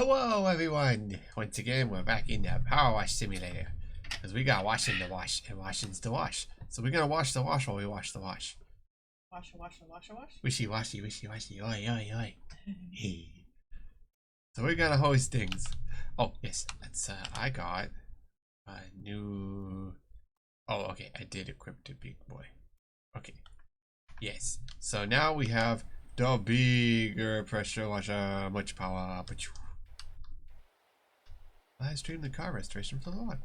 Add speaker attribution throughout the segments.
Speaker 1: Hello everyone! Once again, we're back in the Power Wash Simulator. Because we got washing to wash, and washing's to wash. So we're gonna wash the wash while we wash the wash.
Speaker 2: Wash.
Speaker 1: Wishy washy, wishy washy, oi oi oi. Hey. So we're gonna host things. Oh, yes, that's, I got a new... Oh, okay, I did equip the big boy. Okay. Yes. So now we have the bigger pressure washer, much power. Live stream the car restoration for the log.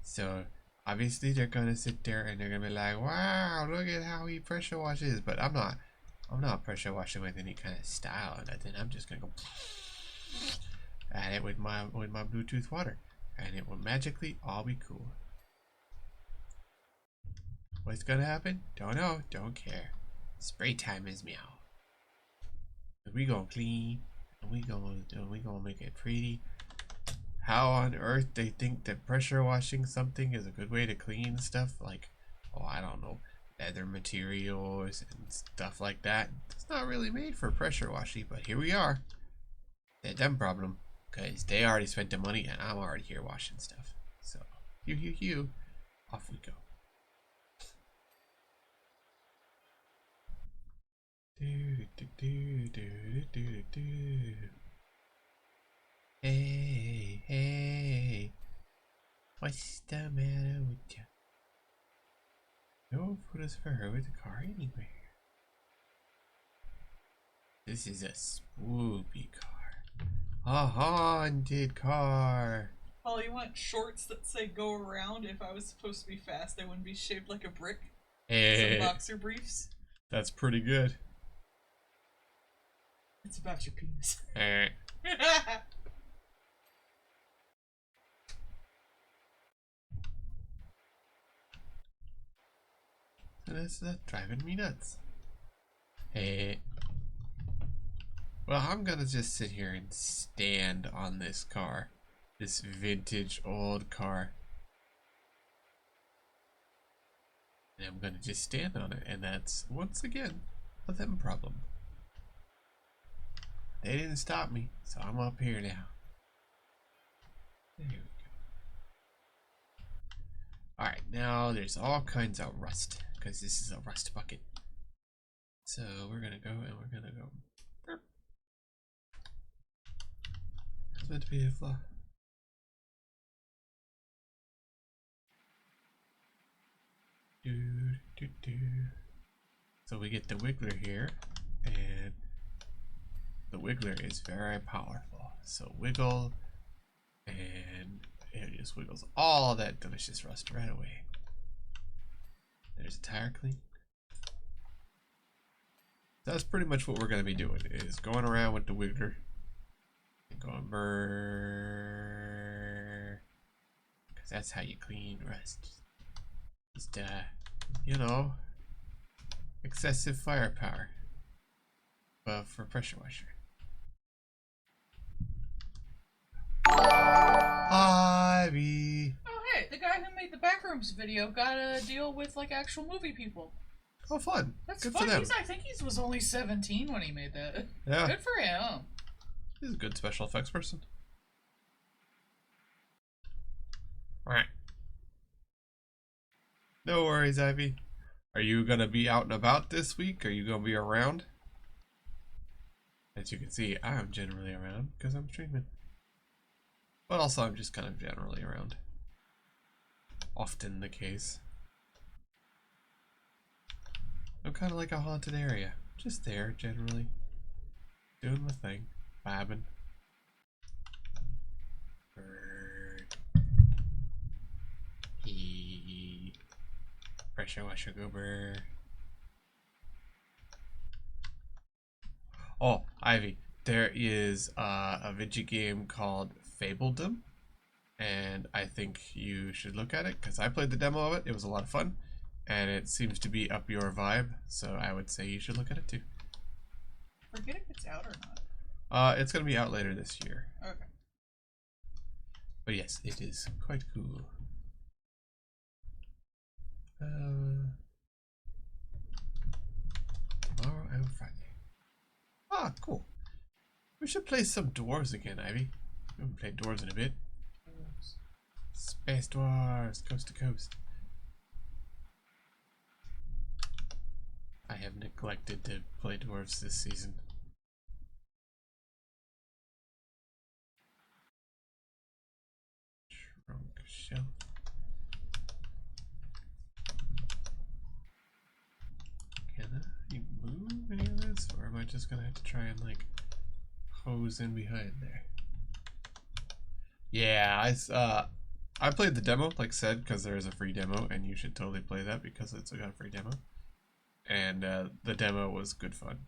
Speaker 1: So obviously they're gonna sit there and they're gonna be like, wow, look at how he pressure washes. But I'm not pressure washing with any kind of style or nothing. I'm just gonna go at it with my Bluetooth water, and it will magically all be cool. What's gonna happen? Don't know, don't care. Spray time is meow. We gonna clean and we gonna make it pretty. How on earth they think that pressure washing something is a good way to clean stuff? Like, oh, I don't know, leather materials and stuff like that. It's not really made for pressure washing, but here we are. They're them problem, because they already spent the money and I'm already here washing stuff. So, off we go. Hey, what's the matter with you? No photos for her with the car anywhere. This is a spooky car. A haunted car.
Speaker 2: Paul, you want shorts that say go around? If I was supposed to be fast, I wouldn't be shaped like a brick.
Speaker 1: Hey,
Speaker 2: some boxer briefs.
Speaker 1: That's pretty good.
Speaker 2: It's about your penis.
Speaker 1: That's driving me nuts. Hey. Well, I'm gonna just sit here and stand on this car. This vintage old car. And I'm gonna just stand on it, and that's, once again, a them problem. They didn't stop me, so I'm up here now. There we go. Alright, now there's all kinds of rust, because this is a rust bucket. So we're gonna go and we're gonna go. It's meant to be a flaw. So we get the wiggler here, and the wiggler is very powerful. So wiggle, and it just wiggles all that delicious rust right away. There's a tire clean. That's pretty much what we're going to be doing, is going around with the wiggler and going brrrr, because that's how you clean rust. Just you know, excessive firepower, but for pressure washer. Ivy.
Speaker 2: Oh hey, the guy who made the Backrooms video got a deal with like actual movie people.
Speaker 1: Oh, fun.
Speaker 2: That's
Speaker 1: good
Speaker 2: fun.
Speaker 1: For them.
Speaker 2: I think he was only 17 when he made that.
Speaker 1: Yeah.
Speaker 2: Good for him.
Speaker 1: He's a good special effects person. Alright. No worries, Ivy. Are you gonna be out and about this week? Are you gonna be around? As you can see, I'm generally around because I'm streaming. But also I'm just kind of generally around. Often the case. I'm kind of like a haunted area. Just there, generally. Doing my thing. Vibing. Bird. He. Pressure washer goober. Oh, Ivy. There is a video game called Fabledom. And I think you should look at it, because I played the demo of it. It was a lot of fun. And it seems to be up your vibe, so I would say you should look at it too.
Speaker 2: Forget if it's out or not.
Speaker 1: It's gonna be out later this year.
Speaker 2: Okay.
Speaker 1: But yes, it is quite cool. Tomorrow and Friday. Ah, cool. We should play some dwarves again, Ivy. We haven't played dwarves in a bit. Space dwarves, coast to coast. I have neglected to play dwarves this season. Trunk shelf. Can I move any of this, or am I just gonna have to try and like hose in behind there? Yeah, I played the demo, like said, because there is a free demo, and you should totally play that because it's got a free demo. And the demo was good fun.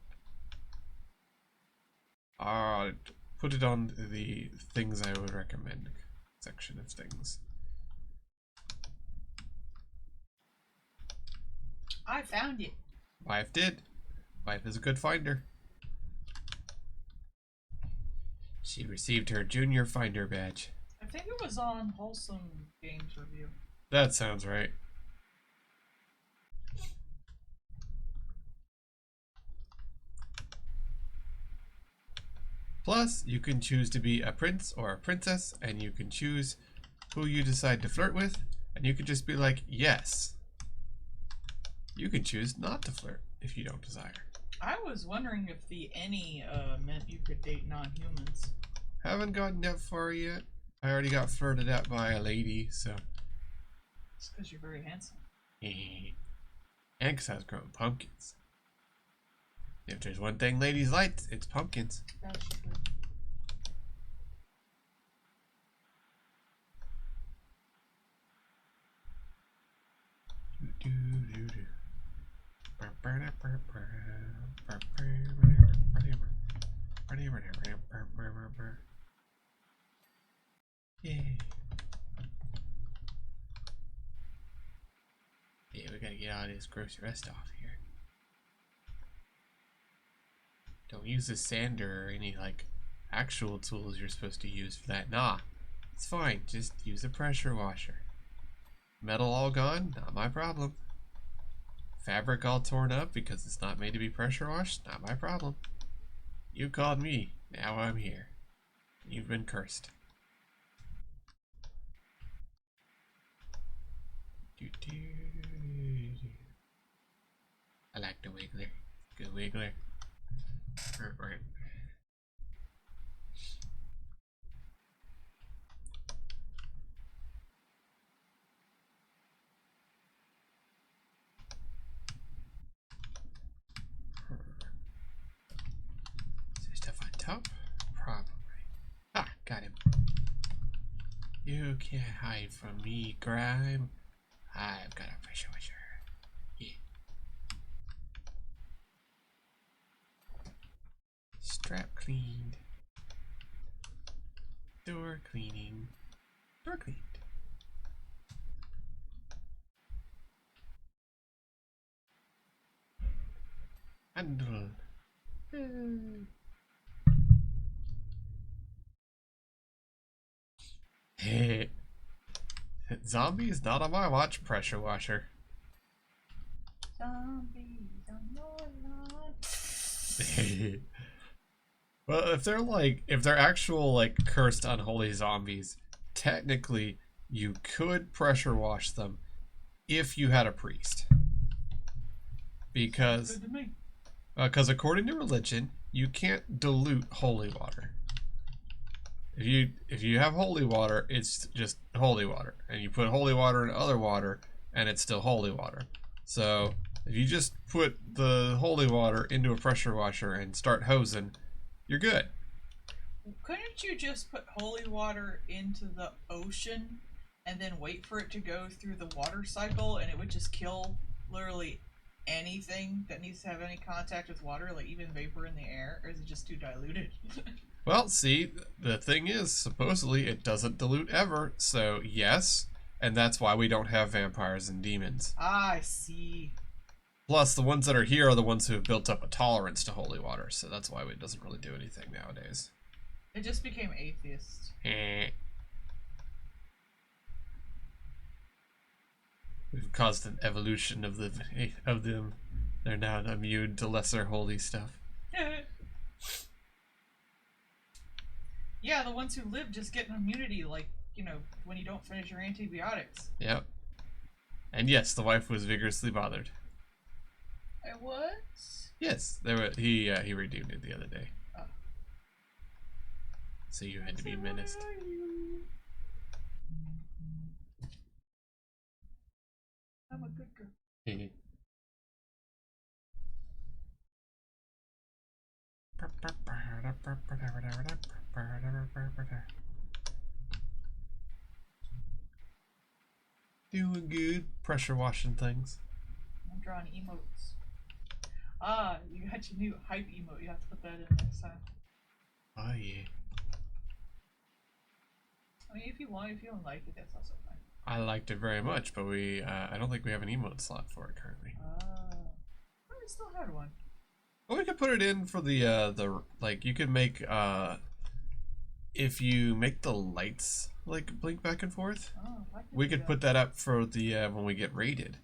Speaker 1: Put it on the things I would recommend section of things.
Speaker 2: I found it.
Speaker 1: Wife did. Wife is a good finder. She received her junior finder badge.
Speaker 2: I think it was on Wholesome Games Review.
Speaker 1: That sounds right. Plus, you can choose to be a prince or a princess, and you can choose who you decide to flirt with, and you can just be like, yes. You can choose not to flirt if you don't desire.
Speaker 2: I was wondering if the any meant you could date non-humans.
Speaker 1: Haven't gotten that far yet. I already got flirted at by a lady, so.
Speaker 2: It's because you're very handsome.
Speaker 1: And because I was growing pumpkins. If there's one thing ladies like, it's pumpkins.
Speaker 2: That's true.
Speaker 1: Yay. Yeah, we gotta get all this gross rust off here. Don't use a sander or any like actual tools you're supposed to use for that. Nah, it's fine. Just use a pressure washer. Metal all gone? Not my problem. Fabric all torn up because it's not made to be pressure washed? Not my problem. You called me. Now I'm here. You've been cursed. I like the wiggler. Good wiggler. Is there stuff on top? Probably. Ah, got him. You can't hide from me, Grime. I've got a pressure washer. Yeah. Strap cleaned. Door cleaning. Door cleaned. Handle. Hey. Zombies not on my watch, pressure washer.
Speaker 2: Zombies on your lawn.
Speaker 1: Well, if they're actual like cursed unholy zombies, technically you could pressure wash them if you had a priest. Because
Speaker 2: Good to me.
Speaker 1: According to religion, you can't dilute holy water. If you have holy water, it's just holy water, and you put holy water in other water, and it's still holy water. So if you just put the holy water into a pressure washer and start hosing, you're good.
Speaker 2: Couldn't you just put holy water into the ocean and then wait for it to go through the water cycle, and it would just kill literally anything that needs to have any contact with water, like even vapor in the air? Or is it just too diluted?
Speaker 1: Well, see, the thing is, supposedly it doesn't dilute ever, so yes, and that's why we don't have vampires and demons.
Speaker 2: I see.
Speaker 1: Plus, the ones that are here are the ones who have built up a tolerance to holy water, so that's why it doesn't really do anything nowadays.
Speaker 2: It just became atheist.
Speaker 1: We've caused an evolution of them. They're now immune to lesser holy stuff.
Speaker 2: Yeah, the ones who live just get an immunity, like, when you don't finish your antibiotics.
Speaker 1: Yep. And yes, the wife was vigorously bothered.
Speaker 2: What?
Speaker 1: Yes, he redeemed it the other day.
Speaker 2: Oh.
Speaker 1: So you had to be menaced.
Speaker 2: I'm a good girl.
Speaker 1: Doing good. Pressure washing things.
Speaker 2: I'm drawing emotes. Ah, you got your new hype emote. You have to put that in next time.
Speaker 1: Oh yeah.
Speaker 2: I mean, if you don't like it, that's also fine.
Speaker 1: I liked it very much, but I don't think we have an emote slot for it currently.
Speaker 2: We still had one.
Speaker 1: Well, we could put it in for the like you could make if you make the lights like blink back and forth. We could put that up for the when we get raided.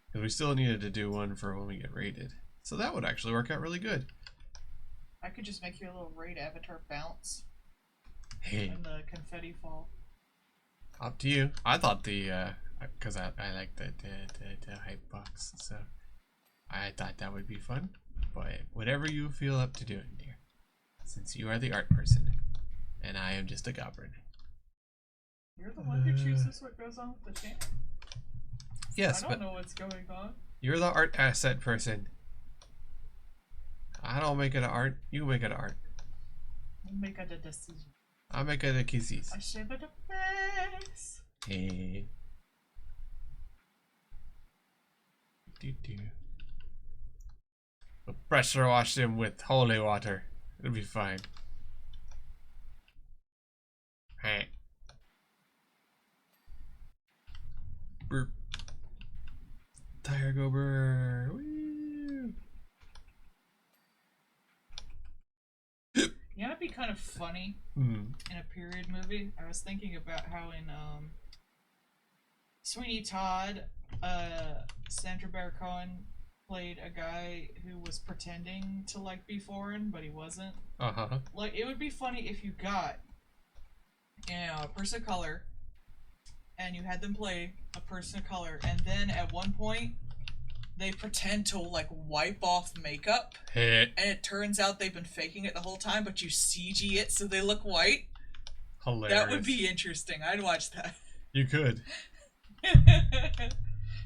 Speaker 1: Because we still needed to do one for when we get raided. So that would actually work out really good.
Speaker 2: I could just make your little raid avatar bounce.
Speaker 1: Hey.
Speaker 2: And the confetti fall.
Speaker 1: Up to you. I thought because I like the hype box, so I thought that would be fun. But whatever you feel up to doing, dear. Since you are the art person, and I am just a goblin.
Speaker 2: You're the one who chooses what goes on with the channel.
Speaker 1: Yes,
Speaker 2: I don't know what's going on.
Speaker 1: You're the art asset person. I don't make it art. You make it art.
Speaker 2: You make it a decision.
Speaker 1: I make it a kisses.
Speaker 2: I shave it a face.
Speaker 1: Hey. We'll pressure wash him with holy water. It'll be fine. Hey. Burp. Tire go burr. Woo.
Speaker 2: You know, it'd be kind of funny in a period movie. I was thinking about how in Sweeney Todd, Sandra Bear Cohen played a guy who was pretending to like be foreign, but he wasn't. Like, it would be funny if you got, a person of color, and you had them play a person of color, and then at one point they pretend to like wipe off makeup, and it turns out they've been faking it the whole time, but you CG it so they look white.
Speaker 1: Hilarious.
Speaker 2: That would be interesting. I'd watch that.
Speaker 1: You could.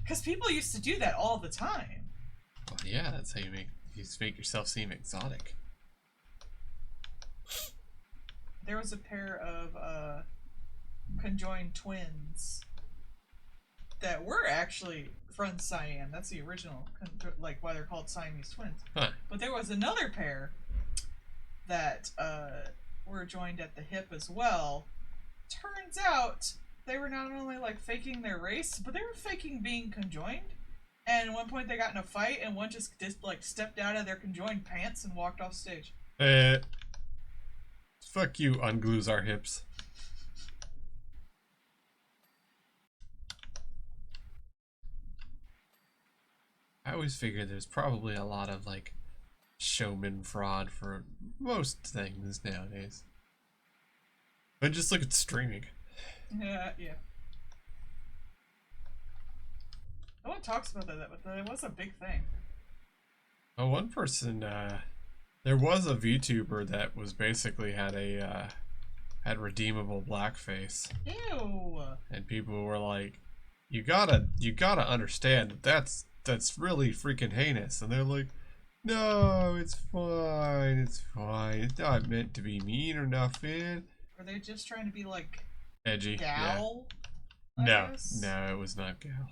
Speaker 2: Because people used to do that all the time.
Speaker 1: Well, yeah, that's how you make yourself seem exotic.
Speaker 2: There was a pair of conjoined twins that were actually from Siam. That's the original, like why they're called Siamese twins.
Speaker 1: Huh.
Speaker 2: But there was another pair that were joined at the hip as well. Turns out they were not only like faking their race, but they were faking being conjoined. And at one point they got in a fight, and one just like stepped out of their conjoined pants and walked off stage.
Speaker 1: Fuck you, unglues our hips. I always figure there's probably a lot of like showman fraud for most things nowadays. But just look at streaming.
Speaker 2: Yeah. No one talks about that, but it was a big thing.
Speaker 1: Oh, one person, there was a VTuber that was basically had redeemable blackface.
Speaker 2: Ew.
Speaker 1: And people were like, you gotta understand that's really freaking heinous. And they're like, no, it's fine, it's not meant to be mean or nothing.
Speaker 2: Are they just trying to be like
Speaker 1: edgy?
Speaker 2: gal?
Speaker 1: Yeah. No, it was not gal.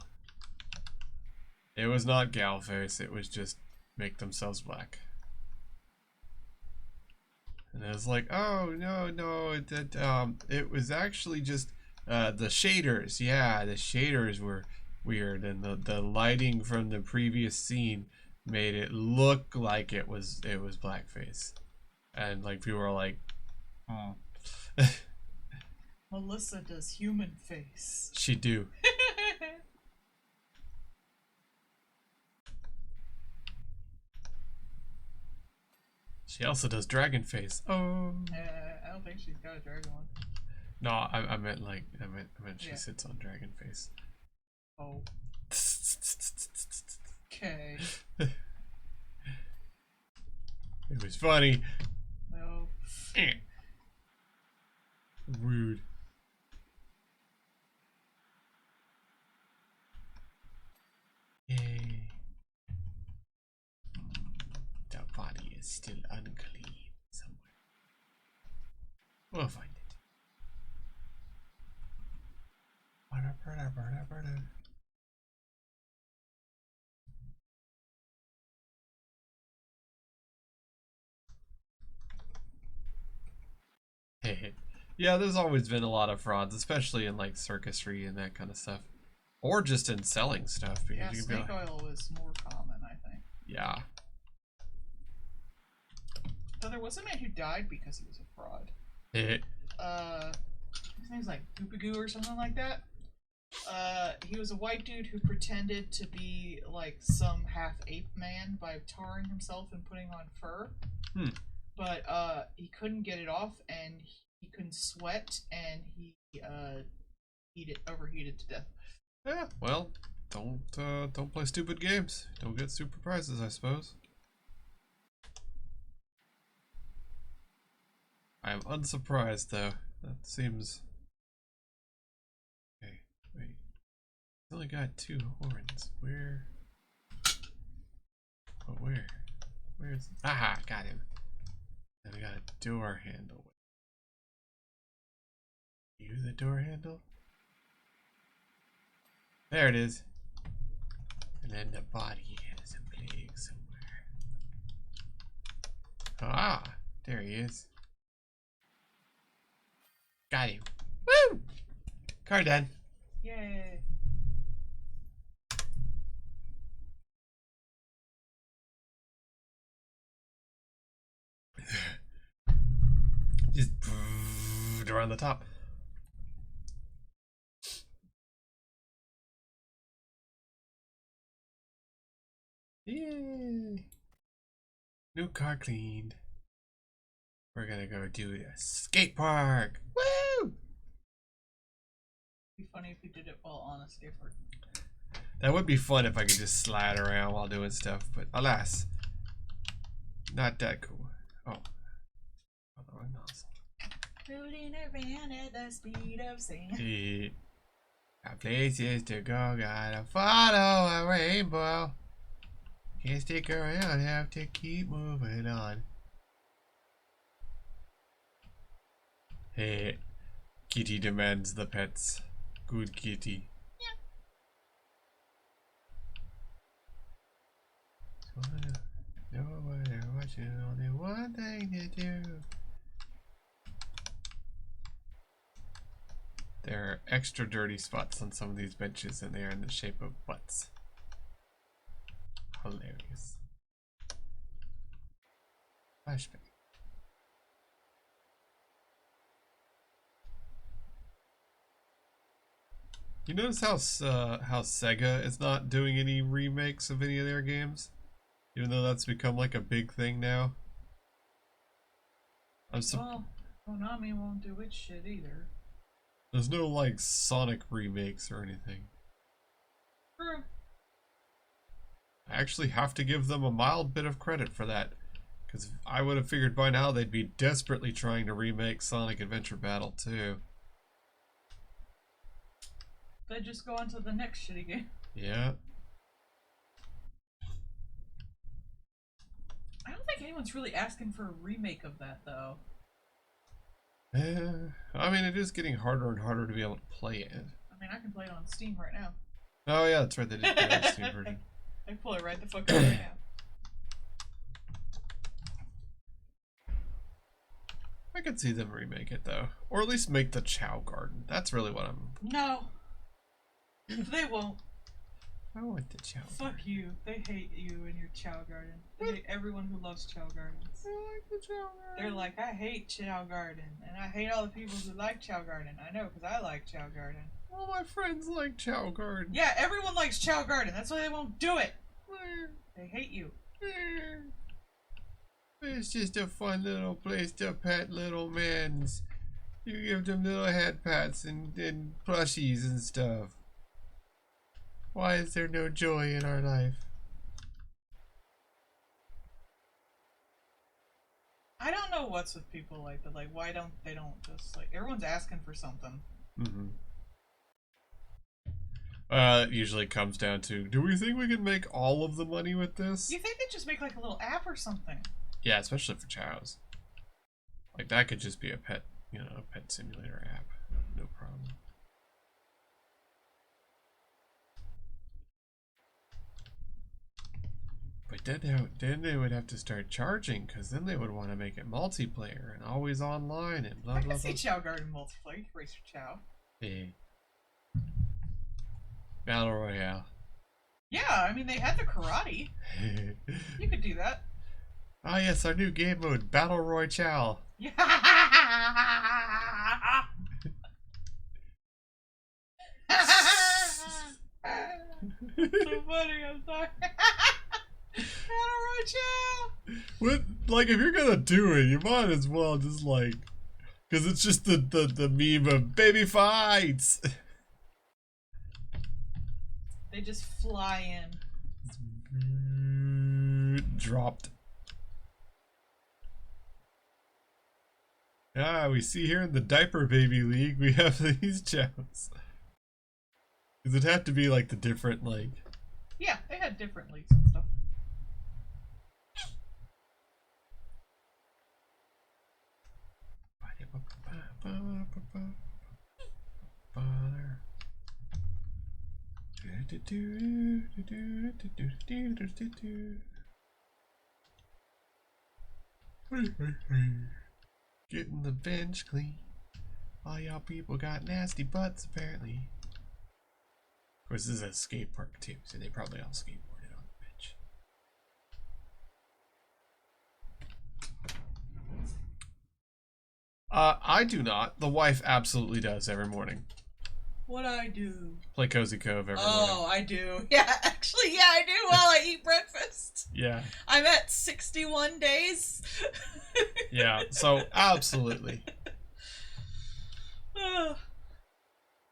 Speaker 1: It was not gal face. It was just make themselves black. And I was like, oh no, it was actually just the shaders. Yeah, the shaders were weird, and the lighting from the previous scene made it look like it was blackface, and like people were like, oh.
Speaker 2: Melissa does human face.
Speaker 1: She do. She also does dragon face. Oh.
Speaker 2: I don't think she's got a dragon one.
Speaker 1: No, I meant like I meant she
Speaker 2: Yeah.
Speaker 1: sits on dragon face.
Speaker 2: Oh. Okay.
Speaker 1: It was funny.
Speaker 2: No.
Speaker 1: Rude. Yay. The body is still unclean somewhere. We'll find it. Yeah, there's always been a lot of frauds, especially in like circusry and that kind of stuff. Or just in selling stuff. Because
Speaker 2: Yeah,
Speaker 1: you can
Speaker 2: snake oil was more common, I think.
Speaker 1: Yeah.
Speaker 2: So there was a man who died because he was a fraud. His name's like Goopagoo or something like that. He was a white dude who pretended to be like some half ape man by tarring himself and putting on fur. But he couldn't get it off, and he couldn't sweat, and he overheated to death.
Speaker 1: Yeah, well, don't play stupid games. Don't get stupid prizes, I suppose. I am unsurprised, though. That seems... Okay, wait. He's only got 2 horns. Where? Oh, where? Where's... Aha, got him. Then we got a door handle. You the door handle? There it is. And then the body has a plague somewhere. Ah, there he is. Got him. Woo! Car done.
Speaker 2: Yay.
Speaker 1: Just around the top. Yay! New car cleaned. We're gonna go do a skate park. Woo!
Speaker 2: It'd be funny if we did it while on a skateboard.
Speaker 1: That would be fun if I could just slide around while doing stuff, but alas, not that cool. Oh, the wrong nozzle.
Speaker 2: Rolling around at the speed of sound.
Speaker 1: Yeah. Got places to go, gotta follow a rainbow. Can't stick around, have to keep moving on. Hey, kitty demands the pets. Good kitty. Yeah. No one watching, only one thing to do. There are extra dirty spots on some of these benches, and they are in the shape of butts. Hilarious. Flashback. You notice how Sega is not doing any remakes of any of their games, even though that's become like a big thing now.
Speaker 2: Well, Konami won't do its shit either.
Speaker 1: There's no like Sonic remakes or anything.
Speaker 2: True.
Speaker 1: I actually have to give them a mild bit of credit for that, because I would have figured by now they'd be desperately trying to remake Sonic Adventure Battle 2.
Speaker 2: They just go on to the next shitty game.
Speaker 1: Yeah.
Speaker 2: I don't think anyone's really asking for a remake of that, though.
Speaker 1: I mean, it is getting harder and harder to be able to play it.
Speaker 2: I mean, I can play it on Steam right now.
Speaker 1: Oh yeah, that's right, they did put out a Steam version.
Speaker 2: I pull it right the fuck out right now.
Speaker 1: I could see them remake it though, or at least make the Chow Garden. That's really what I'm.
Speaker 2: No, they won't.
Speaker 1: I want the Chow.
Speaker 2: Fuck you. They hate you and your Chow Garden. They hate everyone who loves Chow Gardens.
Speaker 1: I like the Chow Garden.
Speaker 2: They're like, I hate Chow Garden, and I hate all the people who like Chow Garden. I know, because I like Chow Garden.
Speaker 1: All my friends like Chow Garden.
Speaker 2: Yeah, everyone likes Chow Garden. That's why they won't do it. They hate you.
Speaker 1: It's just a fun little place to pet little mans. You give them little head pats and plushies and stuff. Why is there no joy in our life?
Speaker 2: I don't know what's with people like that. Like, why don't they don't just like everyone's asking for something?
Speaker 1: Mm-hmm. It usually comes down to, do we think we can make all of the money with this?
Speaker 2: You think they just make like a little app or something?
Speaker 1: Yeah, especially for chows. Like that could just be a pet, a pet simulator app. No problem. But then they would have to start charging, because then they would want to make it multiplayer and always online and blah
Speaker 2: I
Speaker 1: blah
Speaker 2: can see
Speaker 1: blah.
Speaker 2: Chow Garden multiplayer. You can race your Chow.
Speaker 1: Yeah. Battle Royale.
Speaker 2: Yeah, I mean they had the karate. You could do that.
Speaker 1: Ah yes, our new game mode, Battle Royale.
Speaker 2: Yeah. So funny, I'm sorry. Battle Royale.
Speaker 1: What, like, if you're gonna do it, you might as well just like, because it's just the meme of baby fights.
Speaker 2: They just fly in.
Speaker 1: Dropped. Ah, we see here in the Diaper Baby League, we have these chows. Because it had to be like the different, like.
Speaker 2: Yeah, they had different leagues and stuff.
Speaker 1: Getting the bench clean. All y'all people got nasty butts, apparently. Of course, this is a skate park too, so they probably all skateboarded on the bench. I do not. The wife absolutely does every morning.
Speaker 2: What I do?
Speaker 1: Play Cozy Cove every morning.
Speaker 2: Oh, I do. Yeah, actually, yeah, I do while I eat breakfast.
Speaker 1: Yeah.
Speaker 2: I'm at 61 days.
Speaker 1: Yeah, so absolutely.
Speaker 2: I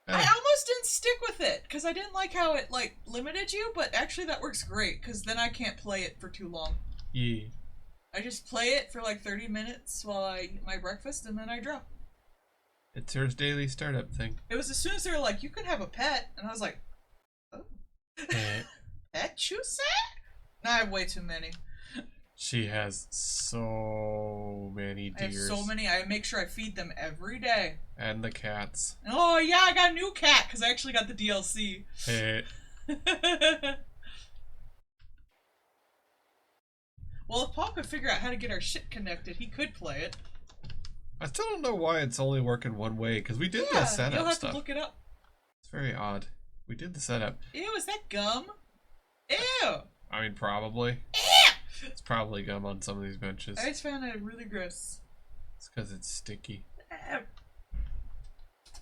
Speaker 2: almost didn't stick with it because I didn't like how it like limited you, but actually that works great because then I can't play it for too long.
Speaker 1: Yeah.
Speaker 2: I just play it for like 30 minutes while I eat my breakfast and then I drop.
Speaker 1: It's her daily startup thing.
Speaker 2: It was as soon as they were like, you can have a pet, and I was like, oh. Pet, you said? No, I have way too many.
Speaker 1: She has so many deers.
Speaker 2: I have so many. I make sure I feed them every day.
Speaker 1: And the cats.
Speaker 2: Oh, yeah, I got a new cat because I actually got the DLC. Well, if Paul could figure out how to get our shit connected, he could play it.
Speaker 1: I still don't know why it's only working one way, because we did the setup
Speaker 2: you'll have
Speaker 1: stuff.
Speaker 2: to look it up.
Speaker 1: It's very odd. We did the setup.
Speaker 2: Ew, is that gum? Ew!
Speaker 1: I mean, probably.
Speaker 2: Ew!
Speaker 1: It's probably gum on some of these benches.
Speaker 2: I just found it really gross.
Speaker 1: It's because it's sticky.
Speaker 2: Ew.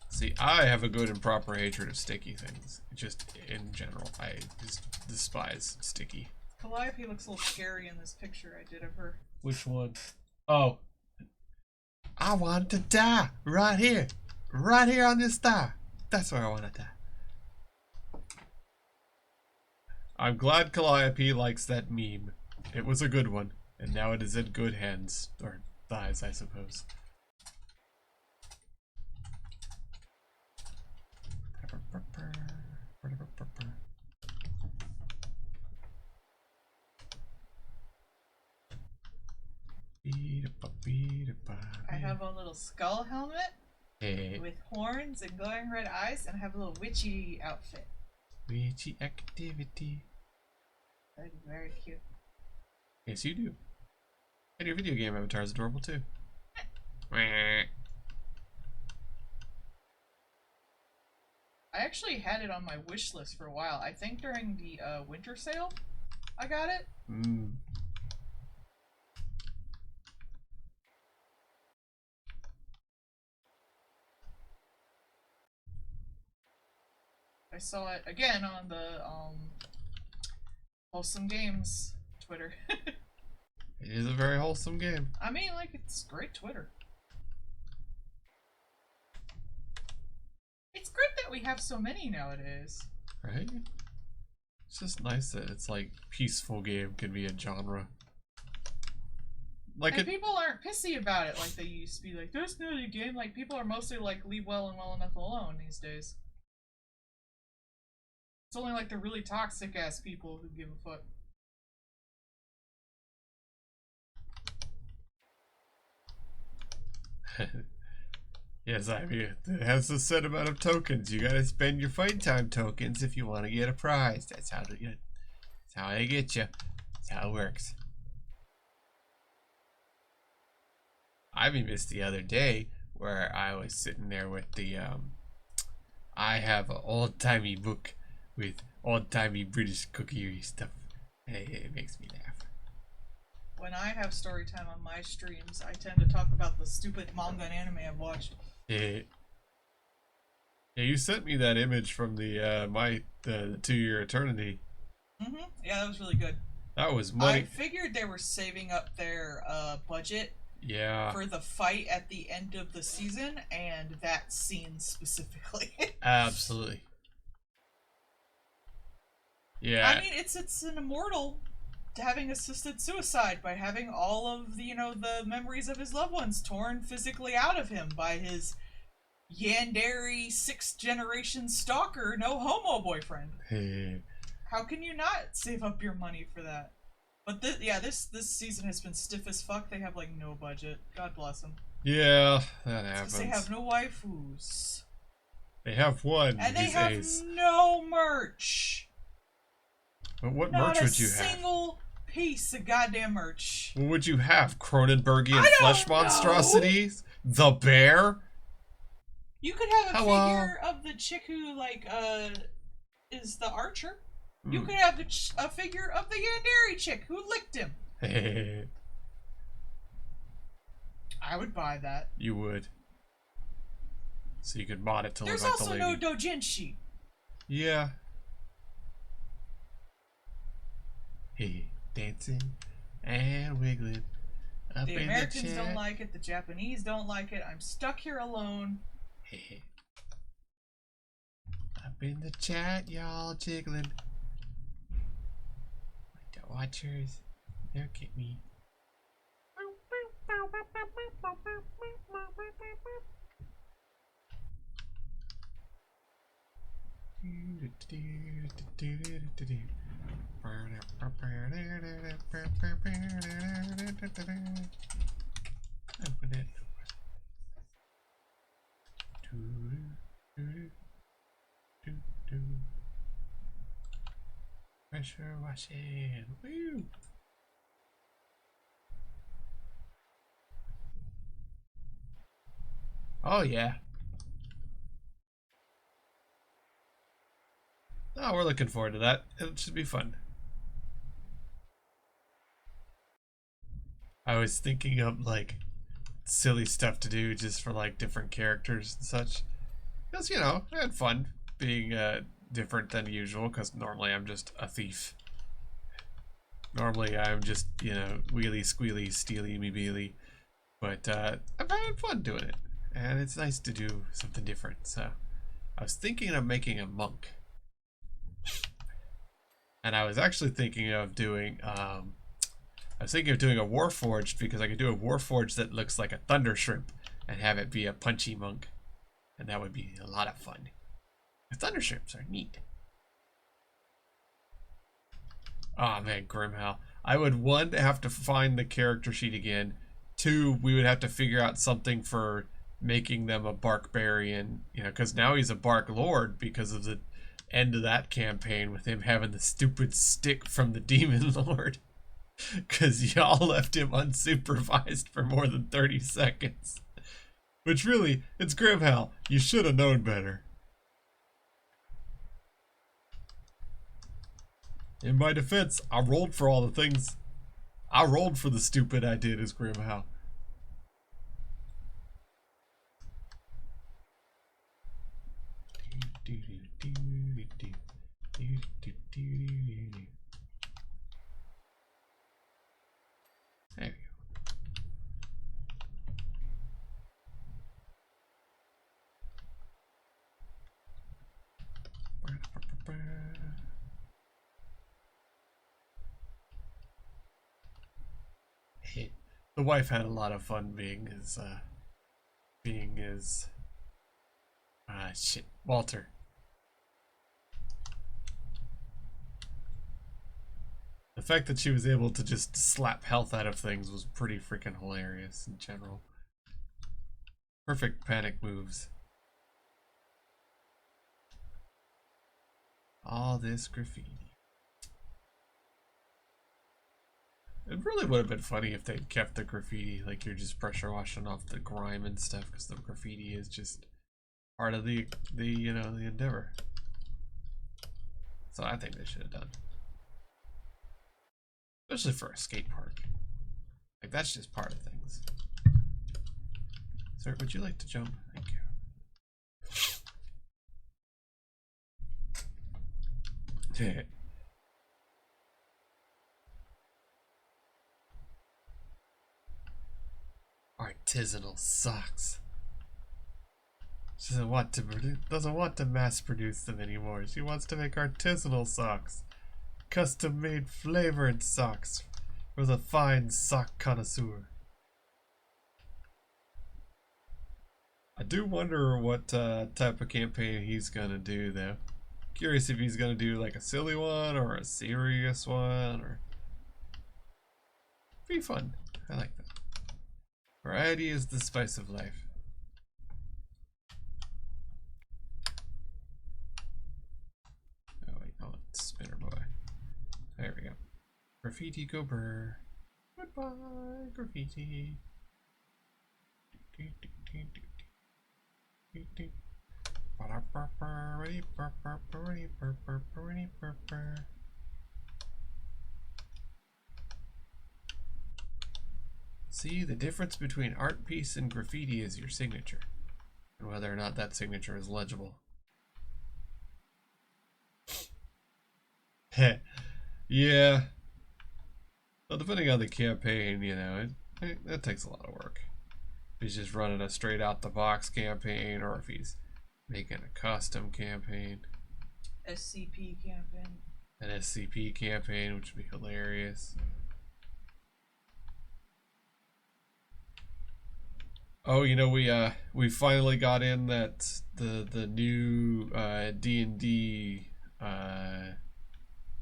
Speaker 1: See, I have a good and proper hatred of sticky things. Just in general, I just despise sticky.
Speaker 2: Calliope looks a little scary in this picture I did of her.
Speaker 1: Which one? Oh. I want to die right here. Right here on this star. That's where I want to die. I'm glad Calliope likes that meme. It was a good one. And now it is in good hands. Or thighs, I suppose.
Speaker 2: I have a little skull helmet with horns and glowing red eyes, and I have a little witchy outfit.
Speaker 1: Witchy activity.
Speaker 2: That is very cute.
Speaker 1: Yes, you do. And your video game avatar is adorable too.
Speaker 2: I actually had it on my wish list for a while. I think during the winter sale, I got it. I saw it again on the Wholesome Games Twitter.
Speaker 1: It is a very wholesome game.
Speaker 2: I mean, like, it's great Twitter. It's great that we have so many nowadays.
Speaker 1: Right? It's just nice that it's like peaceful game can be a genre. Like
Speaker 2: and people aren't pissy about it like they used to be. Like, there's no game. Like, people are mostly like, leave well and well enough alone these days. It's only like the really toxic ass people who give a fuck.
Speaker 1: Yes, I mean, it has a set amount of tokens. You gotta spend your fight time tokens if you want to get a prize. That's how they get. That's how they get you. That's how it works. I even missed the other day where I was sitting there with the I have an old-timey book with old-timey British cookery stuff. It makes me laugh.
Speaker 2: When I have story time on my streams, I tend to talk about the stupid manga and anime I've watched.
Speaker 1: Yeah, you sent me that image from the the 2-year eternity.
Speaker 2: Yeah, that was really good.
Speaker 1: That was money.
Speaker 2: I figured they were saving up their budget
Speaker 1: Yeah.
Speaker 2: for the fight at the end of the season, and that scene specifically.
Speaker 1: Absolutely. Yeah.
Speaker 2: I mean, it's an immortal having assisted suicide by having all of the the memories of his loved ones torn physically out of him by his yandere 6th generation stalker no homo boyfriend. How can you not save up your money for that? But this season has been stiff as fuck. They have like no budget. God bless them.
Speaker 1: Yeah, that happens.
Speaker 2: They have no waifus.
Speaker 1: They have one.
Speaker 2: And they have no merch.
Speaker 1: But what merch would you have?
Speaker 2: Not a single piece of goddamn merch.
Speaker 1: What would you have? Cronenbergian flesh monstrosities? The bear?
Speaker 2: You could have a figure of the chick who is the archer. You could have a figure of the yandere chick who licked him. I would buy that.
Speaker 1: You would. So you could mod it to
Speaker 2: There's
Speaker 1: look like the
Speaker 2: also
Speaker 1: lady.
Speaker 2: no doujinshi.
Speaker 1: Yeah. Hey, dancing and wiggling. Up
Speaker 2: The
Speaker 1: in
Speaker 2: Americans
Speaker 1: the
Speaker 2: don't like it. The Japanese don't like it. I'm stuck here alone.
Speaker 1: Hey. Up in the chat, y'all jiggling. The watchers, look at me. Open it. Pressure washing. Woo! Oh yeah. Oh, we're looking forward to that. It should be fun. I was thinking of like silly stuff to do just for like different characters and such. Because, I had fun being different than usual because normally I'm just a thief. Normally I'm just, wheelie squealy, steely me beely. But I've had fun doing it. And it's nice to do something different. So I was thinking of making a monk. And I was actually thinking of doing a Warforged because I could do a Warforged that looks like a Thunder Shrimp and have it be a punchy monk. And that would be a lot of fun. The Thunder Shrimps are neat. Oh man, Grimhal. I would, 1, have to find the character sheet again. 2, we would have to figure out something for making them a Barkbarian. Because now he's a Bark Lord because of the end of that campaign with him having the stupid stick from the Demon Lord. Because y'all left him unsupervised for more than 30 seconds. Which really, it's Grimhal. You should have known better. In my defense, I rolled for all the things. I rolled for the stupid I did as Grimhal. The wife had a lot of fun being his shit, Walter. The fact that she was able to just slap health out of things was pretty freaking hilarious in general. Perfect panic moves. All this graffiti. It really would have been funny if they'd kept the graffiti, like you're just pressure washing off the grime and stuff, because the graffiti is just part of the endeavor. So I think they should have done. Especially for a skate park. Like that's just part of things. Sir, would you like to jump? Thank you. Artisanal socks. She doesn't want to mass produce them anymore. She wants to make artisanal socks. Custom made flavored socks for the fine sock connoisseur. I do wonder what type of campaign he's gonna do though. Curious if he's gonna do like a silly one or a serious one, or be fun. I like that. Variety is the spice of life. Oh wait, oh, it's Spinner Boy. There we go. Graffiti go burr. Goodbye, graffiti. See, the difference between art piece and graffiti is your signature, and whether or not that signature is legible. Yeah. Well, depending on the campaign, you know, that takes a lot of work. If he's just running a straight out the box campaign, or if he's making a custom campaign.
Speaker 2: SCP campaign.
Speaker 1: An SCP campaign, which would be hilarious. Oh, you know, we finally got in that the new D&D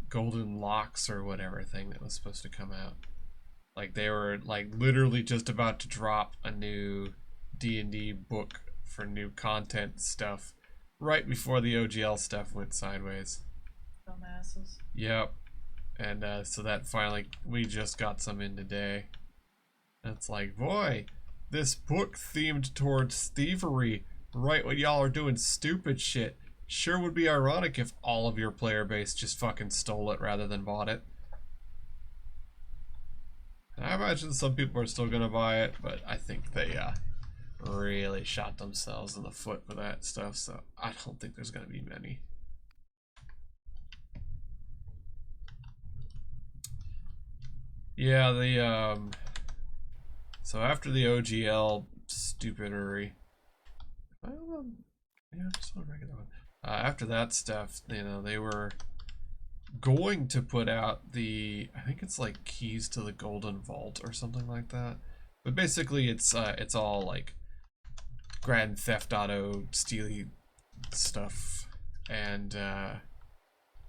Speaker 1: Golden Locks or whatever thing that was supposed to come out. Like they were like literally just about to drop a new D&D book for new content stuff right before the OGL stuff went sideways.
Speaker 2: Dumbasses.
Speaker 1: Yep. And so that finally, we just got some in today. And it's like, boy, this book themed towards thievery right when y'all are doing stupid shit. Sure would be ironic if all of your player base just fucking stole it rather than bought it. And I imagine some people are still gonna buy it, but I think they really shot themselves in the foot with that stuff, so I don't think there's gonna be many. Yeah, the so after the OGL stupidery, yeah, just a regular one. After that stuff, you know, they were going to put out the, I think it's like Keys to the Golden Vault or something like that. But basically, it's all like Grand Theft Auto steely stuff, and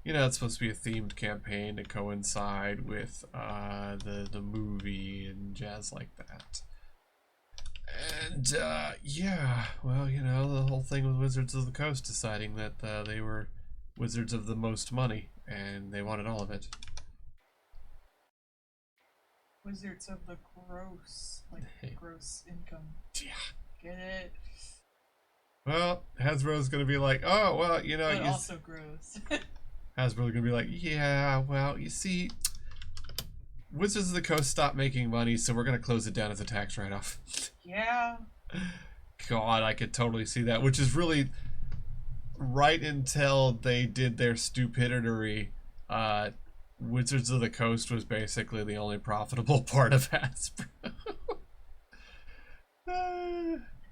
Speaker 1: you know, it's supposed to be a themed campaign to coincide with the movie and jazz like that. And yeah, well, you know, the whole thing with Wizards of the Coast deciding that they were wizards of the most money and they wanted all of it.
Speaker 2: Wizards of the gross, like gross income.
Speaker 1: Yeah.
Speaker 2: Get it?
Speaker 1: Well, Hasbro's gonna be like, oh, well, you know,
Speaker 2: but also gross.
Speaker 1: Hasbro's gonna be like, yeah, well, you see, Wizards of the Coast stopped making money, so we're gonna close it down as a tax write-off.
Speaker 2: Yeah.
Speaker 1: God, I could totally see that, which is really right until they did their stupidity. Wizards of the Coast was basically the only profitable part of Hasbro.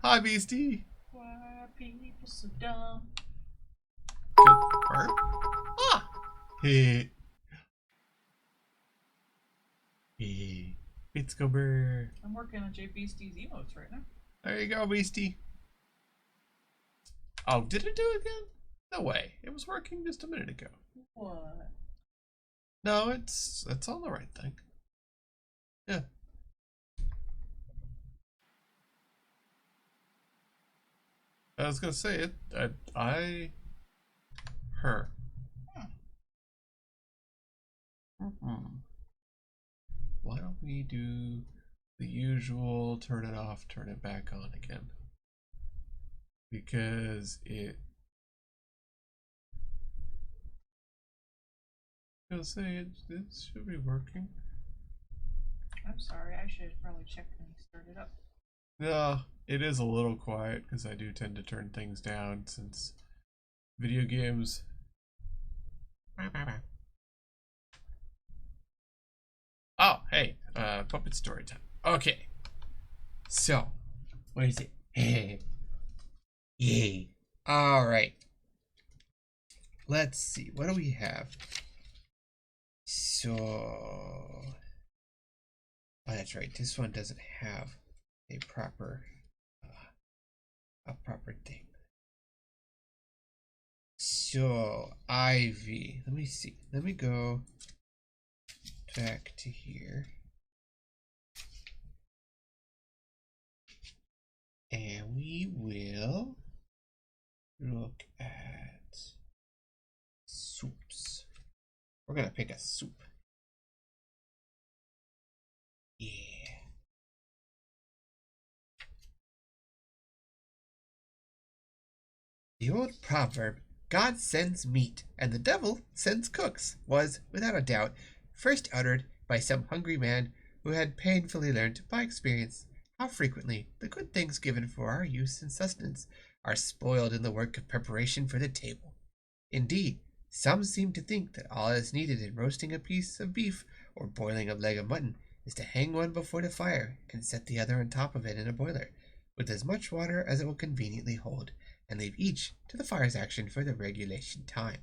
Speaker 1: Hi, Beastie.
Speaker 2: Why are people so dumb?
Speaker 1: Ah. Hey. Hey. It's Gober.
Speaker 2: I'm working on J Beastie's emotes right now.
Speaker 1: There you go, Beastie. Oh, did it do it again? No way. It was working just a minute ago.
Speaker 2: What?
Speaker 1: No, it's on the right thing. Yeah. I was gonna say it. Her. Why don't we do the usual? Turn it off, turn it back on again. Because it. I was gonna say it should be working.
Speaker 2: I'm sorry, I should have probably checked when you started up.
Speaker 1: No, it is a little quiet because I do tend to turn things down since video games. Oh, hey, puppet story time. Okay, so what is it? Yay! All right. Let's see. What do we have? So, oh, that's right. This one doesn't have a proper thing. So Ivy. Let me see. Let me go back to here. And we will look at soups. We're gonna pick a soup. Yeah. The old proverb, God sends meat and the devil sends cooks, was, without a doubt, first uttered by some hungry man who had painfully learnt by experience how frequently the good things given for our use and sustenance are spoiled in the work of preparation for the table. Indeed, some seem to think that all that is needed in roasting a piece of beef or boiling a leg of mutton is to hang one before the fire and set the other on top of it in a boiler, with as much water as it will conveniently hold, and leave each to the fire's action for the regulation time.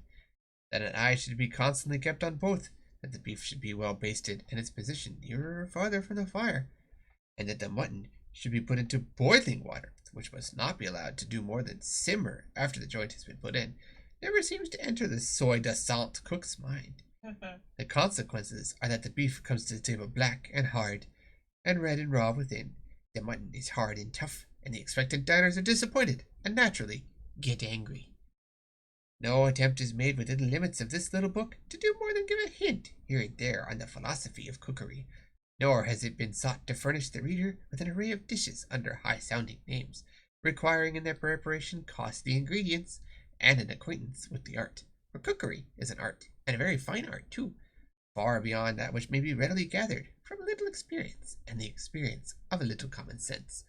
Speaker 1: That an eye should be constantly kept on both, that the beef should be well basted and its position nearer or farther from the fire, and that the mutton should be put into boiling water, which must not be allowed to do more than simmer after the joint has been put in, never seems to enter the soi disant cook's mind. The consequences are that the beef comes to the table black and hard, and red and raw within. The mutton is hard and tough, and the expectant diners are disappointed, and naturally get angry. No attempt is made within the limits of this little book to do more than give a hint here and there on the philosophy of cookery, nor has it been sought to furnish the reader with an array of dishes under high-sounding names, requiring in their preparation costly ingredients and an acquaintance with the art. For cookery is an art, and a very fine art too, far beyond that which may be readily gathered from a little experience and the experience of a little common sense.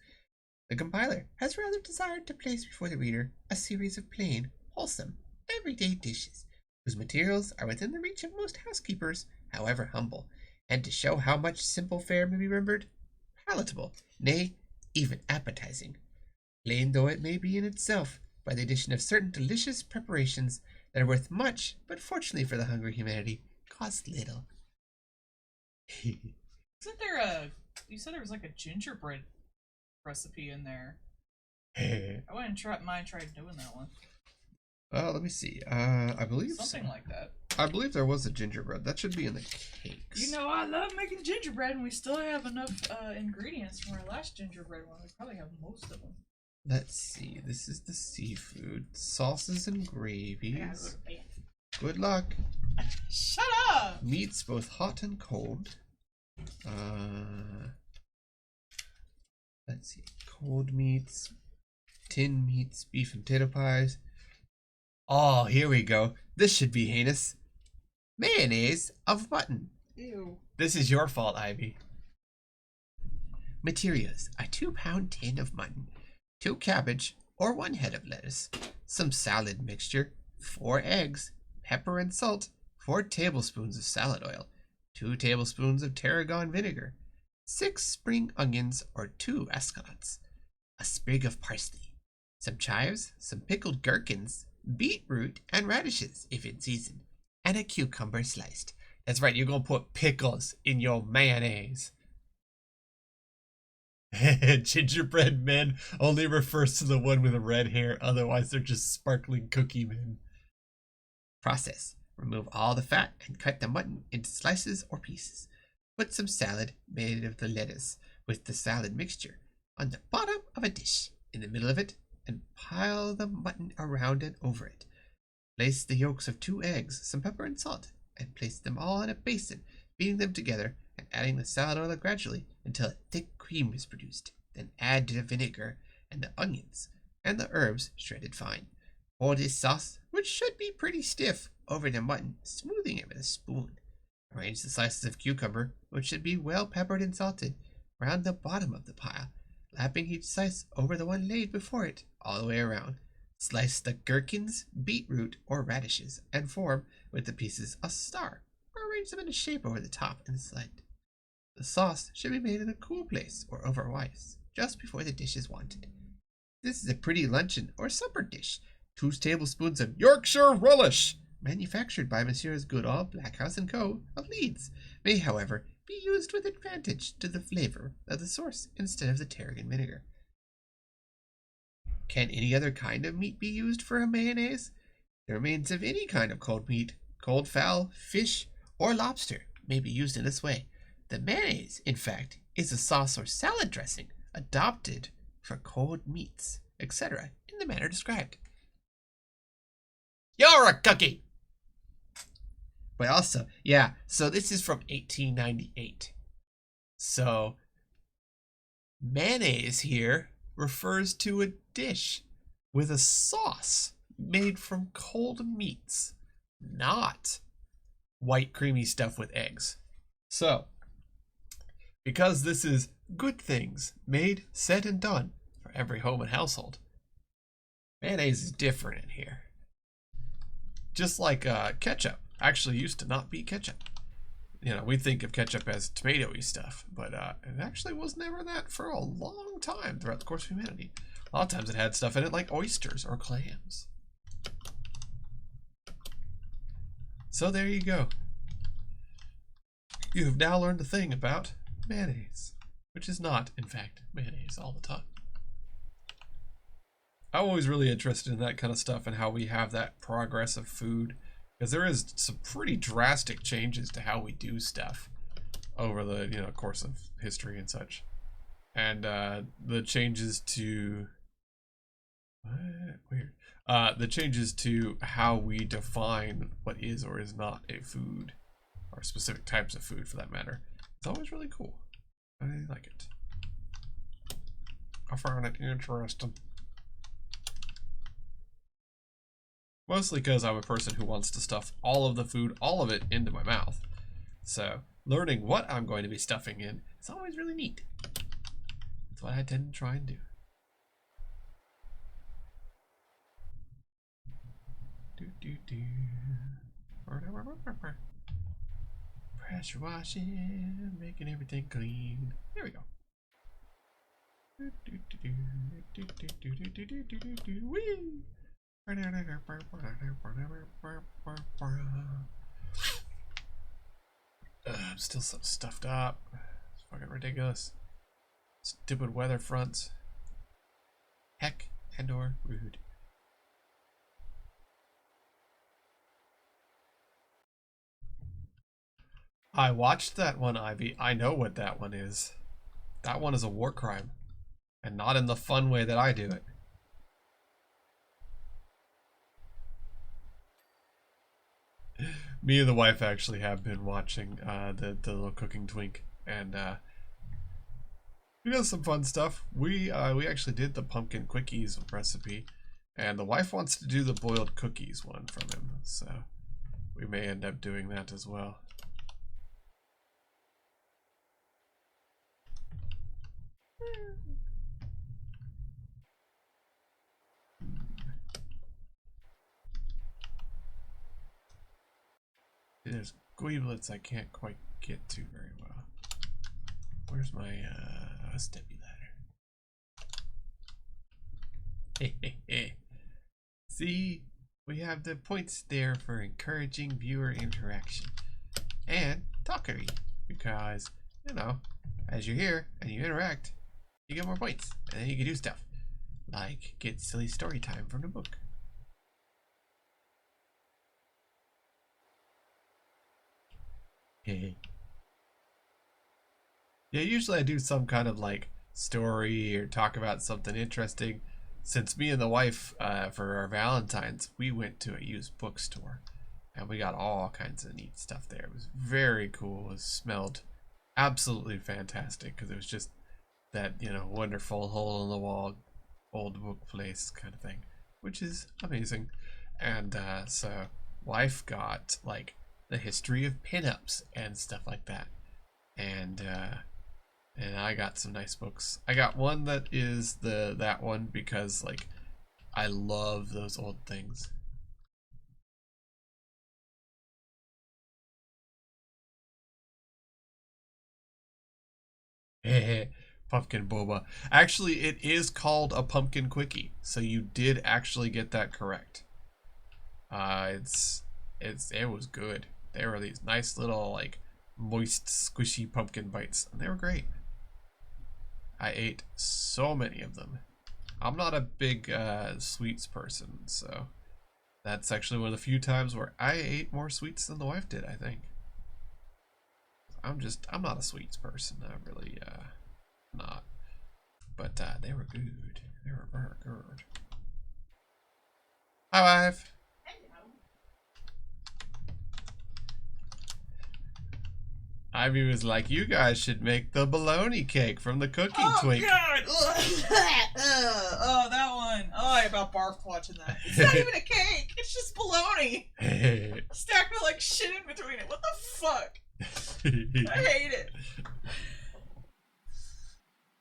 Speaker 1: The compiler has rather desired to place before the reader a series of plain, wholesome, everyday dishes, whose materials are within the reach of most housekeepers, however humble, and to show how much simple fare may be remembered palatable, nay, even appetizing, plain though it may be in itself, by the addition of certain delicious preparations that are worth much, but fortunately for the hungry humanity, cost little.
Speaker 2: Isn't there a? You said there was like a gingerbread recipe in there. I wouldn't try doing that one.
Speaker 1: Let me see. I believe
Speaker 2: something like that.
Speaker 1: I believe there was a gingerbread. That should be in the cakes.
Speaker 2: You know, I love making gingerbread, and we still have enough ingredients from our last gingerbread one. We probably have most of them.
Speaker 1: Let's see. This is the seafood, sauces and gravies. Good luck.
Speaker 2: Shut up.
Speaker 1: Meats both hot and cold. Let's see. Cold meats, tin meats, beef and potato pies. Oh, here we go. This should be heinous. Mayonnaise of mutton.
Speaker 2: Ew.
Speaker 1: This is your fault, Ivy. Materials: a 2-pound tin of mutton, 2 cabbage or 1 head of lettuce, some salad mixture, 4 eggs, pepper and salt, 4 tablespoons of salad oil, 2 tablespoons of tarragon vinegar, 6 spring onions or 2 escalots, a sprig of parsley, some chives, some pickled gherkins, beetroot and radishes if in season, and a cucumber sliced. That's right, you're gonna put pickles in your mayonnaise. Gingerbread men only refers to the one with the red hair, otherwise they're just sparkling cookie men. Process. Remove all the fat and cut the mutton into slices or pieces. Put some salad made of the lettuce with the salad mixture on the bottom of a dish in the middle of it and pile the mutton around and over it. Place the yolks of 2 eggs, some pepper and salt, and place them all in a basin, beating them together and adding the salad oil gradually until a thick cream is produced. Then add the vinegar and the onions and the herbs shredded fine. Pour this sauce, which should be pretty stiff, over the mutton, smoothing it with a spoon. Arrange the slices of cucumber, which should be well peppered and salted, around the bottom of the pile, lapping each slice over the one laid before it, all the way around. Slice the gherkins, beetroot, or radishes, and form, with the pieces, a star, or arrange them in a shape over the top and side. The sauce should be made in a cool place or over ice, just before the dish is wanted. This is a pretty luncheon or supper dish. 2 tablespoons of Yorkshire relish, manufactured by Messrs. Goodall, Blackhouse & Co. of Leeds, may, however, be used with advantage to the flavor of the sauce instead of the tarragon vinegar. Can any other kind of meat be used for a mayonnaise? The remains of any kind of cold meat, cold fowl, fish, or lobster may be used in this way. The mayonnaise, in fact, is a sauce or salad dressing adopted for cold meats, etc., in the manner described. You're a cookie! But also, yeah, so this is from 1898. So, mayonnaise here refers to a dish with a sauce made from cold meats, not white creamy stuff with eggs. So, because this is good things made, said, and done for every home and household, mayonnaise is different in here. Just like ketchup actually used to not be ketchup. You know, we think of ketchup as tomatoey stuff, but it actually was never that for a long time throughout the course of humanity. A lot of times it had stuff in it like oysters or clams. So there you go. You have now learned a thing about mayonnaise, which is not, in fact, mayonnaise all the time. I'm always really interested in that kind of stuff and how we have that progress of food, because there is some pretty drastic changes to how we do stuff over the course of history and such, and the changes to the changes to how we define what is or is not a food, or specific types of food for that matter. It's always really cool. I like it. I find it interesting. Mostly because I'm a person who wants to stuff all of the food, all of it, into my mouth. So, learning what I'm going to be stuffing in is always really neat. That's what I tend to try and do. Pressure washing, making everything clean. There we go. Whee! I'm still so stuffed up. It's fucking ridiculous. Stupid weather fronts. Heck and or rude. I watched that one, Ivy. I know what that one is. That one is a war crime. And not in the fun way that I do it. Me and the wife actually have been watching the little cooking twink, and we did some fun stuff. We actually did the pumpkin quickies recipe, and the wife wants to do the boiled cookies one from him, so we may end up doing that as well. There's Gweeblets I can't quite get to very well. Where's my steppy ladder? Hey. See, we have the points there for encouraging viewer interaction and talkery, because as you're here and you interact, You get more points. And then you can do stuff. Like get silly story time from the book. Yeah, usually I do some kind of like story or talk about something interesting. Since me and the wife, for our Valentine's, we went to a used bookstore and we got all kinds of neat stuff there. It was very cool. It smelled absolutely fantastic because it was just that, wonderful hole in the wall old book place kind of thing, which is amazing. And so wife got like the history of pinups and stuff like that. And I got some nice books. I got one that is that one because like I love those old things. Pumpkin boba. Actually, it is called a pumpkin quickie, so you did actually get that correct. It was good. They were these nice little like moist, squishy pumpkin bites, and they were great. I ate so many of them. I'm not a big sweets person, so that's actually one of the few times where I ate more sweets than the wife did, I think. I'm not a sweets person. I really not. But they were good. They were very good. Hi, wife. Ivy was like, you guys should make the bologna cake from the cooking twink.
Speaker 2: Oh, God! Oh, that one. Oh, I about barfed watching that. It's not even a cake. It's just bologna. Stacked with, like, shit in between it. What the fuck? I hate it.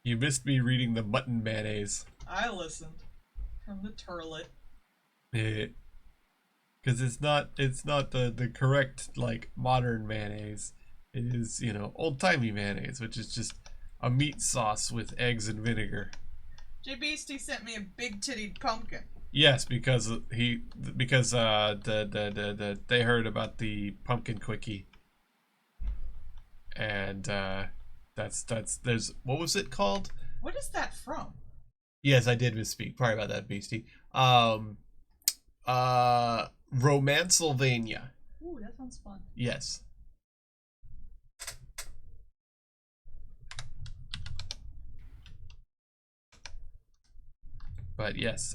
Speaker 1: You missed me reading the mutton mayonnaise.
Speaker 2: I listened. From the turlet.
Speaker 1: Because it's not the correct, like, modern mayonnaise. It is, old-timey mayonnaise, which is just a meat sauce with eggs and vinegar.
Speaker 2: J Beastie sent me a big-tittied pumpkin.
Speaker 1: Yes, because they heard about the pumpkin quickie, and there's what was it called?
Speaker 2: What is that from?
Speaker 1: Yes, I did misspeak. Sorry about that, Beastie. Romansylvania.
Speaker 2: Ooh, that sounds fun.
Speaker 1: Yes. But yes,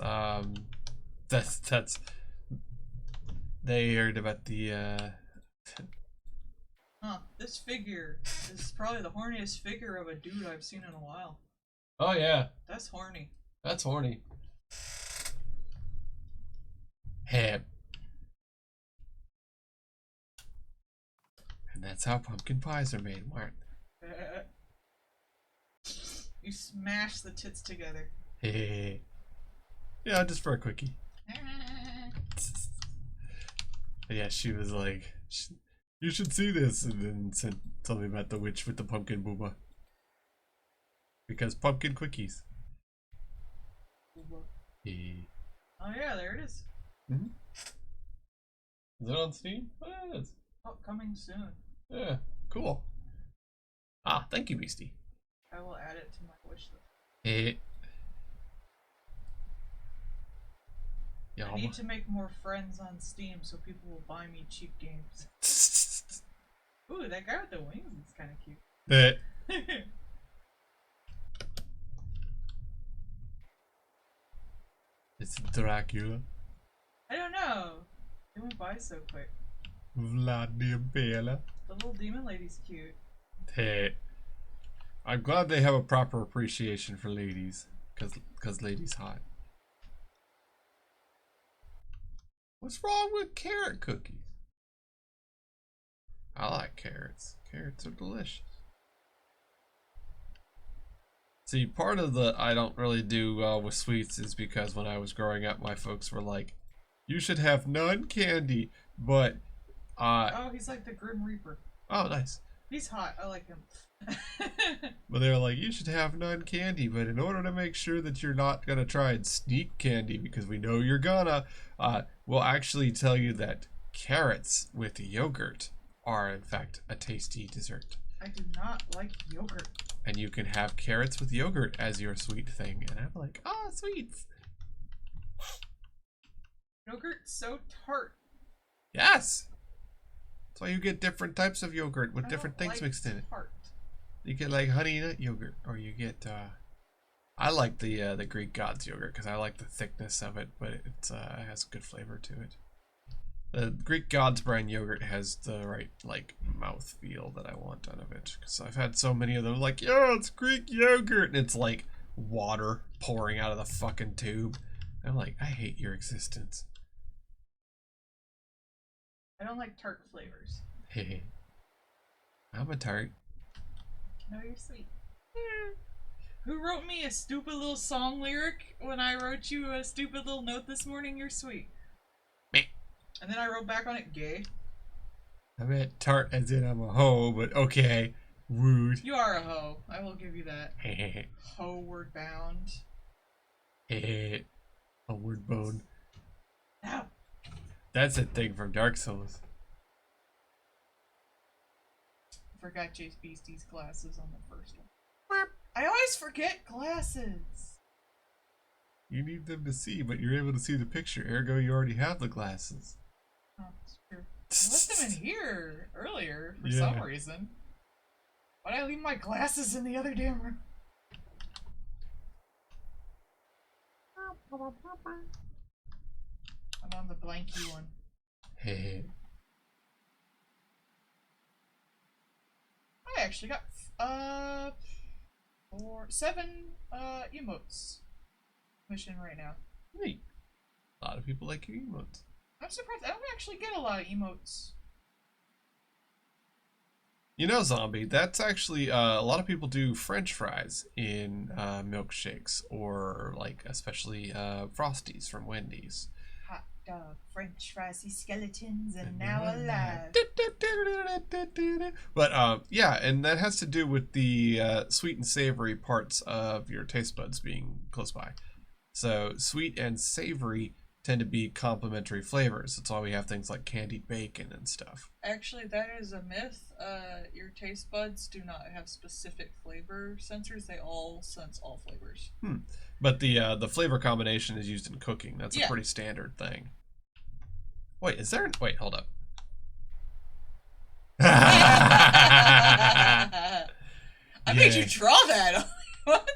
Speaker 1: that's they heard about the
Speaker 2: This figure is probably the horniest figure of a dude I've seen in a while.
Speaker 1: Oh yeah.
Speaker 2: That's horny.
Speaker 1: That's horny. Hey. And that's how pumpkin pies are made, Martin.
Speaker 2: You smash the tits together.
Speaker 1: Hey. Yeah, just for a quickie. Yeah, she was like, you should see this, and then told me about the witch with the pumpkin booba. Because pumpkin quickies. Hey.
Speaker 2: Oh yeah, there it is.
Speaker 1: Mm-hmm. Is it on Steam? Oh, yeah, it is.
Speaker 2: Oh, coming soon.
Speaker 1: Yeah, cool. Ah, thank you, Beastie.
Speaker 2: I will add it to my wish list.
Speaker 1: Hey. Yeah,
Speaker 2: I need to make more friends on Steam so people will buy me cheap games. Ooh, that guy with the wings is kind of cute.
Speaker 1: It's Dracula.
Speaker 2: I don't know. It went by so quick.
Speaker 1: Vladimir.
Speaker 2: The little demon lady's cute.
Speaker 1: Hey. I'm glad they have a proper appreciation for ladies. Because ladies hot. What's wrong with carrot cookies? I like carrots. Carrots are delicious. See, part of the I don't really do well with sweets is because when I was growing up, my folks were like, you should have none candy, but
Speaker 2: oh, he's like the Grim Reaper.
Speaker 1: Oh, nice.
Speaker 2: He's hot. I like him.
Speaker 1: But they were like, you should have none candy, but in order to make sure that you're not gonna try and sneak candy, because we know you're gonna, we'll actually tell you that carrots with yogurt are in fact a tasty dessert.
Speaker 2: I do not like yogurt.
Speaker 1: And you can have carrots with yogurt as your sweet thing. And I'm like, oh, sweets.
Speaker 2: Yogurt's so tart.
Speaker 1: Yes. That's why you get different types of yogurt with
Speaker 2: I
Speaker 1: different
Speaker 2: don't
Speaker 1: things
Speaker 2: like
Speaker 1: mixed in it.
Speaker 2: tart.
Speaker 1: You get like honey nut yogurt, or you get. I like the Greek Gods yogurt because I like the thickness of it, but it has good flavor to it. The Greek Gods brand yogurt has the right like mouth feel that I want out of it. Because I've had so many of them, like, yeah, it's Greek yogurt, and it's like water pouring out of the fucking tube. I'm like, I hate your existence.
Speaker 2: I don't like tart flavors.
Speaker 1: Hey, I'm a tart.
Speaker 2: No, you're sweet. Who wrote me a stupid little song lyric when I wrote you a stupid little note this morning? You're sweet.
Speaker 1: Me.
Speaker 2: And then I wrote back on it, gay.
Speaker 1: I meant tart as in I'm a hoe, but okay. Rude.
Speaker 2: You are a hoe. I will give you that.
Speaker 1: Heh.
Speaker 2: Hoe-word bound.
Speaker 1: A word bone.
Speaker 2: Ow.
Speaker 1: That's a thing from Dark Souls.
Speaker 2: I forgot Chase Beastie's glasses on the first one. I always forget glasses.
Speaker 1: You need them to see, but you're able to see the picture. Ergo, you already have the glasses.
Speaker 2: Oh, that's true. I left them in here earlier for some reason. Why'd I leave my glasses in the other damn room? I'm on the blanky one.
Speaker 1: Hey.
Speaker 2: I actually got 7 emotes mission right now.
Speaker 1: Neat. A lot of people like your emotes.
Speaker 2: I'm surprised. I don't actually get a lot of emotes.
Speaker 1: You know, Zombie, that's actually, a lot of people do French fries in milkshakes, or like, especially Frosties from Wendy's.
Speaker 2: Hot dog, French fries, skeletons, and now alive.
Speaker 1: But yeah, and that has to do with the sweet and savory parts of your taste buds being close by. So sweet and savory tend to be complementary flavors. That's why we have things like candied bacon and stuff.
Speaker 2: Actually, that is a myth. Your taste buds do not have specific flavor sensors. They all sense all flavors.
Speaker 1: But the flavor combination is used in cooking. That's
Speaker 2: Yeah.
Speaker 1: a pretty standard thing. Wait, is there? Wait, hold up.
Speaker 2: I made you draw that. What?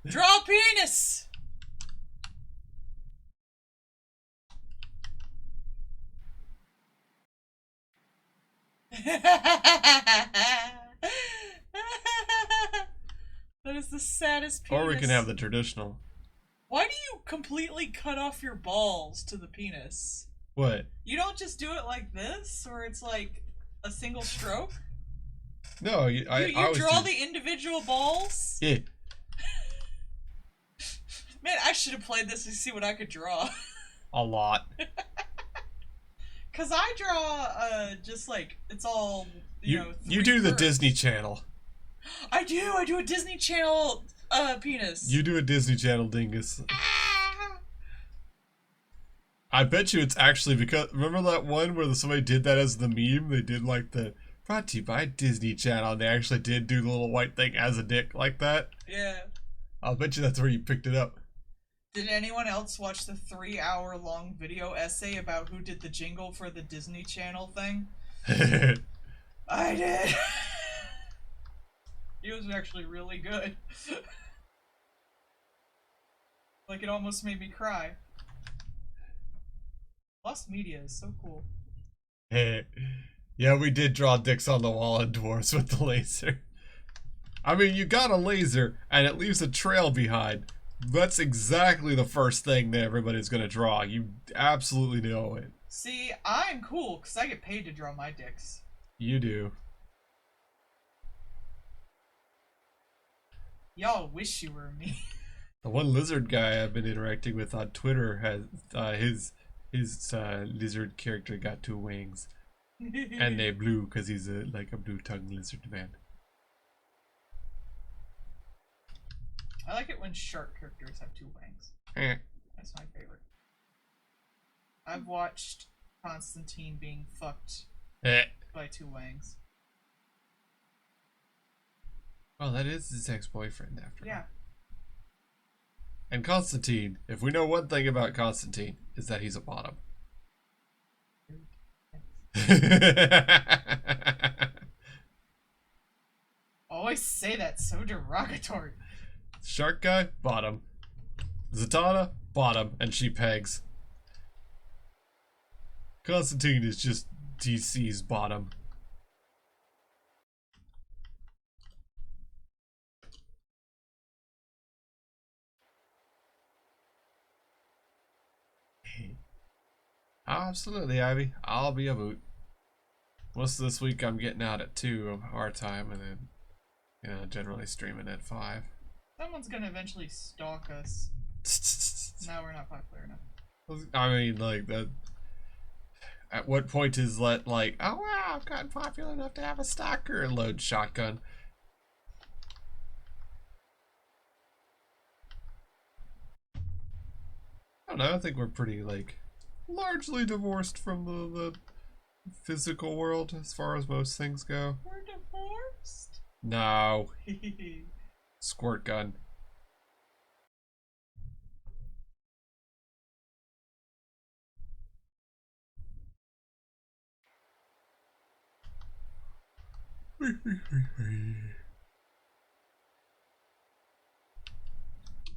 Speaker 2: Draw a penis. That is the saddest penis.
Speaker 1: Or we can have the traditional.
Speaker 2: Why do you completely cut off your balls to the penis?
Speaker 1: What?
Speaker 2: You don't just do it like this, or it's like a single stroke?
Speaker 1: No,
Speaker 2: You draw the individual balls?
Speaker 1: Yeah.
Speaker 2: Man, I should have played this to see what I could draw.
Speaker 1: A lot.
Speaker 2: Cause I draw just like it's all
Speaker 1: You
Speaker 2: three
Speaker 1: do the
Speaker 2: curves.
Speaker 1: Disney Channel.
Speaker 2: I do a Disney Channel penis.
Speaker 1: You do a Disney Channel dingus.
Speaker 2: Ah!
Speaker 1: I bet you it's actually because remember that one where somebody did that as the meme? They did like the brought to you by Disney Channel, and they actually did do the little white thing as a dick like that.
Speaker 2: Yeah.
Speaker 1: I'll bet you that's where you picked it up.
Speaker 2: Did anyone else watch the 3-hour-long video essay about who did the jingle for the Disney Channel thing? I did. It was actually really good. Like, it almost made me cry. Lost Media is so cool.
Speaker 1: Yeah, we did draw dicks on the wall in Dwarves with the laser. I mean, you got a laser, and it leaves a trail behind. That's exactly the first thing that everybody's gonna draw. You absolutely know it.
Speaker 2: See, I'm cool, because I get paid to draw my dicks.
Speaker 1: You do.
Speaker 2: Y'all wish you were me.
Speaker 1: The one lizard guy I've been interacting with on Twitter has his lizard character got 2 wings, and they blue because he's like a blue-tongued lizard man.
Speaker 2: I like it when shark characters have 2 wings. That's my favorite. I've watched Constantine being fucked by 2 wings.
Speaker 1: Oh, that is his ex-boyfriend after
Speaker 2: Yeah.
Speaker 1: all. And Constantine, if we know one thing about Constantine, is that he's a bottom.
Speaker 2: Always say that so derogatory.
Speaker 1: Shark guy, bottom. Zatanna, bottom, and she pegs. Constantine is just DC's bottom. Absolutely, Ivy. I'll be a boot. Most of this week I'm getting out at 2 of our time, and then, generally streaming at 5.
Speaker 2: Someone's gonna eventually stalk us. No, we're not popular enough.
Speaker 1: I mean, like, that. At what point is let, like, oh wow, I've gotten popular enough to have a stalker and load shotgun? I don't know, I think we're pretty, like, largely divorced from the physical world as far as most things go.
Speaker 2: We're divorced?
Speaker 1: No. Squirt gun.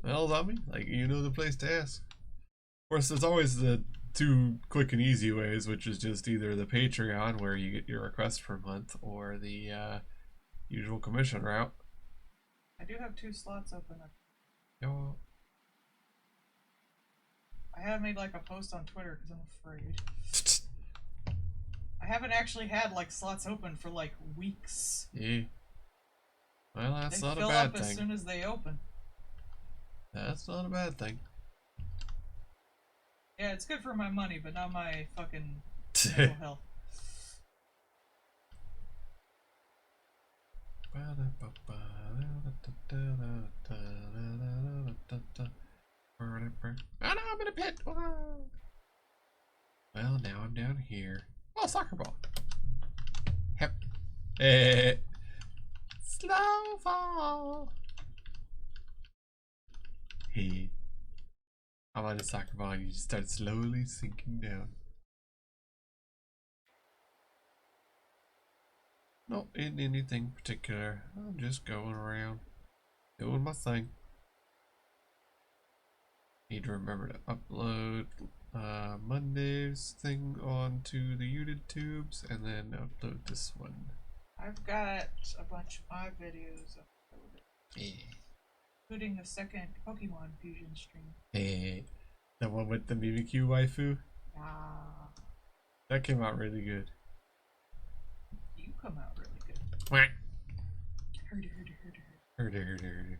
Speaker 1: Well, zombie, like, you know the place to ask. Of course, there's always the 2 quick and easy ways, which is just either the Patreon, where you get your requests per month, or the usual commission route.
Speaker 2: I do have 2 slots open up.
Speaker 1: Oh.
Speaker 2: I haven't made like a post on Twitter because I'm afraid. I haven't actually had like slots open for like weeks.
Speaker 1: Yeah. Well, that's
Speaker 2: they
Speaker 1: not a
Speaker 2: fill
Speaker 1: bad
Speaker 2: up
Speaker 1: thing.
Speaker 2: As soon as they open.
Speaker 1: That's not a bad thing.
Speaker 2: Yeah, it's good for my money, but not my fucking mental health.
Speaker 1: Oh no, I'm in a pit. Well, now I'm down here. Oh, soccer ball. Yep. Slow fall. Hey. I'm on a soccer ball and you just start slowly sinking down. Not in anything particular. I'm just going around. Doing my thing. Need to remember to upload Monday's thing onto the YouTube and then upload this one.
Speaker 2: I've got a bunch of my videos uploaded.
Speaker 1: Yeah.
Speaker 2: Including the second Pokemon fusion stream.
Speaker 1: Hey. The one with the Mimikyu waifu?
Speaker 2: Ah.
Speaker 1: That came out really good.
Speaker 2: You come out really good.
Speaker 1: Quack.
Speaker 2: Herder.
Speaker 1: Herder.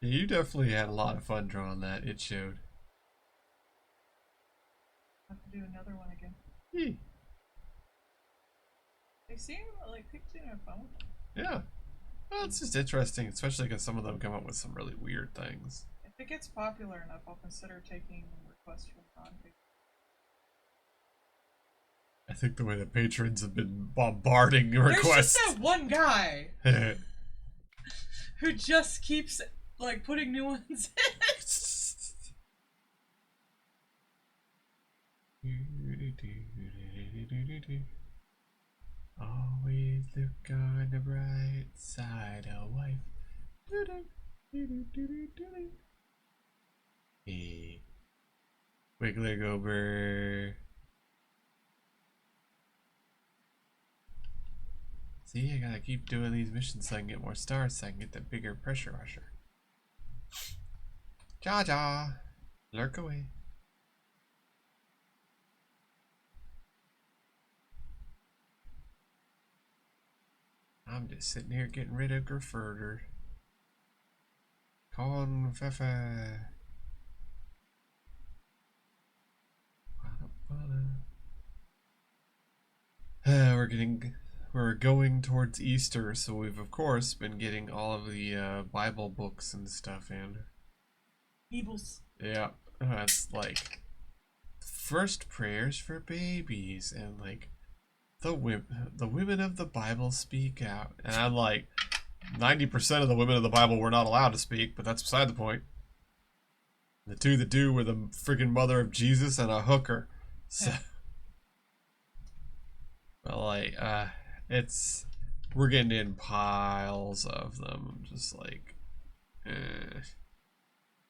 Speaker 1: Yeah, you definitely had a lot of fun drawing that. It showed.
Speaker 2: I'll have to do another one again.
Speaker 1: Yeah.
Speaker 2: They seem like people seem to have fun with them.
Speaker 1: Yeah. Well, it's just interesting, especially because some of them come up with some really weird things.
Speaker 2: If it gets popular enough, I'll consider taking requests from non-patrons.
Speaker 1: I think the way the patrons have been bombarding requests.
Speaker 2: There's just that one guy who just keeps like putting new ones
Speaker 1: in. Always look on the bright side of life. Hey. Wiggler Gober. See, I gotta keep doing these missions so I can get more stars so I can get the bigger pressure washer. Jaja! Lurk away. I'm just sitting here getting rid of Grafurter. Confefe. We're going towards Easter, so we've of course been getting all of the Bible books and stuff in.
Speaker 2: Beebles.
Speaker 1: Yeah, it's like first prayers for babies and like the women of the Bible speak out, and I'm like, 90% of the women of the Bible were not allowed to speak, but that's beside the point. The two that do were the freaking mother of Jesus and a hooker. So, but like, it's, we're getting in piles of them. I'm just like,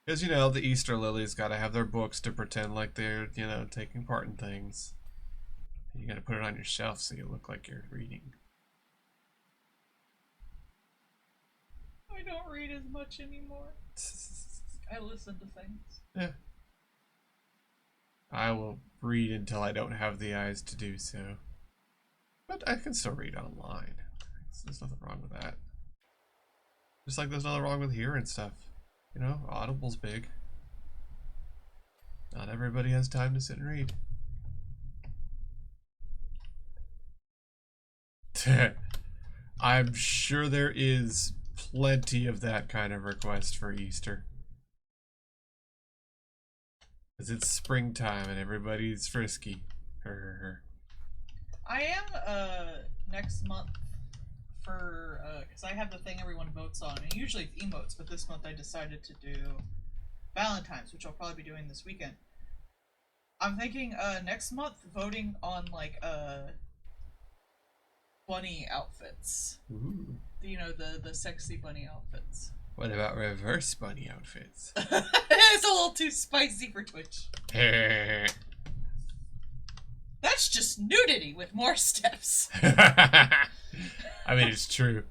Speaker 1: because, you know, the Easter lilies got to have their books to pretend like they're, you know, taking part in things. You got to put it on your shelf so you look like you're reading.
Speaker 2: I don't read as much anymore. I listen to things.
Speaker 1: Yeah. I will read until I don't have the eyes to do so. But I can still read online. There's nothing wrong with that. Just like there's nothing wrong with hearing stuff. You know, Audible's big. Not everybody has time to sit and read. I'm sure there is plenty of that kind of request for Easter. Because it's springtime and everybody's frisky.
Speaker 2: I am next month for because I have the thing everyone votes on, and usually it's emotes, but this month I decided to do Valentine's, which I'll probably be doing this weekend. I'm thinking next month voting on like bunny outfits.
Speaker 1: Ooh.
Speaker 2: You know, the sexy bunny outfits.
Speaker 1: What about reverse bunny outfits?
Speaker 2: It's a little too spicy for Twitch. That's just nudity with more steps.
Speaker 1: I mean, it's true.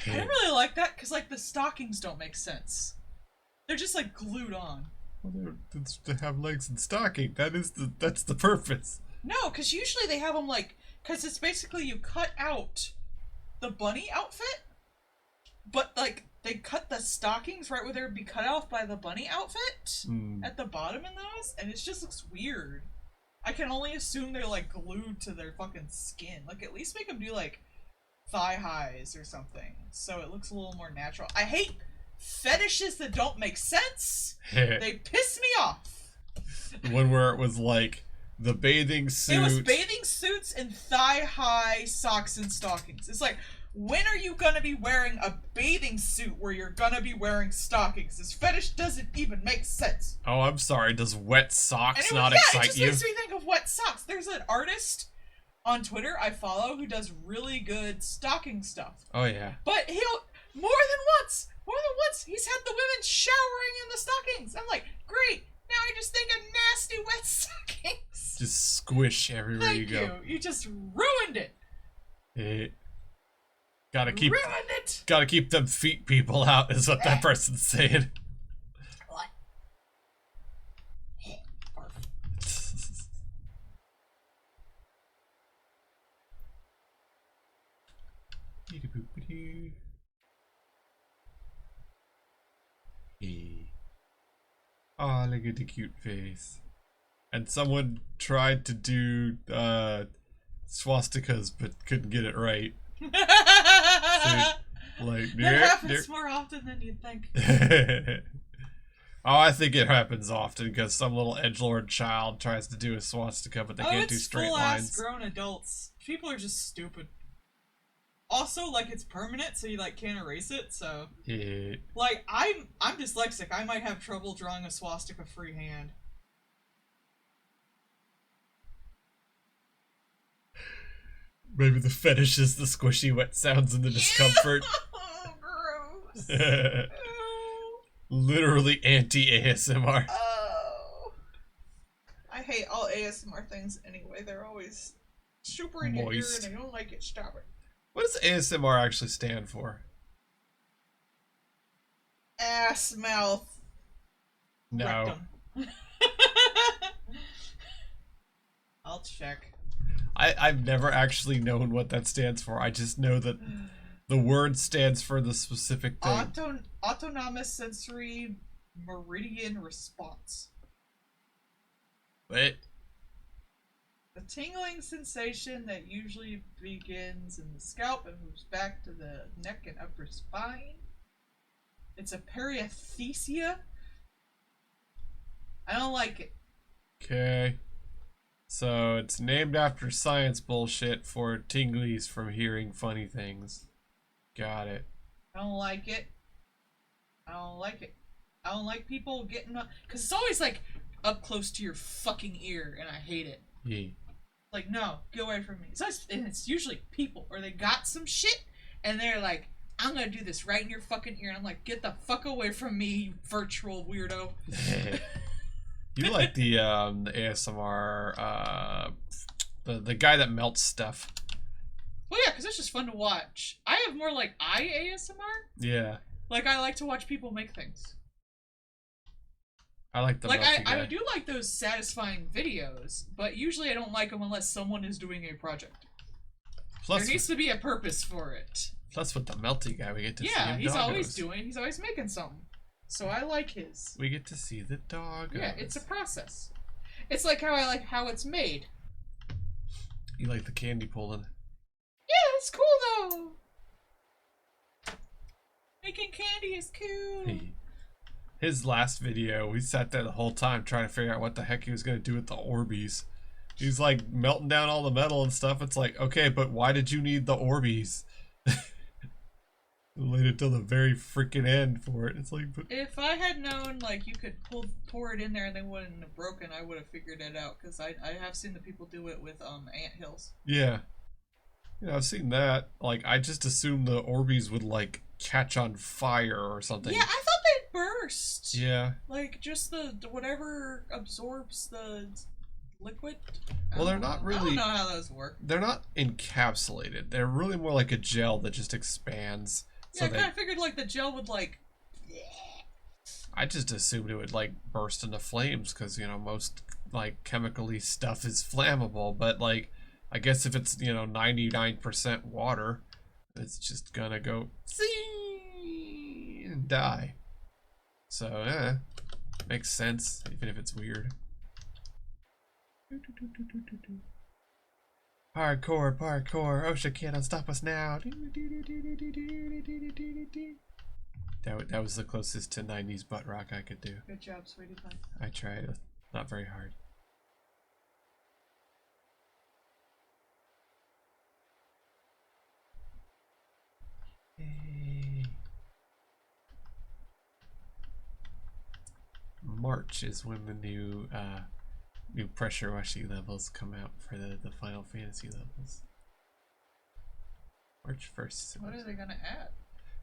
Speaker 2: I don't really like that because, like, the stockings don't make sense. They're just, like, glued on.
Speaker 1: Well, it's to have legs and stocking. That's the purpose.
Speaker 2: No, because usually they have them, like, because it's basically you cut out the bunny outfit, but, like, they cut the stockings right where they would be cut off by the bunny outfit at the bottom in those, and it just looks weird. I can only assume they're, like, glued to their fucking skin. Like, at least make them do, like, thigh highs or something, so it looks a little more natural. I hate fetishes that don't make sense. They piss me off.
Speaker 1: The one where it was, like, the bathing suit.
Speaker 2: It was bathing suits and thigh-high socks and stockings. It's like, when are you gonna be wearing a bathing suit where you're gonna be wearing stockings? This fetish doesn't even make sense.
Speaker 1: Oh, I'm sorry. Does wet socks not
Speaker 2: it
Speaker 1: excite
Speaker 2: just
Speaker 1: you?
Speaker 2: makes me think of wet socks. There's an artist on Twitter I follow who does really good stocking stuff.
Speaker 1: Oh, yeah.
Speaker 2: But he'll, more than once, he's had the women showering in the stockings. I'm like, great. Now I just think of nasty wet stockings.
Speaker 1: Just squish everywhere you go.
Speaker 2: Thank you. You just ruined it.
Speaker 1: Gotta keep
Speaker 2: ruined it.
Speaker 1: Gotta keep them feet people out, is what that person's saying.
Speaker 2: What?
Speaker 1: Oh, look at the cute face. And someone tried to do swastikas but couldn't get it right. So, like,
Speaker 2: that happens more often than you'd think.
Speaker 1: Oh, I think it happens often because some little edgelord child tries to do a swastika, but they can't do straight lines.
Speaker 2: It's full-ass grown adults. People are just stupid. Also, like, it's permanent, so you, like, can't erase it, so...
Speaker 1: Yeah.
Speaker 2: Like, I'm dyslexic. I might have trouble drawing a swastika freehand.
Speaker 1: Maybe the fetish is the squishy wet sounds and the discomfort.
Speaker 2: Oh, gross.
Speaker 1: Literally anti-ASMR.
Speaker 2: Oh. I hate all ASMR things anyway. They're always super in your ear and I don't like it. Stop it.
Speaker 1: What does ASMR actually stand for?
Speaker 2: Ass, mouth.
Speaker 1: No.
Speaker 2: Rectum. I'll check.
Speaker 1: I've never actually known what that stands for. I just know that the word stands for the specific thing.
Speaker 2: Autonomous sensory meridian response.
Speaker 1: What?
Speaker 2: A tingling sensation that usually begins in the scalp and moves back to the neck and upper spine. It's a periathesia. I don't like it.
Speaker 1: Okay. So it's named after science bullshit for tinglies from hearing funny things. Got it.
Speaker 2: I don't like it. I don't like it. I don't like people getting up because it's always like up close to your fucking ear, and I hate it.
Speaker 1: Yeah.
Speaker 2: Like, no, get away from me. And it's usually people, or they got some shit, and they're like, I'm gonna do this right in your fucking ear. And I'm like, get the fuck away from me, you virtual weirdo.
Speaker 1: You like the ASMR, the guy that melts stuff.
Speaker 2: Well, yeah, because it's just fun to watch. I have more like eye ASMR.
Speaker 1: Yeah.
Speaker 2: Like, I like to watch people make things.
Speaker 1: I like the
Speaker 2: like
Speaker 1: melty guy.
Speaker 2: I do like those satisfying videos, but usually I don't like them unless someone is doing a project.
Speaker 1: Plus,
Speaker 2: there needs to be a purpose for it.
Speaker 1: Plus, with the melty guy, we get to see him.
Speaker 2: He's always making something. So I like his.
Speaker 1: We get to see the dog.
Speaker 2: Yeah, it's a process. It's like how I like how it's made.
Speaker 1: You like the candy pulling.
Speaker 2: Yeah, it's cool though. Making candy is cool.
Speaker 1: Hey. His last video, we sat there the whole time trying to figure out what the heck he was going to do with the Orbeez. He's like melting down all the metal and stuff. It's like, okay, but why did you need the Orbeez? Waited till the very freaking end for it. It's like, but...
Speaker 2: if I had known like you could pour it in there and they wouldn't have broken, I would have figured it out because I have seen the people do it with anthills.
Speaker 1: Yeah. Yeah, I've seen that. Like, I just assumed the Orbeez would like catch on fire or something.
Speaker 2: Yeah, I thought they'd burst.
Speaker 1: Yeah.
Speaker 2: Like just the whatever absorbs the liquid.
Speaker 1: Well, they're not really.
Speaker 2: I don't know how those work.
Speaker 1: They're not encapsulated. They're really more like a gel that just expands.
Speaker 2: Yeah, I kind of figured like the gel would like.
Speaker 1: I just assumed it would like burst into flames because you know most like chemically stuff is flammable, but like I guess if it's 99% water, it's just gonna go and die. So makes sense even if it's weird. Parkour, OSHA can't stop us now. That was the closest to 90s butt rock I could do.
Speaker 2: Good job, sweetie pie.
Speaker 1: I tried. Not very hard. Hey. March is when the new pressure washy levels come out for the Final Fantasy levels. March 1st.
Speaker 2: What are they gonna add?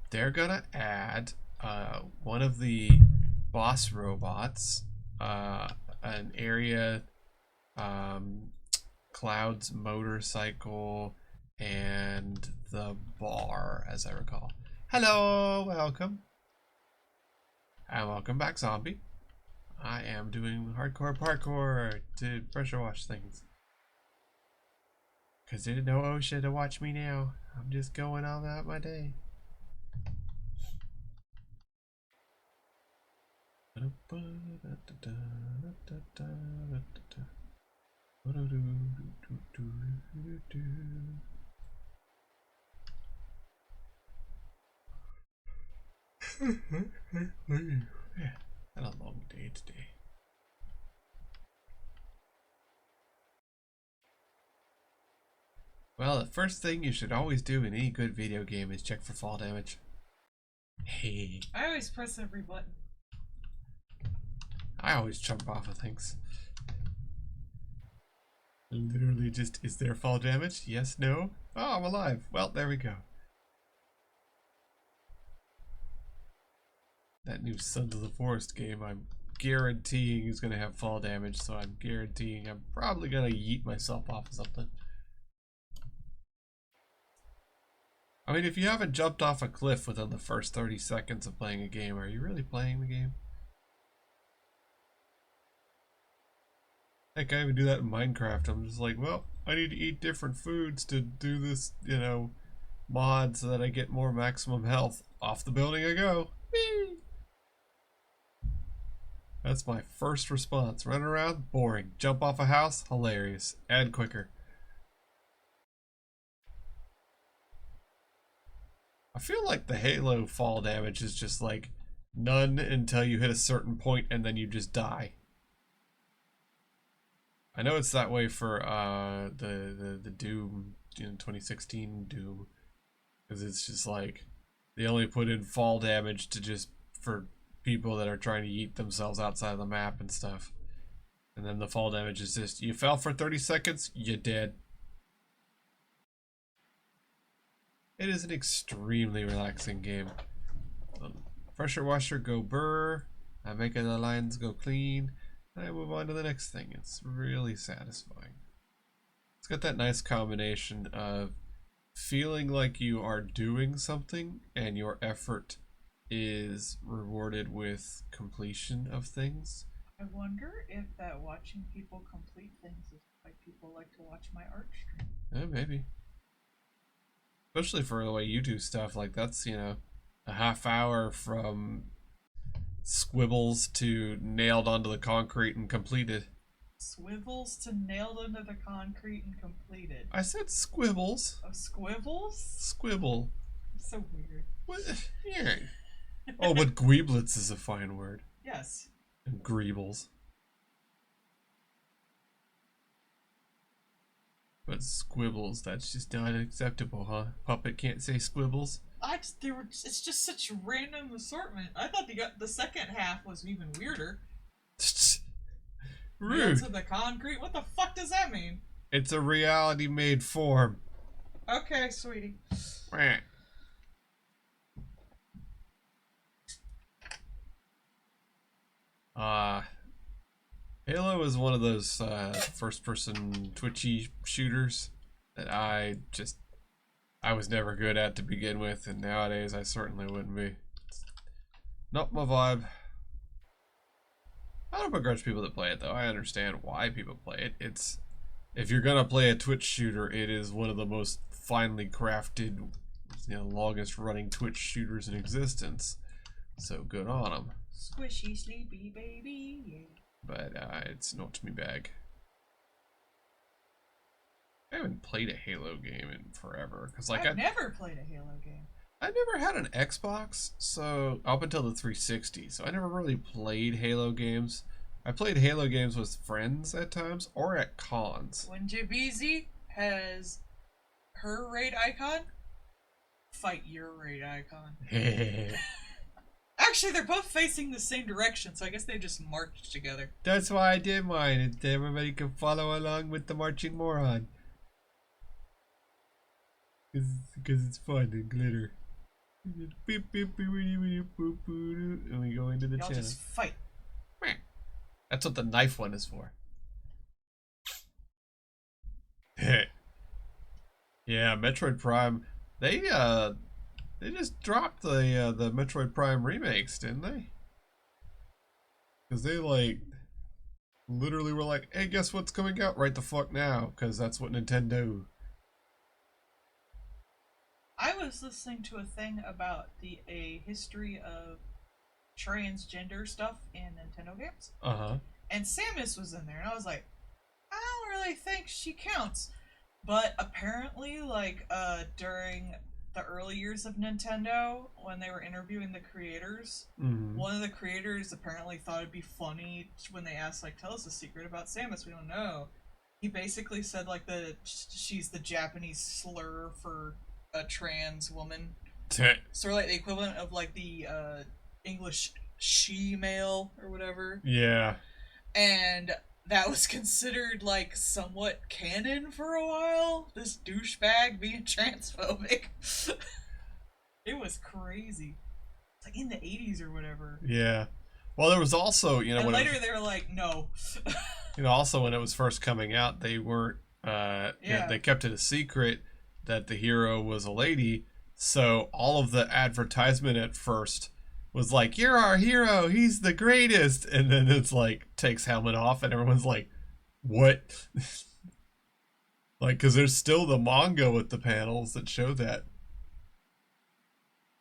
Speaker 1: They're gonna add one of the boss robots, an area, Cloud's motorcycle, and the bar, as I recall. Hello, welcome. And welcome back, zombie. I am doing hardcore parkour to pressure wash things. Because there's no OSHA to watch me now. I'm just going on about my day. Yeah, had a long day today. Well, the first thing you should always do in any good video game is check for fall damage. Hey.
Speaker 2: I always press every button.
Speaker 1: I always jump off of things. Literally just, is there fall damage? Yes, no? Oh, I'm alive. Well, there we go. That new Sons of the Forest game, I'm guaranteeing is going to have fall damage, so I'm guaranteeing I'm probably going to yeet myself off of something. I mean, if you haven't jumped off a cliff within the first 30 seconds of playing a game, are you really playing the game? Heck, I even do that in Minecraft. I'm just like, well, I need to eat different foods to do this, mod so that I get more maximum health. Off the building I go. Whee! That's my first response. Run around, boring. Jump off a house, hilarious. Add quicker. I feel like the Halo fall damage is just like none until you hit a certain point and then you just die. I know it's that way for the Doom, 2016 Doom. Because it's just like they only put in fall damage to just for people that are trying to yeet themselves outside of the map and stuff. And then the fall damage is just you fell for 30 seconds, you're dead. It is an extremely relaxing game. Pressure washer go burr. I make the lines go clean. And I move on to the next thing. It's really satisfying. It's got that nice combination of feeling like you are doing something and your effort is rewarded with completion of things.
Speaker 2: I wonder if that watching people complete things is why people like to watch my art stream.
Speaker 1: Yeah, maybe. Especially for the way you do stuff, like that's, you know, a half hour from squibbles to nailed onto the concrete and completed.
Speaker 2: Swivels to nailed into the concrete and completed.
Speaker 1: I said squibbles.
Speaker 2: Oh, squibbles?
Speaker 1: Squibble.
Speaker 2: So weird.
Speaker 1: What? Yeah. Oh, but gweeblets is a fine word.
Speaker 2: Yes.
Speaker 1: And greebles. But squibbles, that's just not acceptable, huh? Puppet can't say squibbles?
Speaker 2: It's just such a random assortment. I thought the second half was even weirder.
Speaker 1: Rude.
Speaker 2: Nailed to the concrete? What the fuck does that mean?
Speaker 1: It's a reality made form.
Speaker 2: Okay, sweetie.
Speaker 1: Halo is one of those first-person twitchy shooters that I was never good at to begin with, and nowadays I certainly wouldn't be. It's not my vibe. I don't begrudge people that play it, though. I understand why people play it. If you're gonna play a Twitch shooter, it is one of the most finely crafted, you know, longest running Twitch shooters in existence. So good on them.
Speaker 2: Squishy, sleepy baby, yeah.
Speaker 1: But it's not me bag. I haven't played a Halo game in forever, cause like
Speaker 2: I've never played a Halo game.
Speaker 1: I never had an Xbox, so up until the 360, so I never really played Halo games. I played Halo games with friends at times or at cons.
Speaker 2: When Jabeezy has her raid icon, fight your raid icon. Actually, they're both facing the same direction, so I guess they just marched together.
Speaker 1: That's why I did mine, and everybody can follow along with the marching moron. Because it's fun and glitter. Beep, beep, beep, and we go into the
Speaker 2: Y'all
Speaker 1: channel.
Speaker 2: just fight.
Speaker 1: That's what the knife one is for. Yeah, Metroid Prime. They just dropped the Metroid Prime remakes, didn't they? Because they like literally were like, "Hey, guess what's coming out right the fuck now?" Because that's what Nintendo.
Speaker 2: I was listening to a thing about a history of transgender stuff in Nintendo games. And Samus was in there, and I was like, I don't really think she counts. But apparently, like, during the early years of Nintendo, when they were interviewing the creators, one of the creators apparently thought it'd be funny when they asked, like, tell us a secret about Samus, we don't know. He basically said, like, she's the Japanese slur for a trans woman. Sort of like the equivalent of, like, the English she-male or whatever.
Speaker 1: Yeah.
Speaker 2: And that was considered, like, somewhat canon for a while. This douchebag being transphobic. It was crazy. It's like in the 80s or whatever.
Speaker 1: Yeah. Well, there was also, you know...
Speaker 2: And later they were like, no.
Speaker 1: You know, also when it was first coming out, they weren't...
Speaker 2: Yeah.
Speaker 1: You know, they kept it a secret that the hero was a lady. So all of the advertisement at first was like, "You're our hero, he's the greatest," and then it's like takes helmet off and everyone's like, what? Like, because there's still the manga with the panels that show that,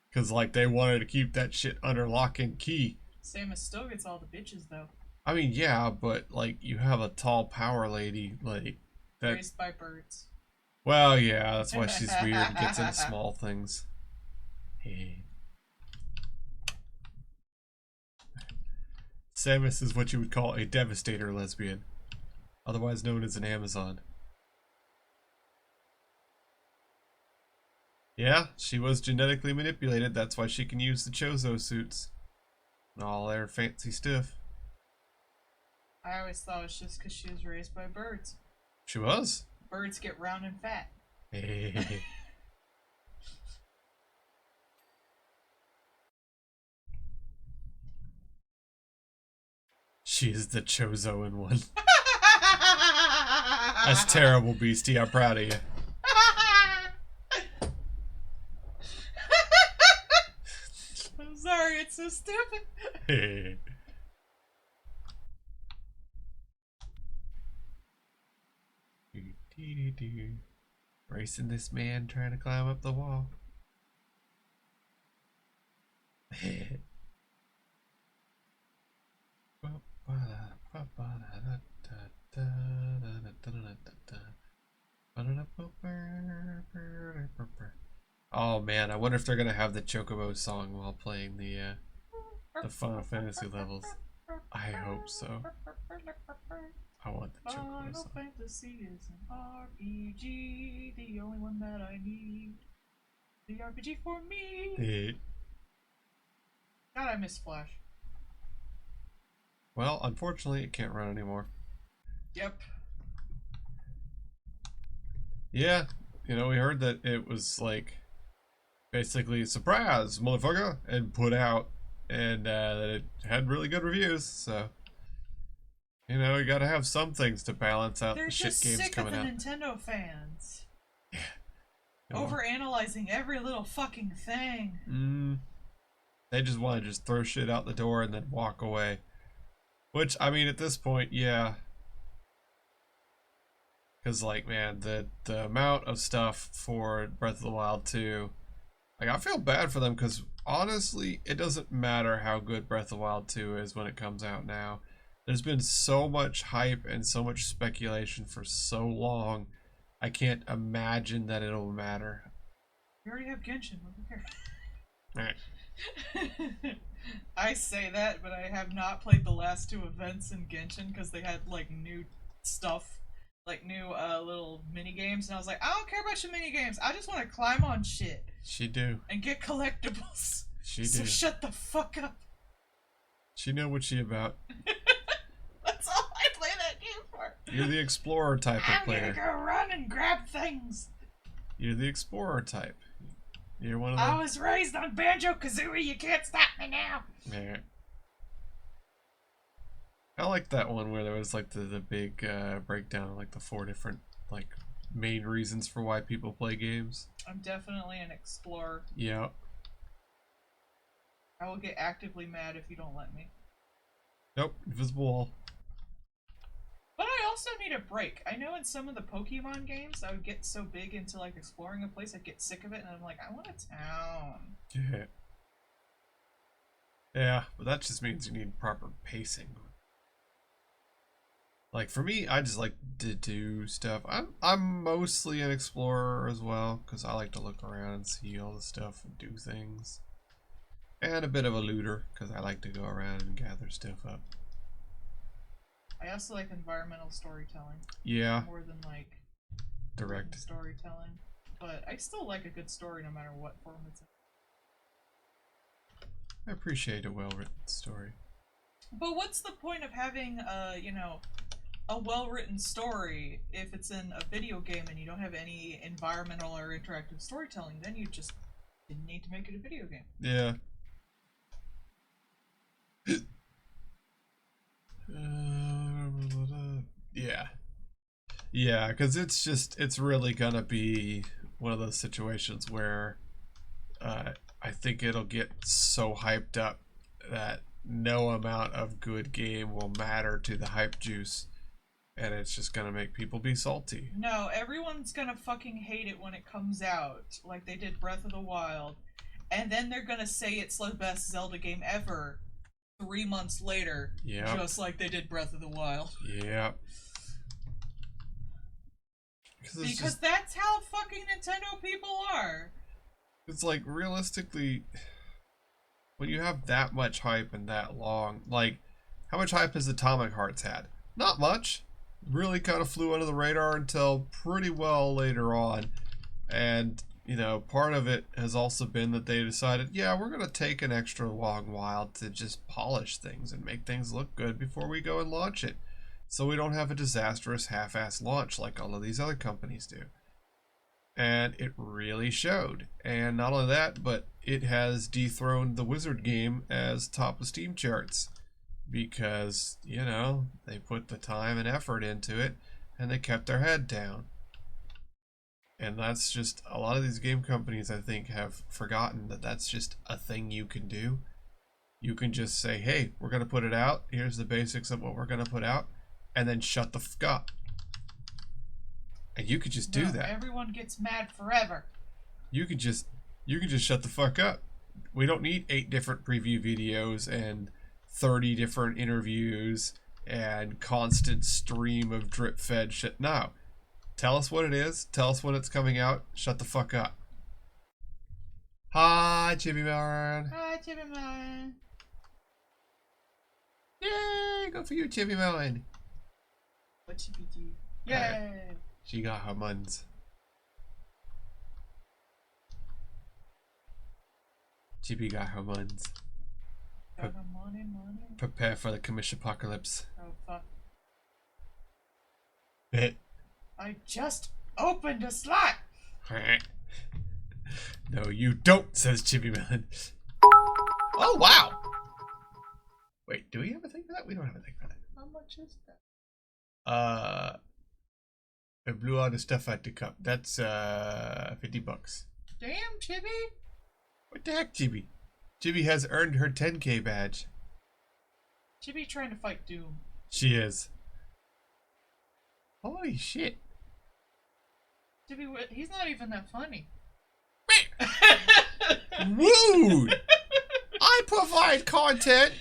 Speaker 1: because like they wanted to keep that shit under lock and key.
Speaker 2: Samus still gets all the bitches though.
Speaker 1: I mean, yeah, but like you have a tall power lady like that
Speaker 2: Raised by birds.
Speaker 1: Well, yeah, that's why she's weird and gets into small things. Hey. Samus is what you would call a devastator lesbian, otherwise known as an Amazon. Yeah, she was genetically manipulated. That's why she can use the Chozo suits and all their fancy stuff.
Speaker 2: I always thought it was just because she was raised by birds.
Speaker 1: She was.
Speaker 2: Birds get round and fat.
Speaker 1: She is the Chozoan one. That's terrible, Beastie. I'm proud of you.
Speaker 2: I'm sorry, it's so stupid.
Speaker 1: Racing this man trying to climb up the wall. Oh man, I wonder if they're gonna have the Chocobo song while playing the Final Fantasy levels. I hope so. I want the Chocobo
Speaker 2: Final
Speaker 1: song.
Speaker 2: Fantasy is an RPG, the only one that I need. The RPG for me. God, I miss Flash.
Speaker 1: Well, unfortunately, it can't run anymore.
Speaker 2: Yep.
Speaker 1: Yeah, you know, we heard that it was like basically surprise, motherfucker, and put out, and that it had really good reviews. So, you know, you gotta have some things to balance out
Speaker 2: They're
Speaker 1: the shit
Speaker 2: just
Speaker 1: games
Speaker 2: sick of
Speaker 1: coming
Speaker 2: the
Speaker 1: out.
Speaker 2: Nintendo fans.
Speaker 1: Yeah.
Speaker 2: Overanalyzing every little fucking thing.
Speaker 1: They just want to just throw shit out the door and then walk away. Which, I mean, at this point, yeah. Because, like, man, the amount of stuff for Breath of the Wild 2, like, I feel bad for them because, honestly, it doesn't matter how good Breath of the Wild 2 is when it comes out now. There's been so much hype and so much speculation for so long, I can't imagine that it'll matter.
Speaker 2: We already have Genshin. What do we care?
Speaker 1: Right.
Speaker 2: I say that, but I have not played the last two events in Genshin because they had like new stuff, like new little mini games, and I was like, I don't care about your mini games. I just want to climb on shit.
Speaker 1: She do.
Speaker 2: And get collectibles.
Speaker 1: She
Speaker 2: so
Speaker 1: do.
Speaker 2: shut the fuck up.
Speaker 1: She know what she about.
Speaker 2: That's all I play that game for.
Speaker 1: You're the explorer type of player.
Speaker 2: I'm gonna go run and grab things.
Speaker 1: You're the explorer type. You're one of
Speaker 2: I
Speaker 1: them.
Speaker 2: was raised on Banjo-Kazooie. You can't stop me now.
Speaker 1: Yeah. I like that one where there was like the big breakdown of like the 4 different like main reasons for why people play games.
Speaker 2: I'm definitely an explorer.
Speaker 1: Yeah.
Speaker 2: I will get actively mad if you don't let me.
Speaker 1: Nope. Invisible wall.
Speaker 2: But I also need a break. I know in some of the Pokemon games, I would get so big into like exploring a place, I'd get sick of it, and I'm like, I want a town.
Speaker 1: Yeah. Yeah, but that just means you need proper pacing. Like for me, I just like to do stuff. I'm mostly an explorer as well because I like to look around and see all the stuff and do things. And a bit of a looter because I like to go around and gather stuff up.
Speaker 2: I also like environmental storytelling.
Speaker 1: Yeah.
Speaker 2: More than like
Speaker 1: direct
Speaker 2: storytelling. But I still like a good story no matter what form it's in.
Speaker 1: I appreciate a well-written story.
Speaker 2: But what's the point of having a well-written story if it's in a video game and you don't have any environmental or interactive storytelling? Then you just didn't need to make it a video game.
Speaker 1: Yeah. Yeah. Yeah, because it's really gonna be one of those situations where I think it'll get so hyped up that no amount of good game will matter to the hype juice, and it's just gonna make people be salty.
Speaker 2: No, everyone's gonna fucking hate it when it comes out, like they did Breath of the Wild, and then they're gonna say it's the best Zelda game ever 3 months later, just like they did Breath of the Wild.
Speaker 1: Yeah.
Speaker 2: Because that's how fucking Nintendo people are.
Speaker 1: It's like, realistically, when you have that much hype and that long, like, how much hype has Atomic Hearts had? Not much. Really kind of flew under the radar until pretty well later on. And you know, part of it has also been that they decided, yeah, we're going to take an extra long while to just polish things and make things look good before we go and launch it. So we don't have a disastrous half-ass launch like all of these other companies do. And it really showed. And not only that, but it has dethroned the Wizard game as top of Steam charts. Because, you know, they put the time and effort into it and they kept their head down. And that's just, a lot of these game companies, I think, have forgotten that that's just a thing you can do. You can just say, hey, we're going to put it out. Here's the basics of what we're going to put out. And then shut the fuck up. And you could just do that.
Speaker 2: Everyone gets mad forever.
Speaker 1: You could just shut the fuck up. We don't need 8 different preview videos and 30 different interviews and constant stream of drip fed shit. No. Tell us what it is. Tell us when it's coming out. Shut the fuck up. Hi, Chibi Melon.
Speaker 2: Hi, Chibi Melon.
Speaker 1: Yay! Go for you, Chibi Melon.
Speaker 2: What Chibi do? Yay!
Speaker 1: She got her muns. Chibi got her muns.
Speaker 2: Morning.
Speaker 1: Prepare for the commission apocalypse.
Speaker 2: Oh, fuck.
Speaker 1: It.
Speaker 2: I just opened a slot!
Speaker 1: No, you don't, says Chibi Melon. Oh, wow! Wait, do we have a thing for that? We don't have a thing for that.
Speaker 2: How much is that?
Speaker 1: I blew all the stuff out the cup. That's, $50.
Speaker 2: Damn, Chibi!
Speaker 1: What the heck, Chibi? Chibi has earned her 10K badge.
Speaker 2: Chibi trying to fight Doom.
Speaker 1: She is. Holy shit.
Speaker 2: Chibi, he's not even that funny.
Speaker 1: Woo! I provide content.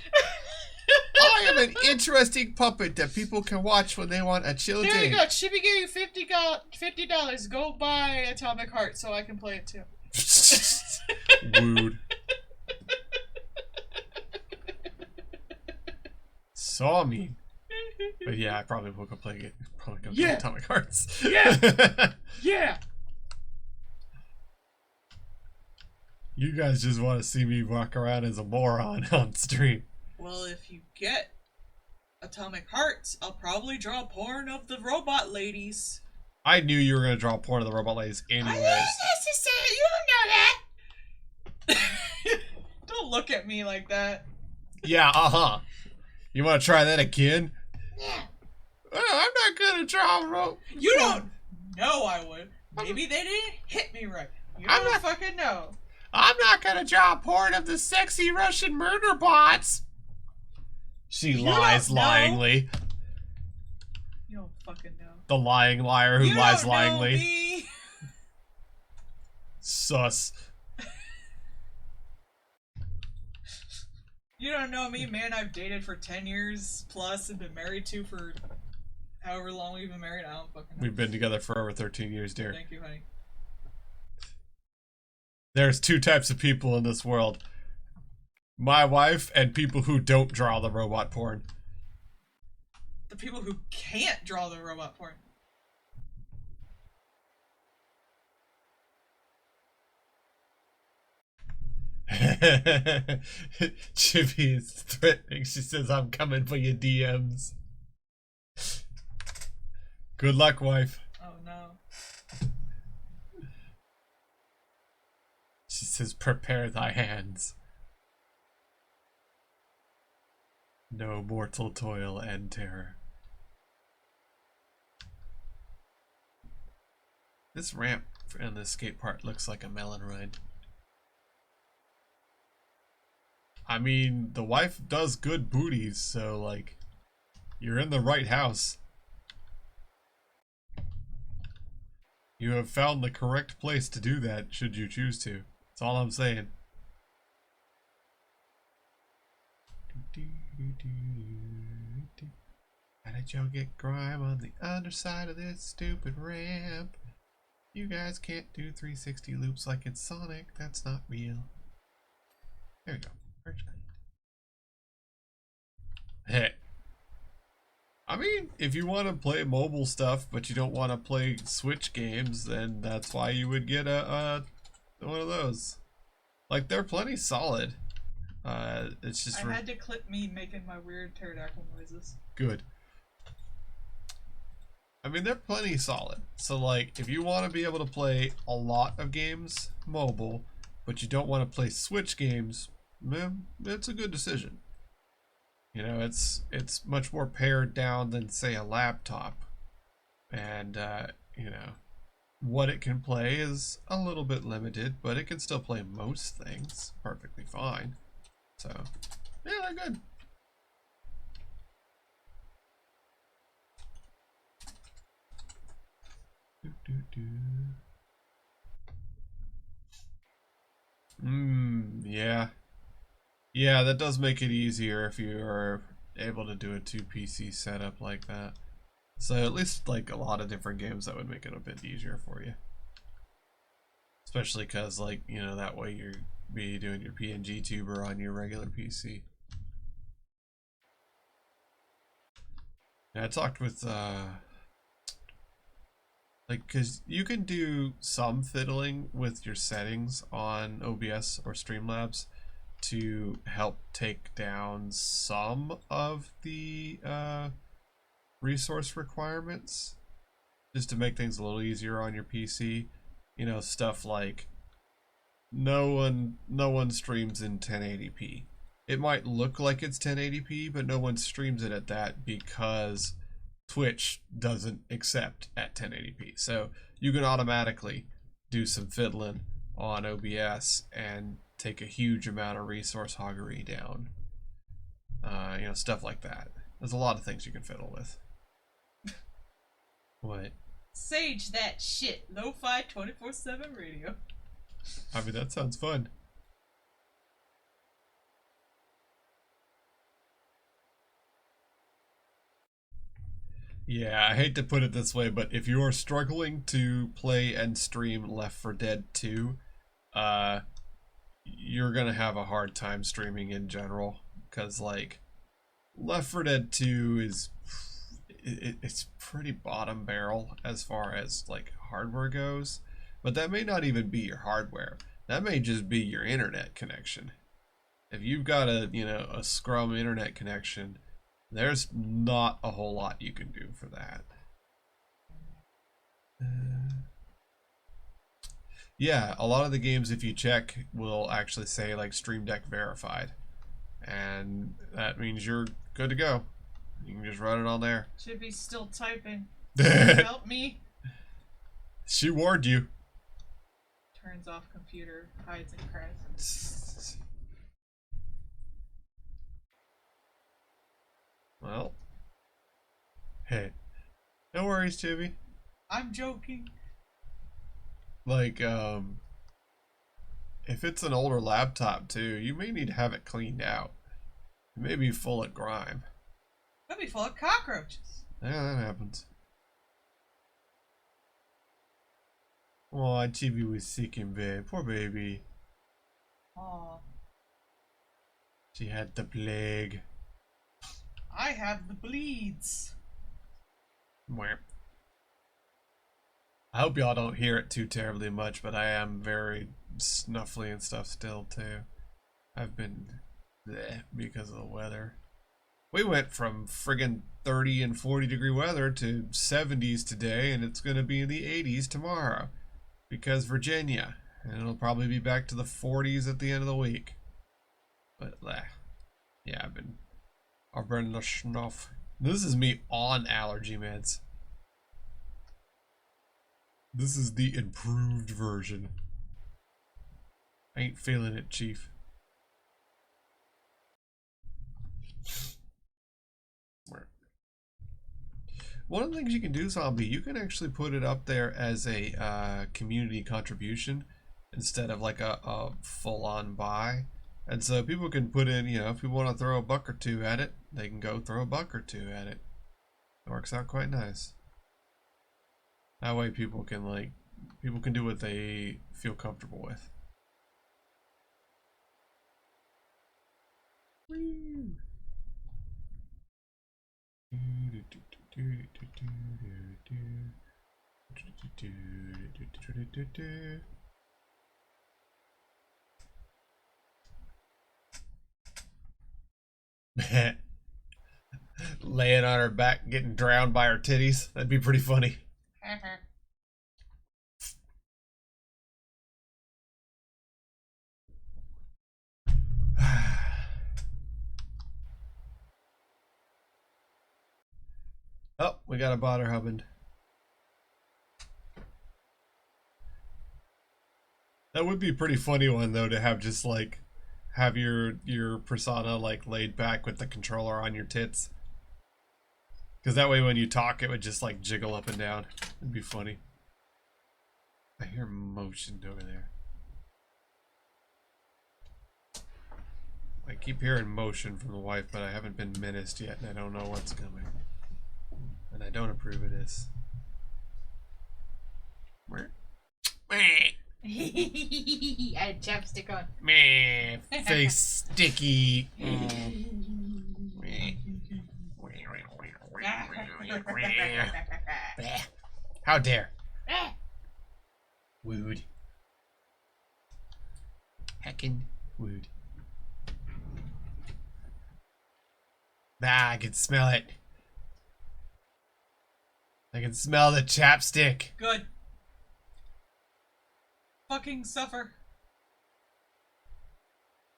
Speaker 1: I am an interesting puppet that people can watch when they want a chill
Speaker 2: There
Speaker 1: day.
Speaker 2: you go. Chibi gave you $50. Go buy Atomic Heart so I can play it too.
Speaker 1: Wooed. Saw me. But yeah, I probably will go play it. Probably go play Atomic Hearts.
Speaker 2: Yeah! Yeah!
Speaker 1: You guys just want to see me walk around as a moron on stream.
Speaker 2: Well, if you get Atomic Hearts, I'll probably draw porn of the robot ladies.
Speaker 1: I knew you were going to draw porn of the robot ladies anyways.
Speaker 2: I didn't necessarily, you don't know that. Don't look at me like that.
Speaker 1: Yeah, You want to try that again?
Speaker 2: Yeah.
Speaker 1: I'm not going to draw rope.
Speaker 2: You don't know I would. Maybe they didn't hit me right. You don't fucking know.
Speaker 1: I'm not going to draw porn of the sexy Russian murder bots. She lies lyingly.
Speaker 2: You don't fucking know.
Speaker 1: The lying liar who lies lyingly.
Speaker 2: Me.
Speaker 1: Sus.
Speaker 2: You don't know me, man. I've dated for 10 years plus and been married to for however long we've been married. I don't fucking know.
Speaker 1: We've been together for over 13 years, dear.
Speaker 2: Thank you, honey.
Speaker 1: There's 2 types of people in this world. My wife and people who don't draw the robot porn.
Speaker 2: The people who can't draw the robot porn.
Speaker 1: Chibi is threatening. She says, I'm coming for your DMs. Good luck, wife.
Speaker 2: Oh no.
Speaker 1: She says, prepare thy hands. No mortal toil and terror. This ramp and the skate park looks like a melon ride. I mean, the wife does good booties, so, like, you're in the right house. You have found the correct place to do that, should you choose to. That's all I'm saying. How did y'all get grime on the underside of this stupid ramp? You guys can't do 360 loops like it's Sonic. That's not real. There we go. Hey. I mean, if you want to play mobile stuff, but you don't want to play Switch games, then that's why you would get a one of those. Like, they're plenty solid. It's just
Speaker 2: I had to clip me making my weird pterodactyl noises.
Speaker 1: good. I mean, they're plenty solid. So, like, if you want to be able to play a lot of games mobile, but you don't want to play Switch games, man, it's a good decision. You know, it's much more pared down than, say, a laptop. And, you know, what it can play is a little bit limited, but it can still play most things perfectly fine. So, yeah, they're good. Yeah. Yeah, that does make it easier if you are able to do a 2 PC setup like that. So at least like a lot of different games that would make it a bit easier for you. Especially because like, you know, that way you're be doing your PNG tuber on your regular PC. Yeah, I talked with like, cause you can do some fiddling with your settings on OBS or Streamlabs to help take down some of the resource requirements, just to make things a little easier on your PC. You know, stuff like no one streams in 1080p. It might look like it's 1080p, but no one streams it at that because Twitch doesn't accept at 1080p. So you can automatically do some fiddling on OBS and take a huge amount of resource hoggery down. You know, stuff like that. There's a lot of things you can fiddle with. What?
Speaker 2: Sage that shit. Lo-fi 24/7 radio.
Speaker 1: I mean, that sounds fun. Yeah, I hate to put it this way, but if you're struggling to play and stream Left 4 Dead 2, you're gonna have a hard time streaming in general. Because, like, Left 4 Dead 2 is... it's pretty bottom barrel as far as, like, hardware goes. But that may not even be your hardware. That may just be your internet connection. If you've got a, you know, a scrum internet connection, there's not a whole lot you can do for that. Yeah, a lot of the games, if you check, will actually say like Stream Deck verified, and that means you're good to go. You can just run it on there.
Speaker 2: Should be still typing. Help me.
Speaker 1: She warned you.
Speaker 2: Turns off computer, hides and cries.
Speaker 1: Well, hey, no worries, Chibi.
Speaker 2: I'm joking.
Speaker 1: Like, if it's an older laptop too, you may need to have it cleaned out. It may be full of grime.
Speaker 2: It'll be full of cockroaches.
Speaker 1: Yeah, that happens. Oh, Chibi was sick in bed. Poor baby.
Speaker 2: Aw.
Speaker 1: She had the plague.
Speaker 2: I have the bleeds.
Speaker 1: Mwah. I hope y'all don't hear it too terribly much, but I am very snuffly and stuff still too. I've been bleh because of the weather. We went from friggin' 30 and 40 degree weather to 70s today, and it's gonna be in the 80s tomorrow. Because Virginia. And it'll probably be back to the 40s at the end of the week. But yeah, I've been the snuff. This is me on allergy meds. This is the improved version. I ain't feeling it, Chief. One of the things you can do, Zombie, you can actually put it up there as a community contribution instead of like a full-on buy. And so people can put in, you know, if people want to throw a buck or two at it, they can go throw a buck or two at it. It works out quite nice. That way people can do what they feel comfortable with. Woo. Laying on her back, getting drowned by her titties. That'd be pretty funny. Oh, we got a bother husband. That would be a pretty funny one though, to have just like have your persona like laid back with the controller on your tits. Because that way when you talk it would just like jiggle up and down. It'd be funny. I hear motion over there. I keep hearing motion from the wife, but I haven't been menaced yet and I don't know what's coming. And I don't approve of this.
Speaker 3: I had chapstick on.
Speaker 1: Meh, face sticky. How dare. Wooed. Heckin' wooed. Ah, I can smell it. I can smell the chapstick.
Speaker 2: Good. Fucking suffer.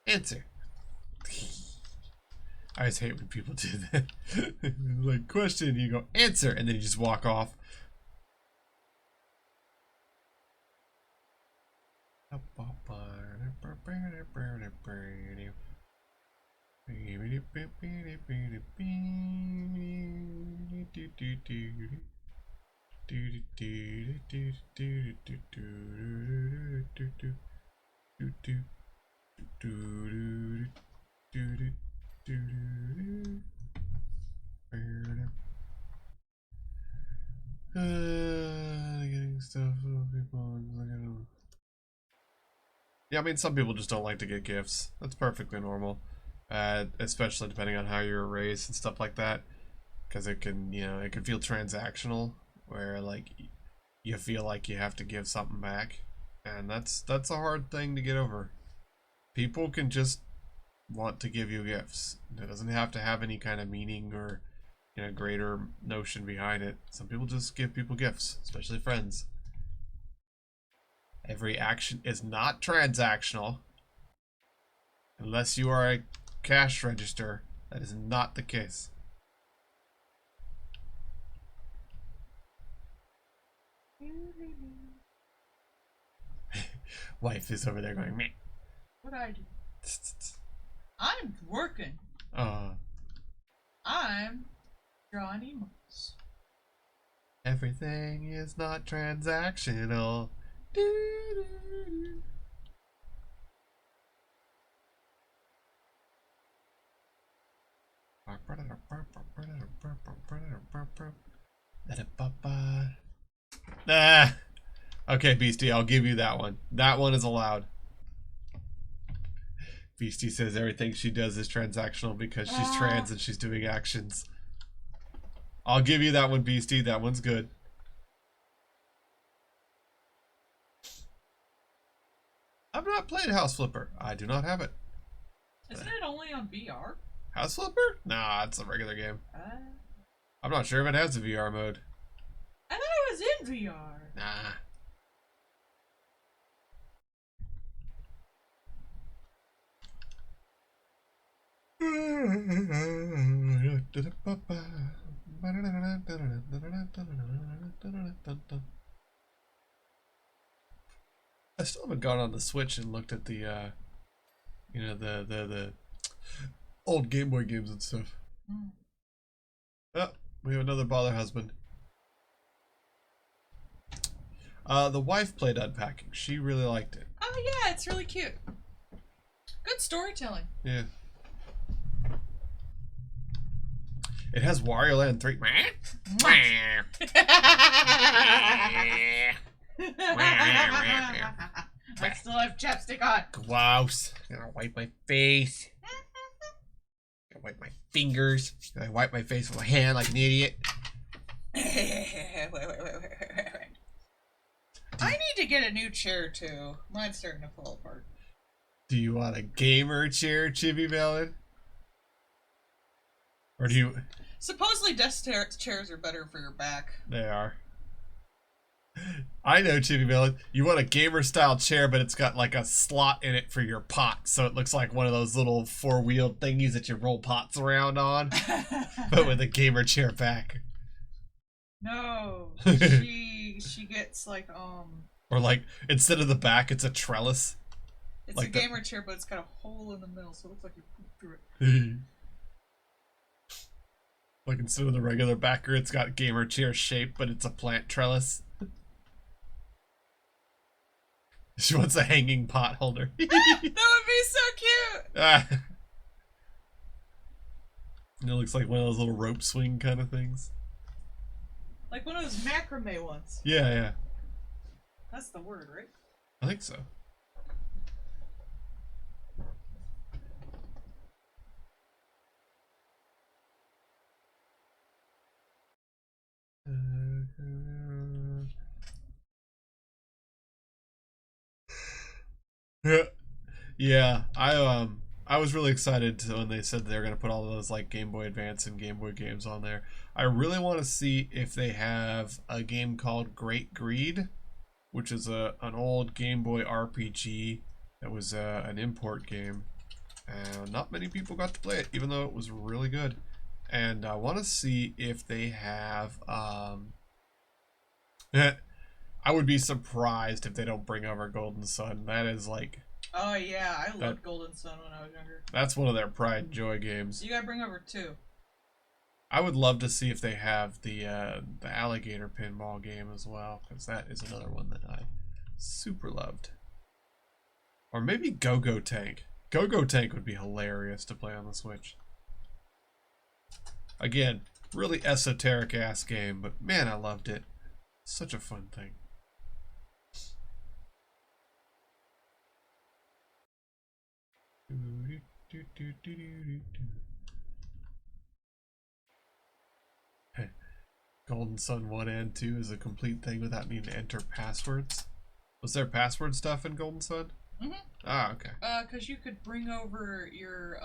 Speaker 1: Answer. I always hate when people do that. Like, question, you go, answer, and then you just walk off. Getting stuff for people. Yeah, I mean, some people just don't like to get gifts. That's perfectly normal, especially depending on how you're raised and stuff like that. Because it can, you know, it can feel transactional, where like you feel like you have to give something back, and that's a hard thing to get over. People can just want to give you gifts. It doesn't have to have any kind of meaning or, you know, greater notion behind it. Some people just give people gifts, especially friends. Every action is not transactional. Unless you are a cash register, that is not the case. Wife is over there going, meh.
Speaker 2: What'd I do? I'm working. I'm drawing emotes.
Speaker 1: Everything is not transactional. Ah. Okay, Beastie, I'll give you that one. That one is allowed. Beastie says everything she does is transactional because she's trans and she's doing actions. I'll give you that one, Beastie. That one's good. I've not played House Flipper. I do not have it.
Speaker 2: Isn't it only on VR?
Speaker 1: House Flipper? Nah, it's a regular game. I'm not sure if it has a VR mode.
Speaker 2: I thought it was in VR.
Speaker 1: Nah. I still haven't gone on the Switch and looked at the, you know, the old Game Boy games and stuff. Oh, we have another bother husband. The wife played Unpacking. She really liked it.
Speaker 2: Oh yeah, it's really cute. Good storytelling.
Speaker 1: Yeah. It has Wario Land 3.
Speaker 3: I still have chapstick on.
Speaker 1: Gross. I'm gonna wipe my face. I'm gonna wipe my fingers. I wipe my face with my hand like an idiot.
Speaker 2: I need to get a new chair too. Mine's starting to fall apart.
Speaker 1: Do you want a gamer chair, Chibi Melon? Or do you...
Speaker 2: Supposedly desk chairs are better for your back.
Speaker 1: They are. I know, Chibi Melon. You want a gamer style chair, but it's got like a slot in it for your pot, so it looks like one of those little four-wheeled thingies that you roll pots around on, but with a gamer chair back.
Speaker 2: No, she gets like
Speaker 1: Or like instead of the back, it's a trellis.
Speaker 2: It's
Speaker 1: like
Speaker 2: a gamer chair, but it's got a hole in the middle, so it looks like you poop through it.
Speaker 1: Like instead of the regular backer, it's got gamer chair shape, but it's a plant trellis. She wants a hanging pot holder.
Speaker 2: That would be so cute.
Speaker 1: It looks like one of those little rope swing kind of things.
Speaker 2: Like one of those macrame ones.
Speaker 1: Yeah, yeah.
Speaker 2: That's the word, right?
Speaker 1: I think so. Yeah, I was really excited when they said they're gonna put all those like Game Boy Advance and Game Boy games on there. I really want to see if they have a game called Great Greed, which is an old Game Boy RPG that was an import game, and not many people got to play it, even though it was really good. And I want to see if they have I would be surprised if they don't bring over Golden Sun. That is like...
Speaker 2: Oh yeah, I loved Golden Sun when I was younger.
Speaker 1: That's one of their pride and joy games.
Speaker 2: You gotta bring over 2.
Speaker 1: I would love to see if they have the alligator pinball game as well, because that is another one that I super loved. Or maybe Go-Go Tank. Go-Go Tank would be hilarious to play on the Switch. Again, really esoteric ass game, but man, I loved it. Such a fun thing. Golden Sun 1 and 2 is a complete thing without needing to enter passwords. Was there password stuff in Golden Sun?
Speaker 2: Mm-hmm.
Speaker 1: Ah, okay.
Speaker 2: Because you could bring over your,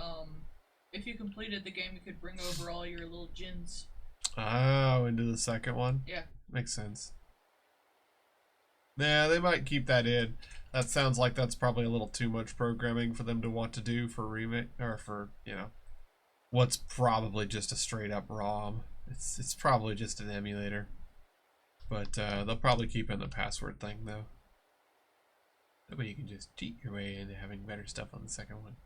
Speaker 2: if you completed the game, you could bring over all your little gins.
Speaker 1: Oh, into the second one?
Speaker 2: Yeah.
Speaker 1: Makes sense. Yeah, they might keep that in. That sounds like that's probably a little too much programming for them to want to do for remake, or for, you know, what's probably just a straight up ROM. It's probably just an emulator. But they'll probably keep in the password thing though. That way you can just cheat your way into having better stuff on the second one.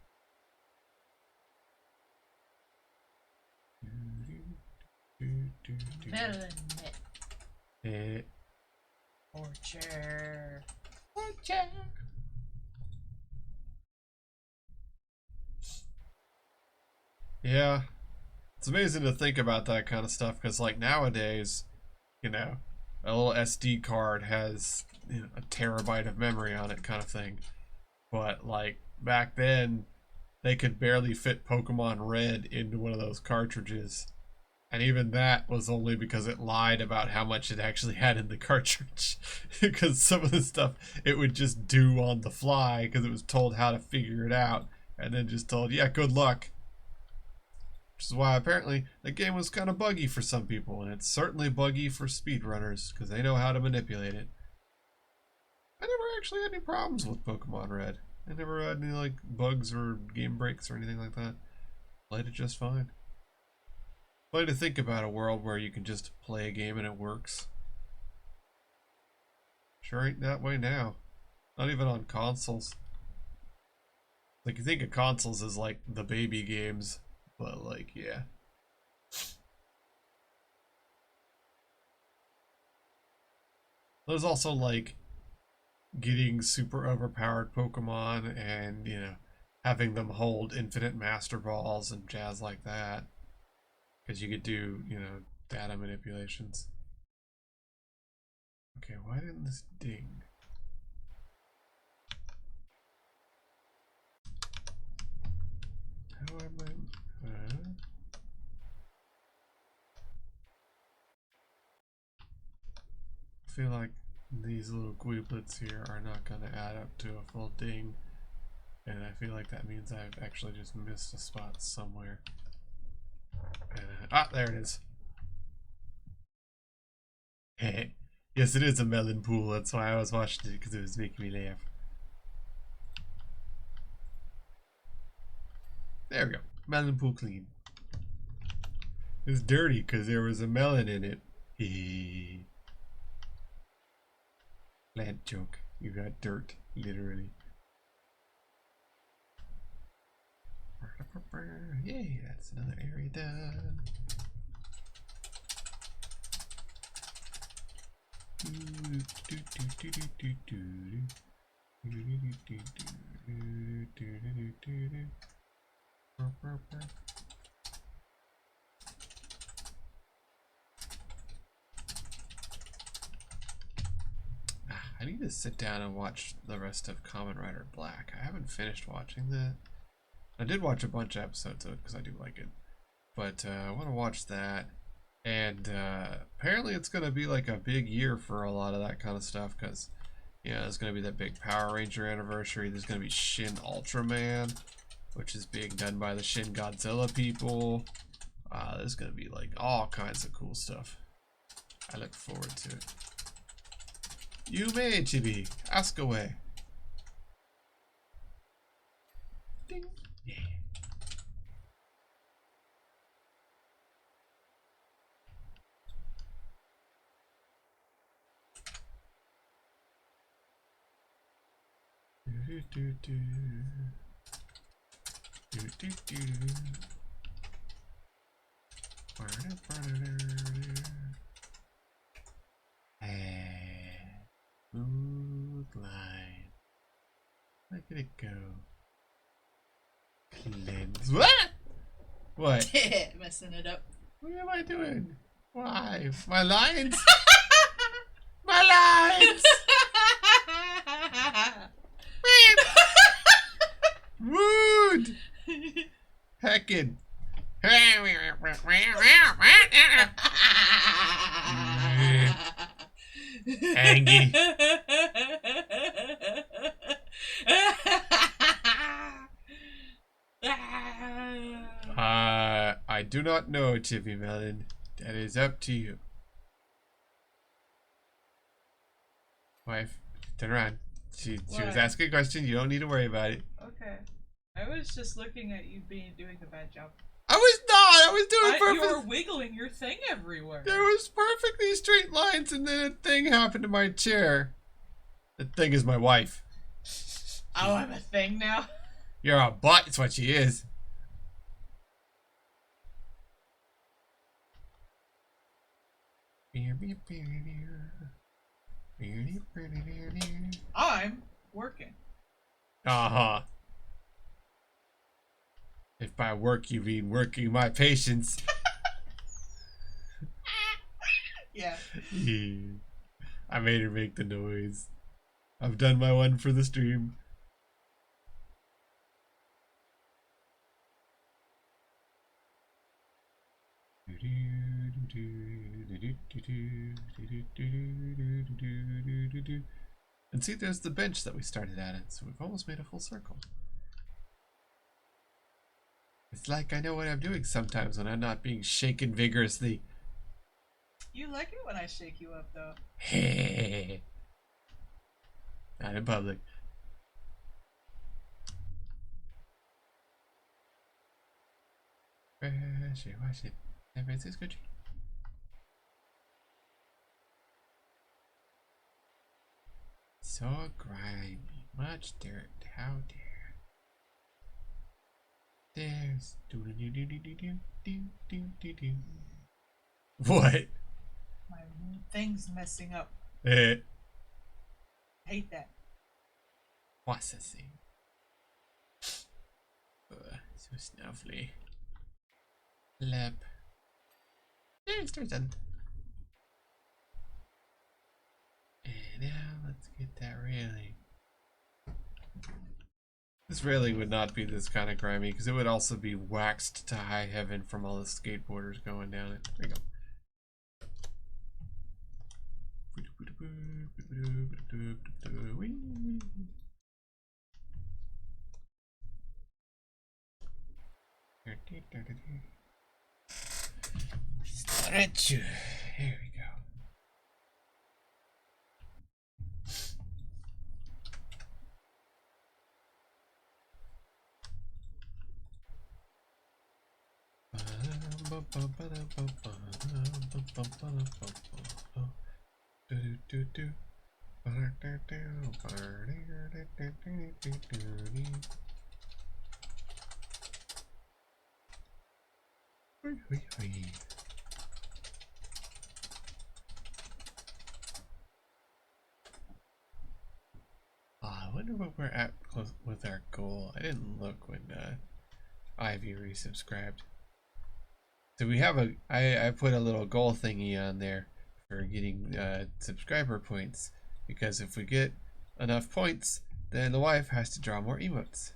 Speaker 3: Better than it.
Speaker 2: Or chair.
Speaker 3: Or chair.
Speaker 1: Yeah. It's amazing to think about that kind of stuff, because like nowadays, you know, a little SD card has, you know, a terabyte of memory on it kind of thing. But like back then, they could barely fit Pokemon Red into one of those cartridges. And even that was only because it lied about how much it actually had in the cartridge. Because some of the stuff it would just do on the fly because it was told how to figure it out. And then just told, yeah, good luck. Which is why apparently the game was kind of buggy for some people. And it's certainly buggy for speedrunners because they know how to manipulate it. I never actually had any problems with Pokemon Red. I never had any like bugs or game breaks or anything like that. Played it just fine. Funny to think about a world where you can just play a game and it works. Sure ain't that way now. Not even on consoles. Like, you think of consoles as like the baby games, but like, yeah. There's also like getting super overpowered Pokemon and, you know, having them hold infinite Master Balls and jazz like that. Because you could do, you know, data manipulations. Okay, why didn't this ding? How am I... feel like these little gweeblets here are not going to add up to a full ding. And I feel like that means I've actually just missed a spot somewhere. And, there it is. Yes, it is a melon pool. That's why I was watching it, because it was making me laugh. There we go. Melon pool clean. It's dirty because there was a melon in it. Plant joke. You got dirt, literally. Yay, that's another area done. I need to sit down and watch the rest of Kamen Rider Black. I haven't finished watching that. I did watch a bunch of episodes of it because I do like it. But I want to watch that. And apparently it's going to be like a big year for a lot of that kind of stuff because, yeah, there's going to be that big Power Ranger anniversary. There's going to be Shin Ultraman, which is being done by the Shin Godzilla people. There's going to be like all kinds of cool stuff. I look forward to it. You may, Chibi. Ask away. Ding. Yeah. Smooth line. Look at it go. Cleanse. What? What?
Speaker 2: Messing it up.
Speaker 1: What am I doing? Why? My lines? My lines! Wood! Heckin'. Angie. I do not know, Chippy Melon. That is up to you. Wife, turn around. She was asking a question. You don't need to worry about it.
Speaker 2: Okay. I was just looking at you doing a bad job.
Speaker 1: I was not. I was doing perfect.
Speaker 2: You were wiggling your thing everywhere.
Speaker 1: There was perfectly straight lines, and then a thing happened to my chair. The thing is my wife.
Speaker 2: Oh, I'm a thing now?
Speaker 1: You're a butt. It's what she is.
Speaker 2: I'm working.
Speaker 1: Uh-huh. If by work you mean working my patience.
Speaker 2: Yeah.
Speaker 1: I made her make the noise. I've done my one for the stream. And see, there's the bench that we started at, and so we've almost made a full circle. It's like I know what I'm doing sometimes when I'm not being shaken vigorously.
Speaker 2: You like it when I shake you up, though.
Speaker 1: Not in public. Wash it. San Francisco tree. So grimy. Much dirt. How dare. There's what?
Speaker 2: My thing's messing up. Hate that.
Speaker 1: Processing. So snuffly. Lap. There, it's done. And now let's get that railing. This railing would not be this kind of grimy because it would also be waxed to high heaven from all the skateboarders going down it. There we go. Stretch. Here we go. I wonder what we're at with our goal. I didn't look when Ivy resubscribed. So we have I put a little goal thingy on there for getting subscriber points, because if we get enough points, then the wife has to draw more emotes.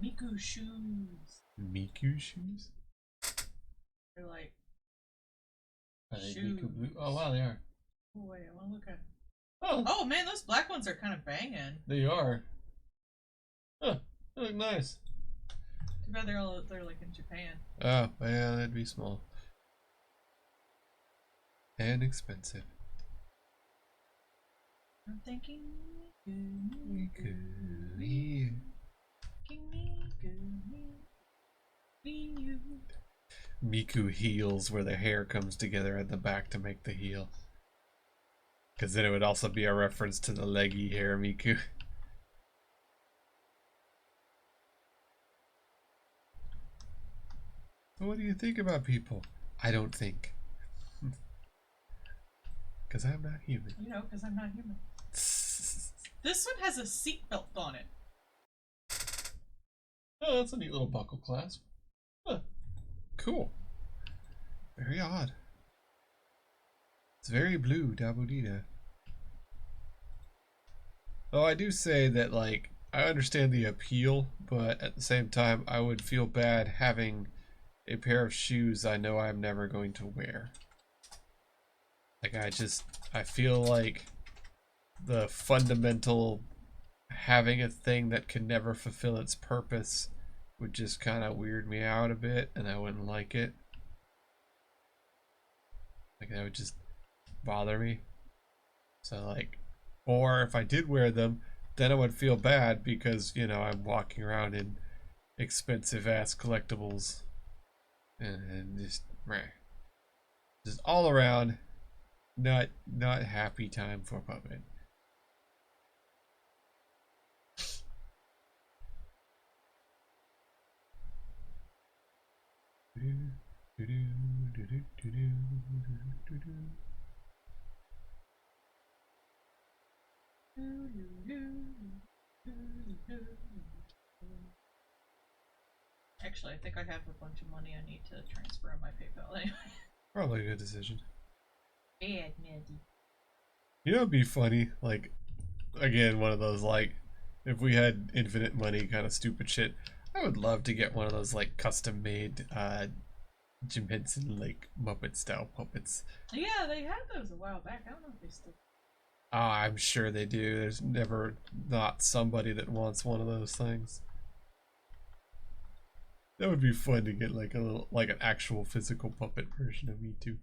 Speaker 2: Miku shoes.
Speaker 1: Miku shoes?
Speaker 2: They're like
Speaker 1: Are they
Speaker 2: shoes.
Speaker 1: Miku blue? Oh wow, they are.
Speaker 2: Oh wait, I want to look at.
Speaker 1: Oh,
Speaker 2: Oh man, those black ones are kind of banging.
Speaker 1: they are. Huh, they look nice.
Speaker 2: Too bad they're like in Japan.
Speaker 1: Oh, yeah, that'd be small. And expensive.
Speaker 2: I'm thinking
Speaker 1: Miku. Miku heels, where the hair comes together at the back to make the heel. Because then it would also be a reference to the leggy hair Miku. What do you think about people? I don't think. Because I'm not human.
Speaker 2: You know, because I'm not human. This one has a seatbelt on it.
Speaker 1: Oh, that's a neat little buckle clasp. Huh. Cool. Very odd. It's very blue, Dabudita. Oh, I do say that, like, I understand the appeal, but at the same time, I would feel bad having a pair of shoes I know I'm never going to wear. Like, I feel like the fundamental having a thing that can never fulfill its purpose would just kind of weird me out a bit, and I wouldn't like it. Like, that would just bother me. So, like, or if I did wear them, then I would feel bad because, you know, I'm walking around in expensive ass collectibles. And just all around not happy time for Puppet.
Speaker 2: Actually, I think I have a bunch of money I need to transfer on my PayPal anyway.
Speaker 1: Probably a good decision.
Speaker 2: Bad Maddie.
Speaker 1: You know, it'd be funny, like, again, one of those, like, if we had infinite money kind of stupid shit, I would love to get one of those, like, custom made Jim Henson, like, Muppet style puppets.
Speaker 2: Yeah, they had those a while back. I don't know if they still.
Speaker 1: I'm sure they do. There's never not somebody that wants one of those things. That would be fun to get, like, a little, like, an actual physical puppet version of me too.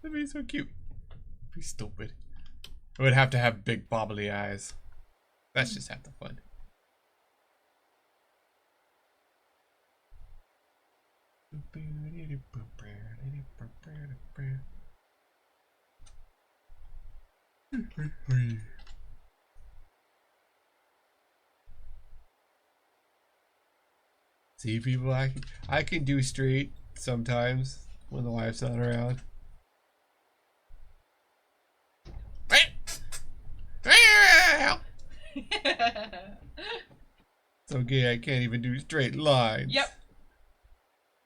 Speaker 1: That'd be so cute. Be stupid. It would have to have big bobbly eyes. That's just half the fun. See, people, I can do straight sometimes when the wife's not around. It's okay, I can't even do straight lines.
Speaker 2: Yep.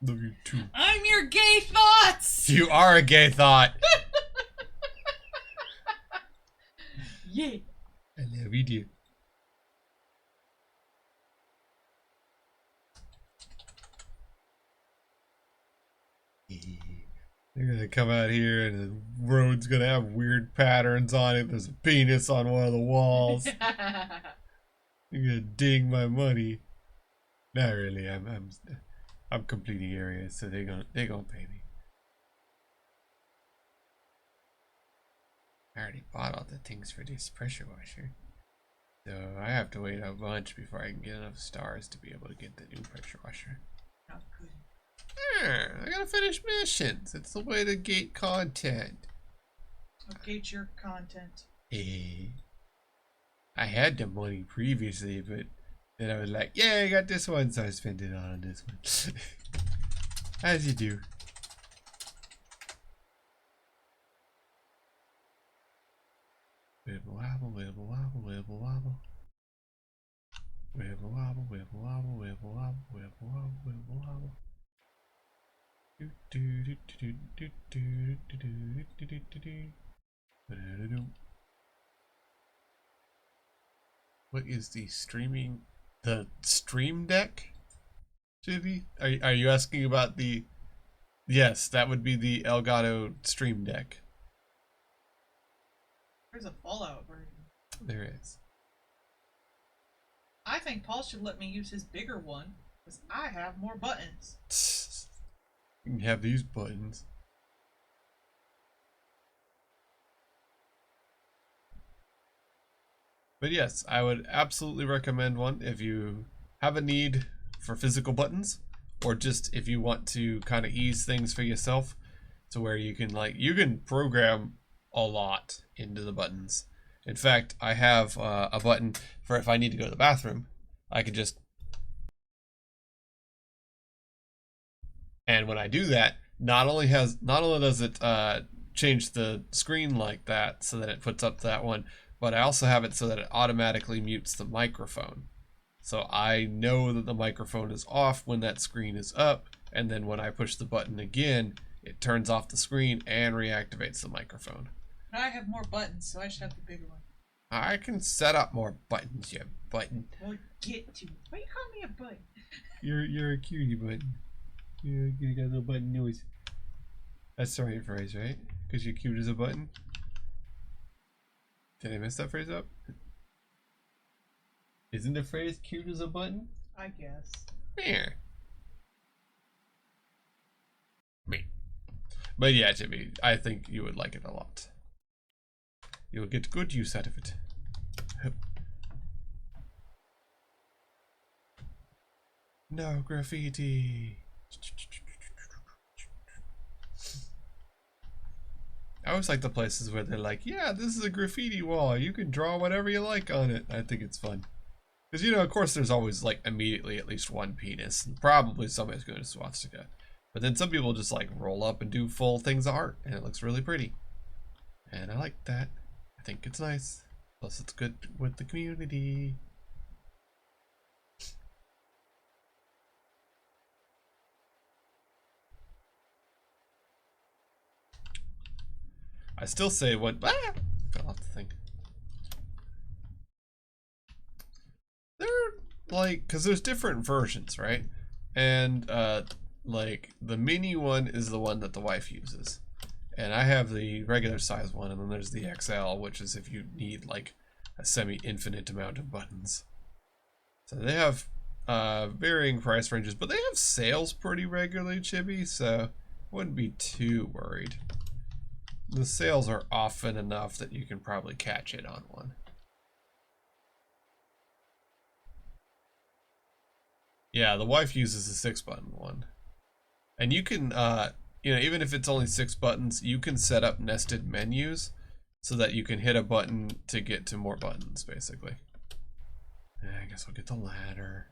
Speaker 1: Love you too.
Speaker 2: I'm your gay thoughts!
Speaker 1: You are a gay thought.
Speaker 2: Yeah.
Speaker 1: I love you, dear. They're gonna come out here and the road's gonna have weird patterns on it. There's a penis on one of the walls. They're gonna ding my money. Not really. I'm completing areas, so they're gonna pay me. I already bought all the things for this pressure washer. So I have to wait a bunch before I can get enough stars to be able to get the new pressure washer.
Speaker 2: Not good.
Speaker 1: I gotta finish missions. It's the way to gate content.
Speaker 2: Gate your content.
Speaker 1: I had the money previously, but then I was like, yeah, I got this one, so I spent it on this one. As you do. Wibble wobble, wibble wobble, wibble wobble. Wibble wobble, wibble wobble, wibble wobble, wibble wobble, wibble wobble. Do do do do do do do do do do do do. What is the streaming? The Stream Deck? Jibby? Are you asking about the? Yes, that would be the Elgato Stream Deck.
Speaker 2: There's a Fallout version.
Speaker 1: There is.
Speaker 2: I think Paul should let me use his bigger one, because I have more buttons.
Speaker 1: You can have these buttons. But yes, I would absolutely recommend one if you have a need for physical buttons, or just if you want to kind of ease things for yourself to where you can program a lot into the buttons. In fact, I have a button for if I need to go to the bathroom. I can just, and when I do that, not only does it change the screen like that so that it puts up that one, but I also have it so that it automatically mutes the microphone. So I know that the microphone is off when that screen is up, and then when I push the button again, it turns off the screen and reactivates the microphone.
Speaker 2: I have more buttons, so I should have the bigger one.
Speaker 1: I can set up more buttons, you button.
Speaker 2: Well, get to. Why you call me a button?
Speaker 1: You're a cutie button. You got a little button noise. That's the right phrase, right? Because you're cute as a button. Did I mess that phrase up? Isn't the phrase cute as a button?
Speaker 2: I guess.
Speaker 1: Yeah. Me. But yeah, Jimmy, I think you would like it a lot. You'll get good use out of it. No graffiti. I always like the places where they're like, yeah, this is a graffiti wall. You can draw whatever you like on it. I think it's fun. Because, you know, of course, there's always, like, immediately at least one penis. And probably somebody's going to swastika. But then some people just, like, roll up and do full things of art. And it looks really pretty. And I like that. I think it's nice. Plus, it's good with the community. I still say what... fell off the thing. They're like, because there's different versions, right? And like the mini one is the one that the wife uses, and I have the regular size one, and then there's the XL, which is if you need like a semi-infinite amount of buttons. So they have varying price ranges, but they have sales pretty regularly, Chibi, so I wouldn't be too worried. The sales are often enough that you can probably catch it on one. Yeah, the wife uses the 6-button one. And you can, you know, even if it's only 6 buttons, you can set up nested menus so that you can hit a button to get to more buttons, basically. I guess I'll get the ladder.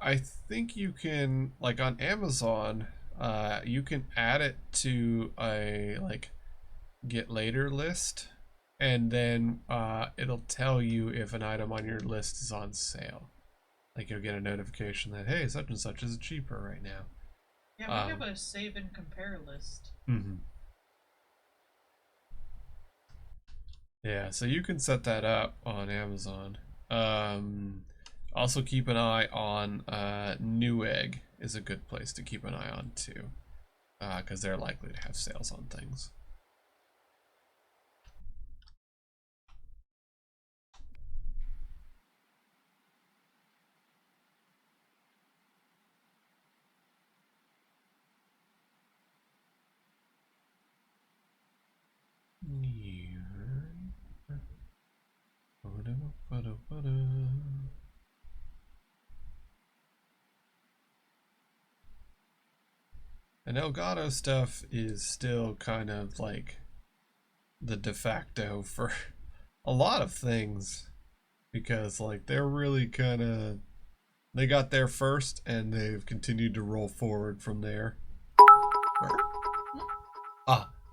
Speaker 1: I think you can, like on Amazon, you can add it to a like get later list, and then it'll tell you if an item on your list is on sale. Like you'll get a notification that, hey, such and such is cheaper right now.
Speaker 2: Yeah, we have a save and compare list.
Speaker 1: Mm-hmm. Yeah, so you can set that up on Amazon. Also keep an eye on Newegg is a good place to keep an eye on too, because they're likely to have sales on things. And Elgato stuff is still kind of like the de facto for a lot of things, because like they're really kind of, they got there first and they've continued to roll forward from there.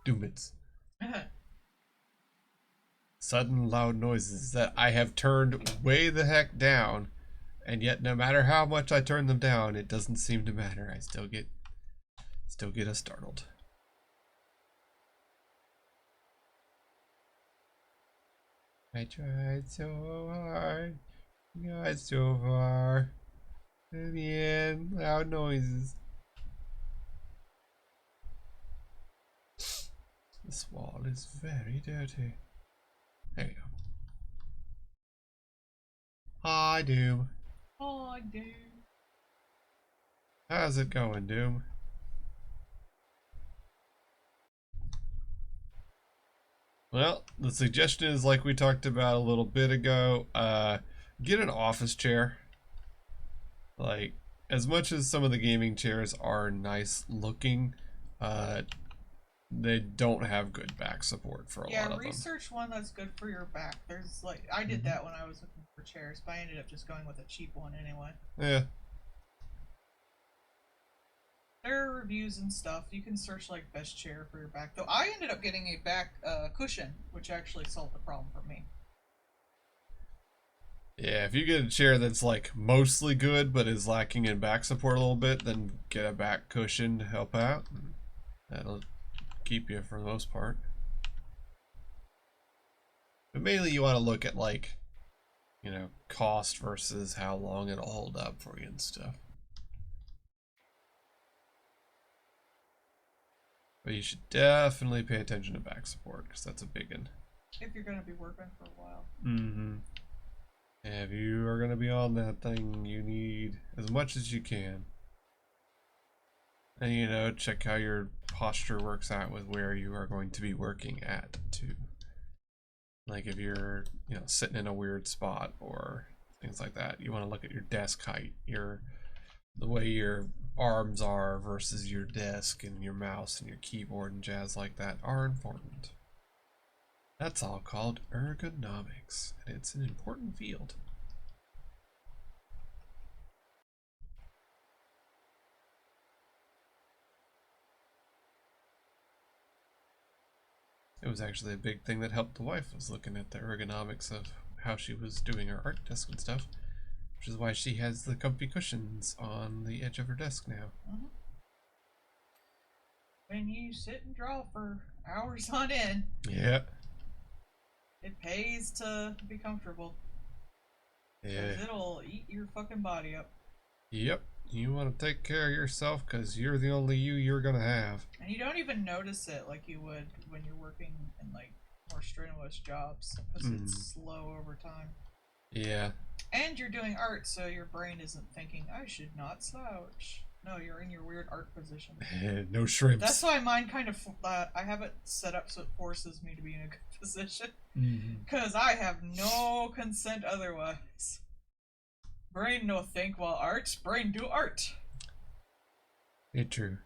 Speaker 1: Doomits. Sudden loud noises that I have turned way the heck down, and yet no matter how much I turn them down, it doesn't seem to matter. I still get us startled. I tried so hard, got so far. In the end, loud noises. This wall is very dirty. There you go. Hi, Doom.
Speaker 2: Oh, dude.
Speaker 1: How's it going, Doom? Well, the suggestion is like we talked about a little bit ago. Get an office chair. Like, as much as some of the gaming chairs are nice looking, they don't have good back support for a lot of them.
Speaker 2: Yeah, research one that's good for your back. There's like, I did that when I was looking for chairs, but I ended up just going with a cheap one anyway.
Speaker 1: Yeah.
Speaker 2: There are reviews and stuff. You can search like best chair for your back. Though I ended up getting a back cushion, which actually solved the problem for me.
Speaker 1: Yeah, if you get a chair that's like mostly good but is lacking in back support a little bit, then get a back cushion to help out. That'll keep you for the most part. But mainly you want to look at like, you know, cost versus how long it'll hold up for you and stuff. But you should definitely pay attention to back support, because that's a big one.
Speaker 2: If you're going to be working for a while.
Speaker 1: Mm-hmm. If you are going to be on that thing, you need as much as you can. And, you know, check how your posture works out with where you are going to be working at, too. Like if you're, you know, sitting in a weird spot or things like that, you want to look at your desk height, the way your arms are versus your desk, and your mouse and your keyboard and jazz like that are important. That's all called ergonomics, and it's an important field. It was actually a big thing that helped the wife, was looking at the ergonomics of how she was doing her art desk and stuff, which is why she has the comfy cushions on the edge of her desk now.
Speaker 2: Mm-hmm. When you sit and draw for hours on end,
Speaker 1: Yeah.
Speaker 2: it pays to be comfortable.
Speaker 1: Yeah.
Speaker 2: 'Cause it'll eat your fucking body up.
Speaker 1: Yep. You want to take care of yourself, because you're the only you're gonna have.
Speaker 2: And you don't even notice it like you would when you're working in like more strenuous jobs, because it's slow over time.
Speaker 1: Yeah.
Speaker 2: And you're doing art, so your brain isn't thinking, I should not slouch. No, you're in your weird art position.
Speaker 1: No shrimps.
Speaker 2: That's why mine kind of, I have it set up so it forces me to be in a good position. Because I have no consent otherwise. Brain no think while art, brain do art.
Speaker 1: It's true.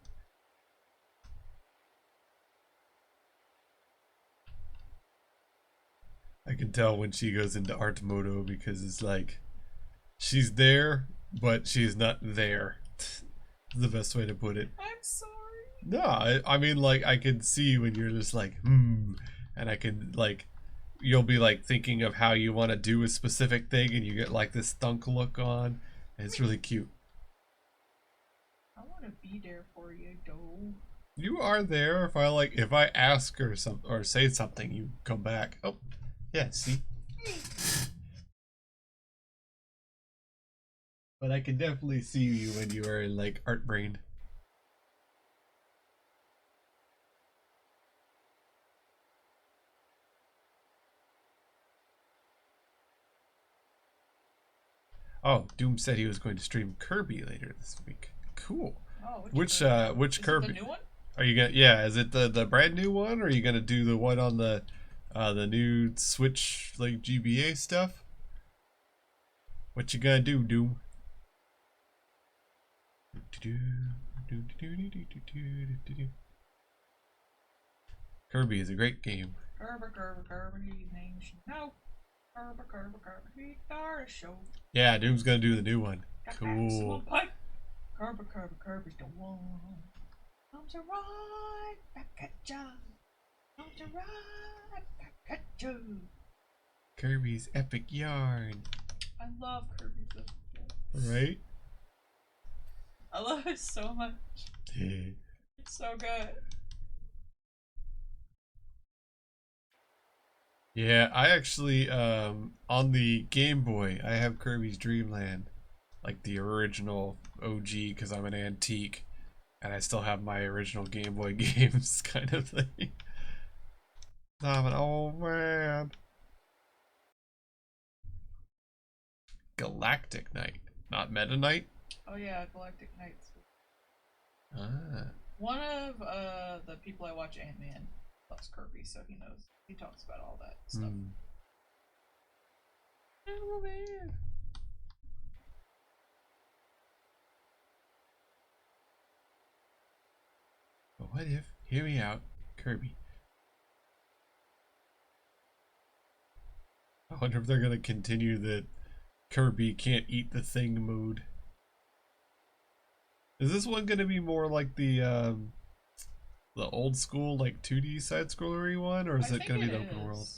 Speaker 1: I can tell when she goes into art modo, because it's like she's there, but she's not there. The best way to put it.
Speaker 2: I'm sorry.
Speaker 1: No, I mean, like, I can see when you're just like, and I can, like, you'll be like thinking of how you want to do a specific thing, and you get like this thunk look on, It's really cute.
Speaker 2: I want to be there for you, though.
Speaker 1: You are there if I ask or something or say something, you come back. Oh, yeah, see? But I can definitely see you when you are in like art brain. Oh, Doom said he was going to stream Kirby later this week. Cool.
Speaker 2: Oh,
Speaker 1: Which
Speaker 2: Kirby?
Speaker 1: Kirby?
Speaker 2: Is it the new one?
Speaker 1: Are you gonna? Yeah, is it the brand new one, or are you gonna do the one on the new Switch like GBA stuff? What you gonna do, Doom? Kirby is a great game.
Speaker 2: Kirby, names no. Kirby, star show.
Speaker 1: Yeah, Doom's gonna do the new one.
Speaker 2: Got
Speaker 1: Cool.
Speaker 2: pipe. Kirby's the one. Comes right back at ya. Comes right back at you.
Speaker 1: Kirby's epic yarn.
Speaker 2: I love Kirby's epic yarn.
Speaker 1: Right?
Speaker 2: I love it so much.
Speaker 1: Yeah.
Speaker 2: It's so good.
Speaker 1: Yeah, I actually on the Game Boy I have Kirby's Dream Land, like the original OG, because I'm an antique, and I still have my original Game Boy games, kind of thing. I'm an old man. Galactic Knight, not Meta Knight.
Speaker 2: Oh yeah, Galactic Knights.
Speaker 1: Ah.
Speaker 2: One of the people I watch Ant-Man loves Kirby, so he knows. He talks about all that stuff.
Speaker 1: Oh man. But what if, hear me out, Kirby. I wonder if they're gonna continue the Kirby can't eat the thing mode. Is this one gonna be more like the old school like 2D side scrollery one, or is it gonna be the open world?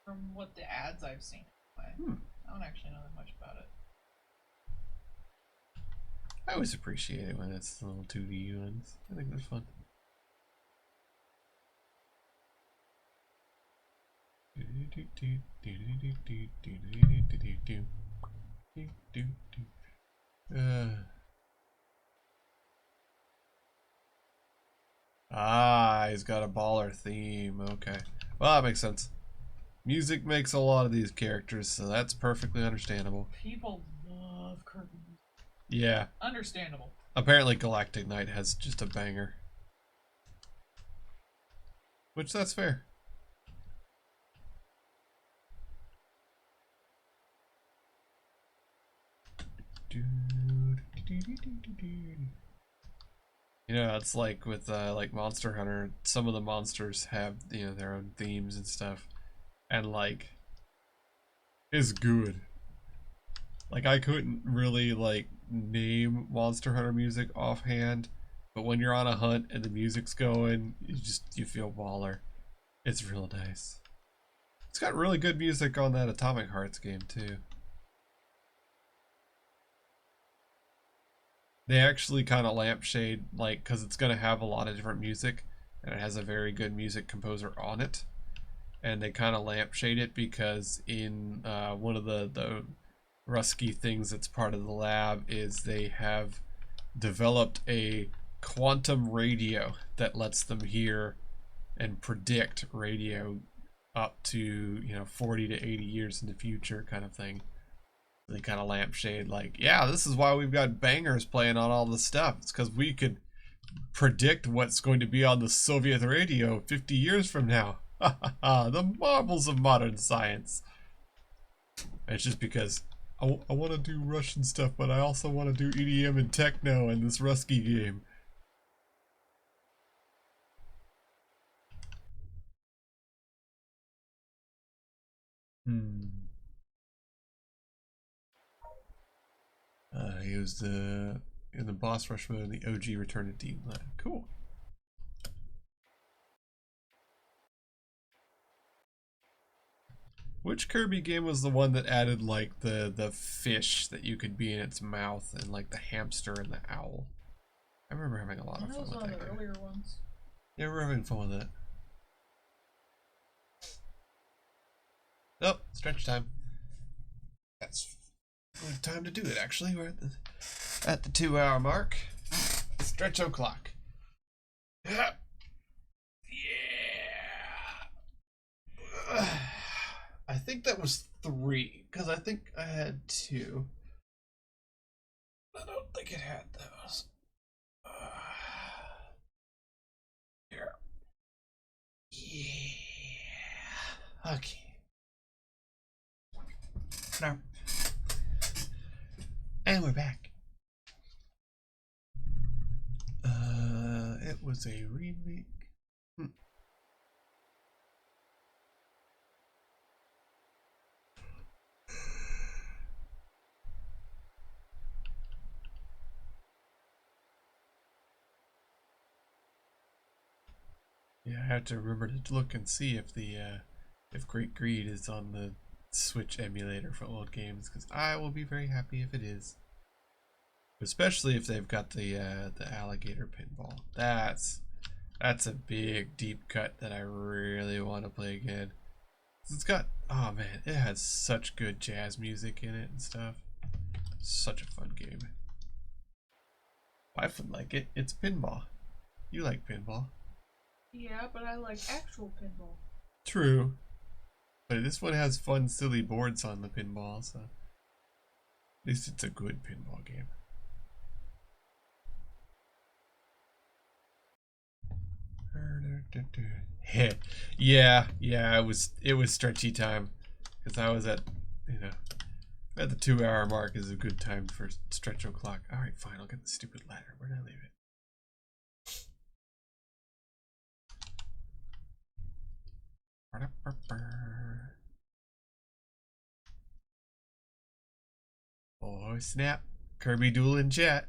Speaker 2: From what the ads I've seen. I don't actually know that much about it.
Speaker 1: I always appreciate it when it's the little 2D ones. I think they're fun. He's got a baller theme. Okay. Well, that makes sense. Music makes a lot of these characters, so that's perfectly understandable.
Speaker 2: People love Kirby.
Speaker 1: Yeah.
Speaker 2: Understandable.
Speaker 1: Apparently Galactic Knight has just a banger. Which, that's fair. You know, it's like with like Monster Hunter, some of the monsters have, you know, their own themes and stuff. And like, it's good. Like, I couldn't really like name Monster Hunter music offhand, but when you're on a hunt and the music's going, you feel baller. It's real nice. It's got really good music on that Atomic Hearts game too. They actually kind of lampshade, like, because it's going to have a lot of different music, and it has a very good music composer on it. And they kind of lampshade it because in one of the Rusky things that's part of the lab is they have developed a quantum radio that lets them hear and predict radio up to, you know, 40 to 80 years in the future kind of thing. They kind of lampshade like, yeah, this is why we've got bangers playing on all this stuff. It's because we could predict what's going to be on the Soviet radio 50 years from now. The marvels of modern science. And it's just because I want to do Russian stuff, but I also want to do EDM and techno in this Rusky game. He was in the boss rush mode in the OG Return to Deep Land. Cool. Which Kirby game was the one that added like the fish that you could be in its mouth and like the hamster and the owl? I remember having a lot of
Speaker 2: That
Speaker 1: fun
Speaker 2: was
Speaker 1: with
Speaker 2: one
Speaker 1: that
Speaker 2: of the
Speaker 1: game.
Speaker 2: earlier ones.
Speaker 1: Yeah, we're having fun with that. Oh, stretch time. That's good time to do it. Actually, we're at the 2-hour mark. Stretch o'clock. Yeah. Yeah. I think that was 3 because I think I had 2. I don't think it had those. Here. Yeah. Okay. No. And we're back. It was a remake. Yeah, I have to remember to look and see if Great Greed is on the Switch emulator for old games, because I will be very happy if it is. Especially if they've got the alligator pinball. That's a big deep cut that I really want to play again. It's got, oh man, it has such good jazz music in it and stuff. Such a fun game. I would like it. It's pinball. You like pinball.
Speaker 2: Yeah, but I like actual pinball.
Speaker 1: True. But this one has fun, silly boards on the pinball, so at least it's a good pinball game. Yeah, it was stretchy time because I was at at the 2-hour mark is a good time for stretch o'clock. All right, fine, I'll get the stupid ladder. Where did I leave it? Oh snap! Kirby Duel in chat.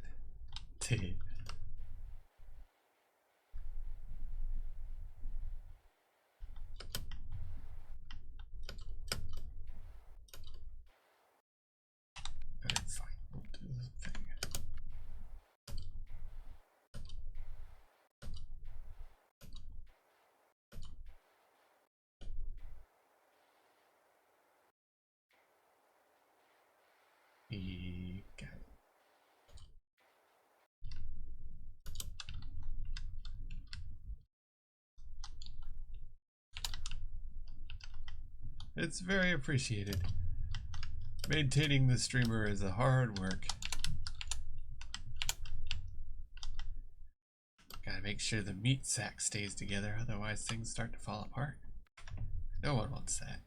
Speaker 1: Alright, fine. We'll do the thing. Got it. It's very appreciated. Maintaining the streamer is a hard work. Gotta make sure the meat sack stays together, otherwise things start to fall apart. No one wants that.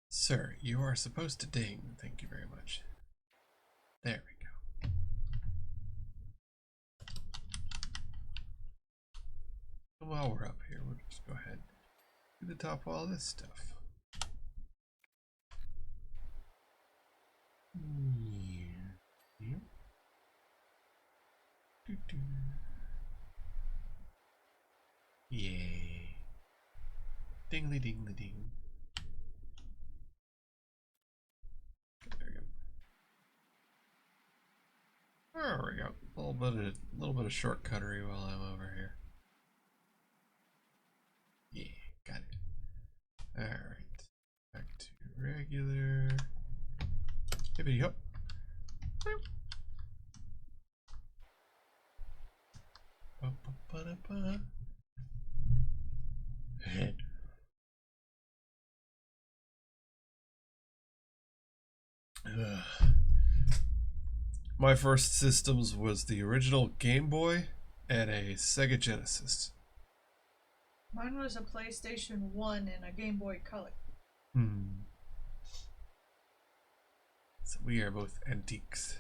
Speaker 1: Sir, you are supposed to ding. Thank you very much. There we go. And while we're up here, we'll just go ahead and do the top of all this stuff. Yeah. Yay. Dingly dingly ding. There we go. There we go. A little bit of shortcuttery while I'm over here. Yeah, got it. Alright. Back to regular. Hippity hop. My first systems was the original Game Boy and a Sega Genesis.
Speaker 2: Mine was a PlayStation 1 and a Game Boy Color.
Speaker 1: So we are both antiques.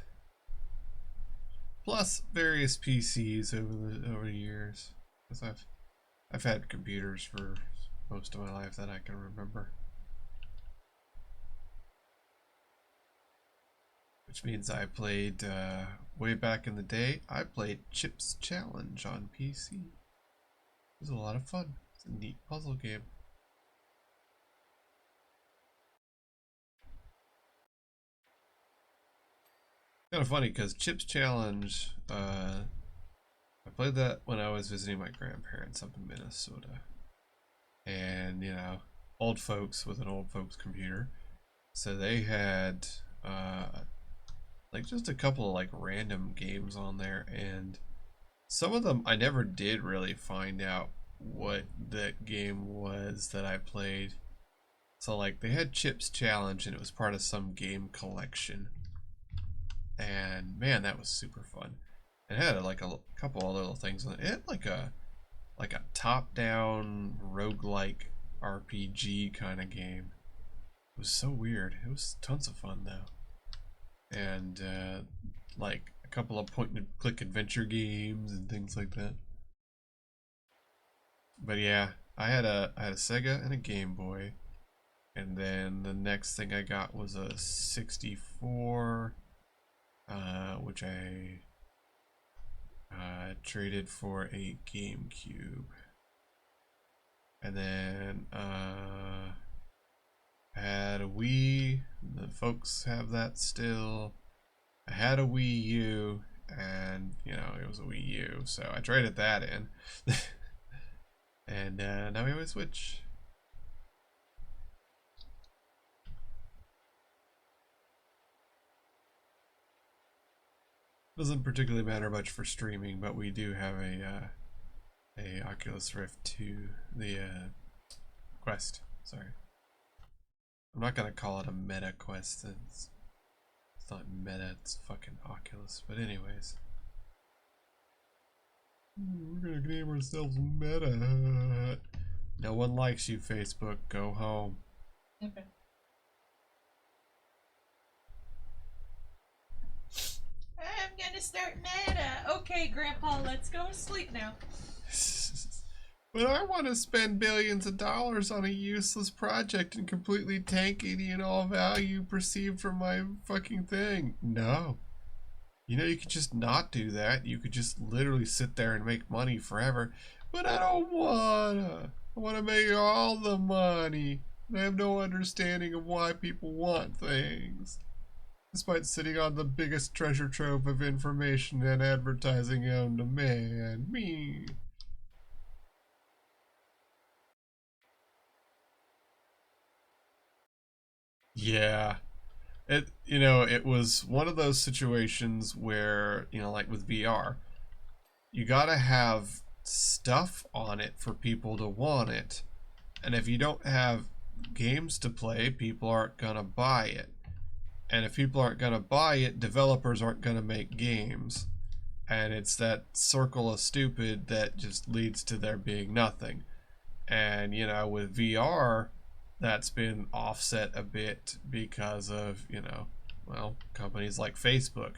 Speaker 1: Plus various PCs over the years, because I've had computers for most of my life that I can remember. which means I played way back in the day. I played Chips Challenge on PC. It was a lot of fun. It's a neat puzzle game. Kind of funny because Chips Challenge, I played that when I was visiting my grandparents up in Minnesota. And, you know, old folks with an old folks computer. So they had like just a couple of like random games on there, and some of them I never did really find out what that game was that I played. So like they had Chips Challenge and it was part of some game collection. And man, that was super fun. It had like a couple other little things on it. It had like a top-down roguelike RPG kind of game. It was so weird. It was tons of fun though. And like a couple of point-and-click adventure games and things like that. But yeah, I had a Sega and a Game Boy, and then the next thing I got was a 64, which I traded for a GameCube, and then I had a Wii. The folks have that still. I had a Wii U, and you know it was a Wii U, so I traded that in. And now we have a Switch. Doesn't particularly matter much for streaming, but we do have a Oculus Rift 2, the Quest. Sorry, I'm not gonna call it a Meta Quest. It's not Meta. It's fucking Oculus. But anyways, we're gonna name ourselves Meta. No one likes you, Facebook. Go home.
Speaker 3: Okay. I'm gonna start Meta. Okay, Grandpa, let's go to sleep now.
Speaker 1: But I want to spend billions of dollars on a useless project and completely tank any and all value perceived from my fucking thing. No. You know, you could just not do that. You could just literally sit there and make money forever. But I don't wanna. I want to make all the money. And I have no understanding of why people want things. Despite sitting on the biggest treasure trove of information and advertising on demand. Me. Yeah. It was one of those situations where, like with VR, you gotta have stuff on it for people to want it. And if you don't have games to play, people aren't gonna buy it. And if people aren't gonna buy it, developers aren't gonna make games. And it's that circle of stupid that just leads to there being nothing. And, with VR, that's been offset a bit because of, companies like Facebook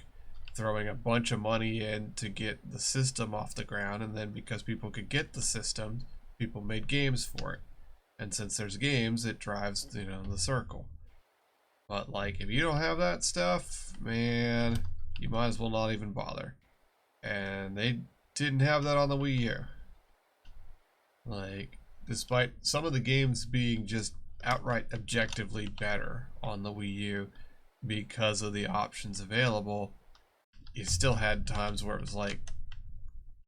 Speaker 1: throwing a bunch of money in to get the system off the ground. And then because people could get the system, people made games for it. And since there's games, it drives, the circle. But, like, if you don't have that stuff, man, you might as well not even bother. And they didn't have that on the Wii U. Like, despite some of the games being just outright objectively better on the Wii U because of the options available, you still had times where it was like,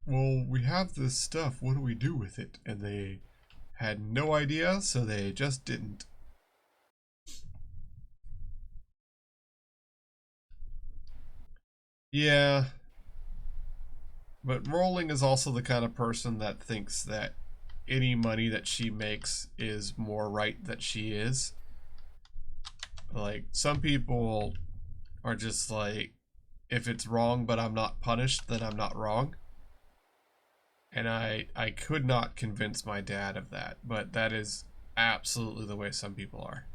Speaker 1: well, we have this stuff, what do we do with it? And they had no idea, so they just didn't. Yeah. But Rowling is also the kind of person that thinks that any money that she makes is more right that she is. Like, some people are just like, if it's wrong but I'm not punished, then I'm not wrong. And I could not convince my dad of that, but that is absolutely the way some people are.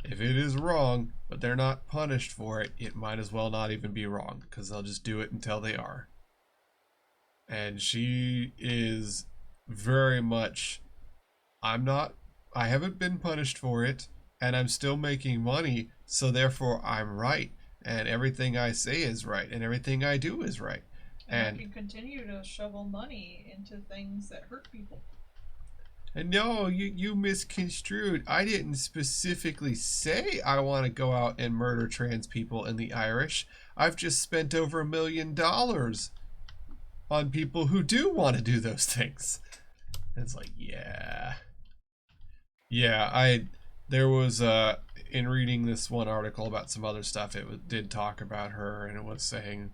Speaker 1: If it is wrong, but they're not punished for it, it might as well not even be wrong, because they'll just do it until they are. And she is very much, I haven't been punished for it, and I'm still making money, so therefore I'm right. and everything I say is right, and everything I do is right.
Speaker 2: And I can continue to shovel money into things that hurt people.
Speaker 1: And no, you misconstrued. I didn't specifically say I want to go out and murder trans people in the Irish. I've just spent over $1 million on people who do want to do those things. And it's like, yeah. Yeah, there was in reading this one article about some other stuff, did talk about her, and it was saying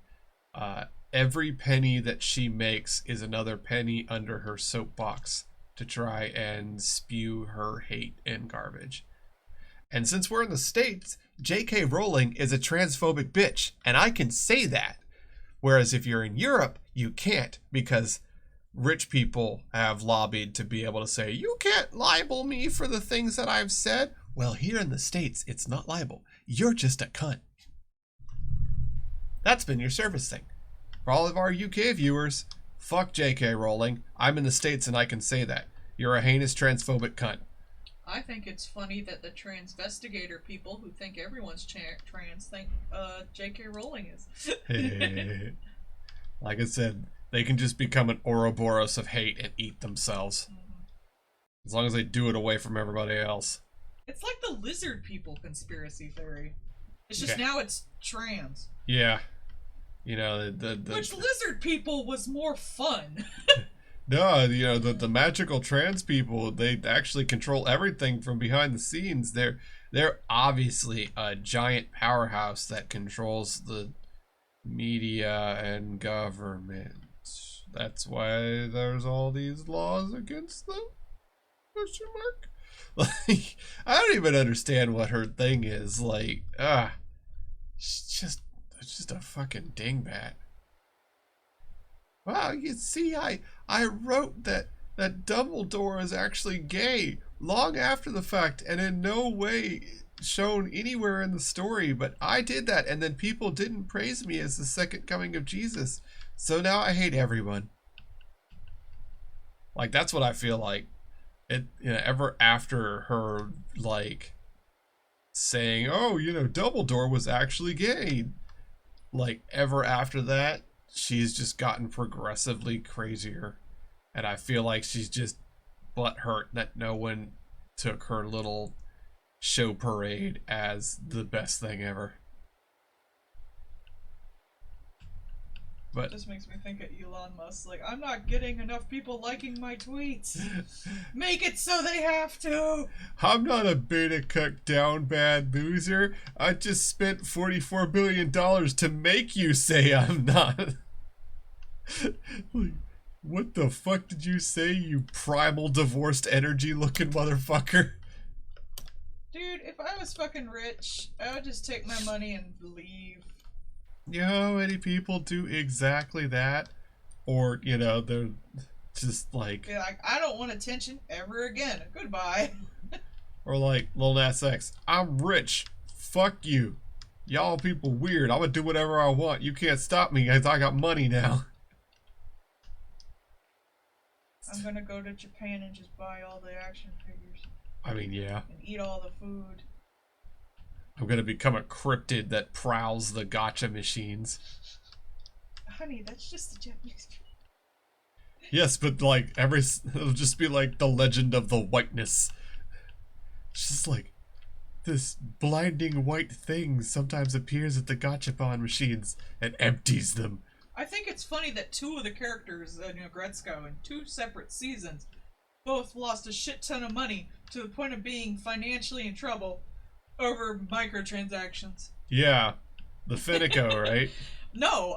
Speaker 1: every penny that she makes is another penny under her soapbox to try and spew her hate and garbage. And since we're in the States, J.K. Rowling is a transphobic bitch, and I can say that. Whereas if you're in Europe, you can't, because rich people have lobbied to be able to say, you can't libel me for the things that I've said. Well, here in the States, it's not libel. You're just a cunt. That's been your service thing. For all of our UK viewers, fuck J.K. Rowling. I'm in the States and I can say that. You're a heinous transphobic cunt.
Speaker 2: I think it's funny that the transvestigator people who think everyone's trans think J.K. Rowling is.
Speaker 1: Like I said, they can just become an Ouroboros of hate and eat themselves. Mm-hmm. As long as they do it away from everybody else.
Speaker 2: It's like the lizard people conspiracy theory. It's just now it's trans.
Speaker 1: Yeah. You know,
Speaker 2: which lizard people was more fun.
Speaker 1: No, you know, the magical trans people, they actually control everything from behind the scenes. They're obviously a giant powerhouse that controls the media and government. That's why there's all these laws against them. Question mark? Like, I don't even understand what her thing is. Like, it's just a fucking dingbat. Wow, you see, I wrote that Dumbledore is actually gay long after the fact and in no way shown anywhere in the story, but I did that, and then people didn't praise me as the second coming of Jesus, so now I hate everyone. Like, that's what I feel like. It, you know, ever after her, like, saying, oh, you know, Dumbledore was actually gay, like, ever after that, she's just gotten progressively crazier. And I feel like she's just butthurt that no one took her little show parade as the best thing ever. But
Speaker 2: it just makes me think of Elon Musk. Like, I'm not getting enough people liking my tweets. Make it so they have to.
Speaker 1: I'm not a beta cuck down bad loser. I just spent $44 billion to make you say I'm not. Like, what the fuck did you say, you primal divorced energy looking motherfucker?
Speaker 2: Dude, if I was fucking rich, I would just take my money and leave.
Speaker 1: You know how many people do exactly that? Or, you know, they're just like...
Speaker 2: Be like, I don't want attention ever again. Goodbye.
Speaker 1: Or like Lil Nas X, I'm rich. Fuck you. Y'all people weird. I'm gonna do whatever I want. You can't stop me because I got money now.
Speaker 2: I'm gonna go to Japan and just buy all the action figures.
Speaker 1: I mean, yeah.
Speaker 2: And eat all the food.
Speaker 1: I'm gonna become a cryptid that prowls the gacha machines.
Speaker 2: Honey, that's just the Japanese people.
Speaker 1: Yes, but like it'll just be like the legend of the whiteness. It's just like this blinding white thing sometimes appears at the gachapon machines and empties them.
Speaker 2: I think it's funny that two of the characters, Gretzko, in 2 separate seasons, both lost a shit ton of money to the point of being financially in trouble over microtransactions.
Speaker 1: Yeah, the Finico, right?
Speaker 2: No,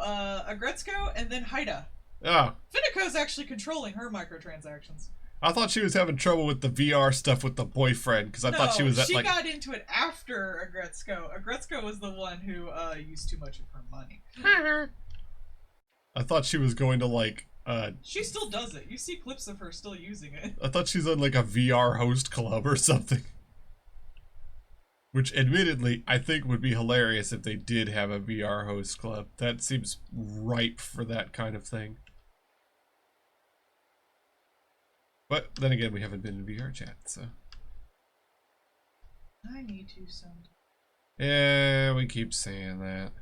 Speaker 2: Gretzko and then Haida.
Speaker 1: Oh.
Speaker 2: Finico's actually controlling her microtransactions.
Speaker 1: I thought she was having trouble with the VR stuff with the boyfriend, because I thought she was at,
Speaker 2: she got into it after Gretzko. Gretzko was the one who used too much of her money.
Speaker 1: I thought she was going to, like,
Speaker 2: she still does it. You see clips of her still using it.
Speaker 1: I thought she's on, like, a VR host club or something. Which, admittedly, I think would be hilarious if they did have a VR host club. That seems ripe for that kind of thing. But, then again, we haven't been in VR chat, so...
Speaker 2: I need to sometime.
Speaker 1: Yeah, we keep saying that.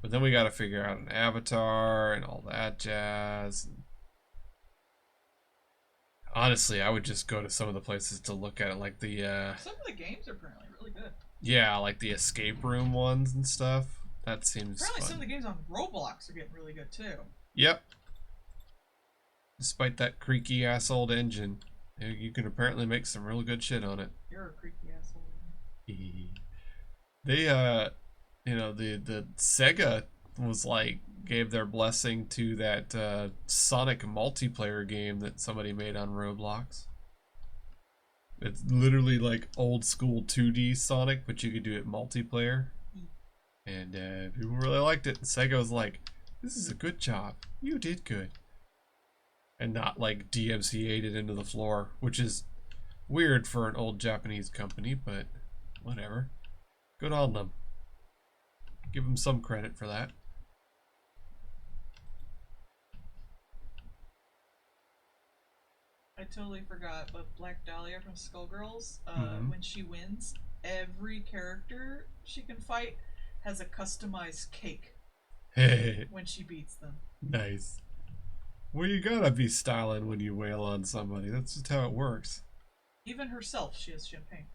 Speaker 1: But then we gotta figure out an avatar and all that jazz. Honestly, I would just go to some of the places to look at it, like the,
Speaker 2: Some of the games are apparently really good.
Speaker 1: yeah, like the escape room ones and stuff. That seems
Speaker 2: Apparently
Speaker 1: fun.
Speaker 2: some of the games on Roblox are getting really good too.
Speaker 1: Yep. Despite that creaky ass old engine, you can apparently make some real good shit on it.
Speaker 2: You're a creepy asshole.
Speaker 1: They you know, the Sega was like gave their blessing to that Sonic multiplayer game that somebody made on Roblox. It's literally like old school 2D Sonic, but you could do it multiplayer. And people really liked it. And Sega was like, "This is a good job. You did good." And not like DMCA'd it into the floor, which is weird for an old Japanese company, but whatever. Good on them. Give them some credit for that.
Speaker 2: I totally forgot, but Black Dahlia from Skullgirls,
Speaker 1: Mhm.
Speaker 2: when she wins, every character she can fight has a customized cake when she beats them.
Speaker 1: Nice. Well, you gotta be styling when you wail on somebody. That's just how it works.
Speaker 2: Even herself, she has champagne.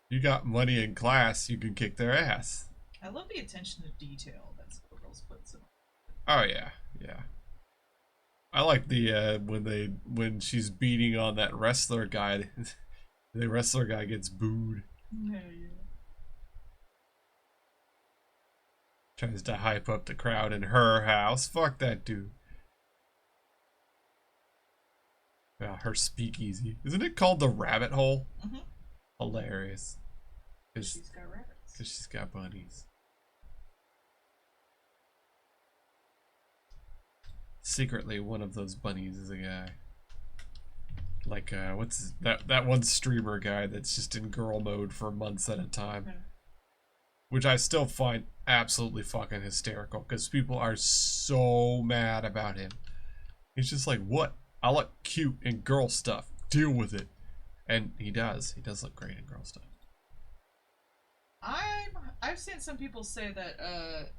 Speaker 1: You got money in class, you can kick their ass.
Speaker 2: I love the attention to detail that Skullgirls puts in.
Speaker 1: Oh yeah, yeah. I like the when she's beating on that wrestler guy, the wrestler guy gets booed.
Speaker 2: Yeah.
Speaker 1: Tries to hype up the crowd in her house. Fuck that dude. Yeah, her speakeasy. Isn't it called the Rabbit Hole?
Speaker 2: Mhm.
Speaker 1: Hilarious. Because
Speaker 2: She's got rabbits.
Speaker 1: she's got bunnies. Secretly, one of those bunnies is a guy. Like, what's that one streamer guy that's just in girl mode for months at a time.
Speaker 2: Yeah.
Speaker 1: Which I still find absolutely fucking hysterical because people are so mad about him. He's just like, what? I look cute in girl stuff. Deal with it. And he does. He does look great in girl stuff.
Speaker 2: I've seen some people say that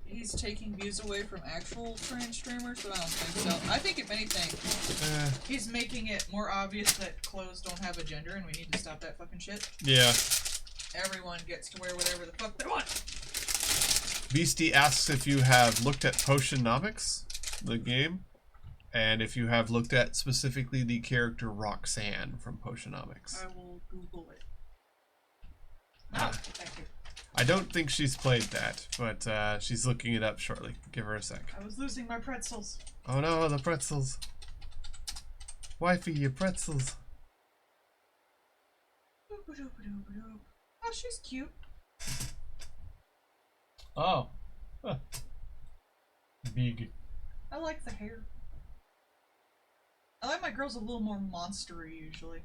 Speaker 2: he's taking views away from actual trans streamers, but I don't think so. I think if anything, he's making it more obvious that clothes don't have a gender, and we need to stop that fucking shit.
Speaker 1: Yeah.
Speaker 2: Everyone gets to wear whatever the fuck they want.
Speaker 1: Beastie asks if you have looked at Potionomics, the game, and if you have looked at specifically the character Roxanne from Potionomics.
Speaker 2: I will Google it.
Speaker 1: Ah.
Speaker 2: Thank you.
Speaker 1: I don't think she's played that, but she's looking it up shortly. Give her a sec.
Speaker 2: I was losing my pretzels.
Speaker 1: Oh no, the pretzels. Wifey, your pretzels.
Speaker 2: Oh, she's cute.
Speaker 1: Oh. Huh. Big.
Speaker 2: I like the hair. I like my girls a little more monstery usually.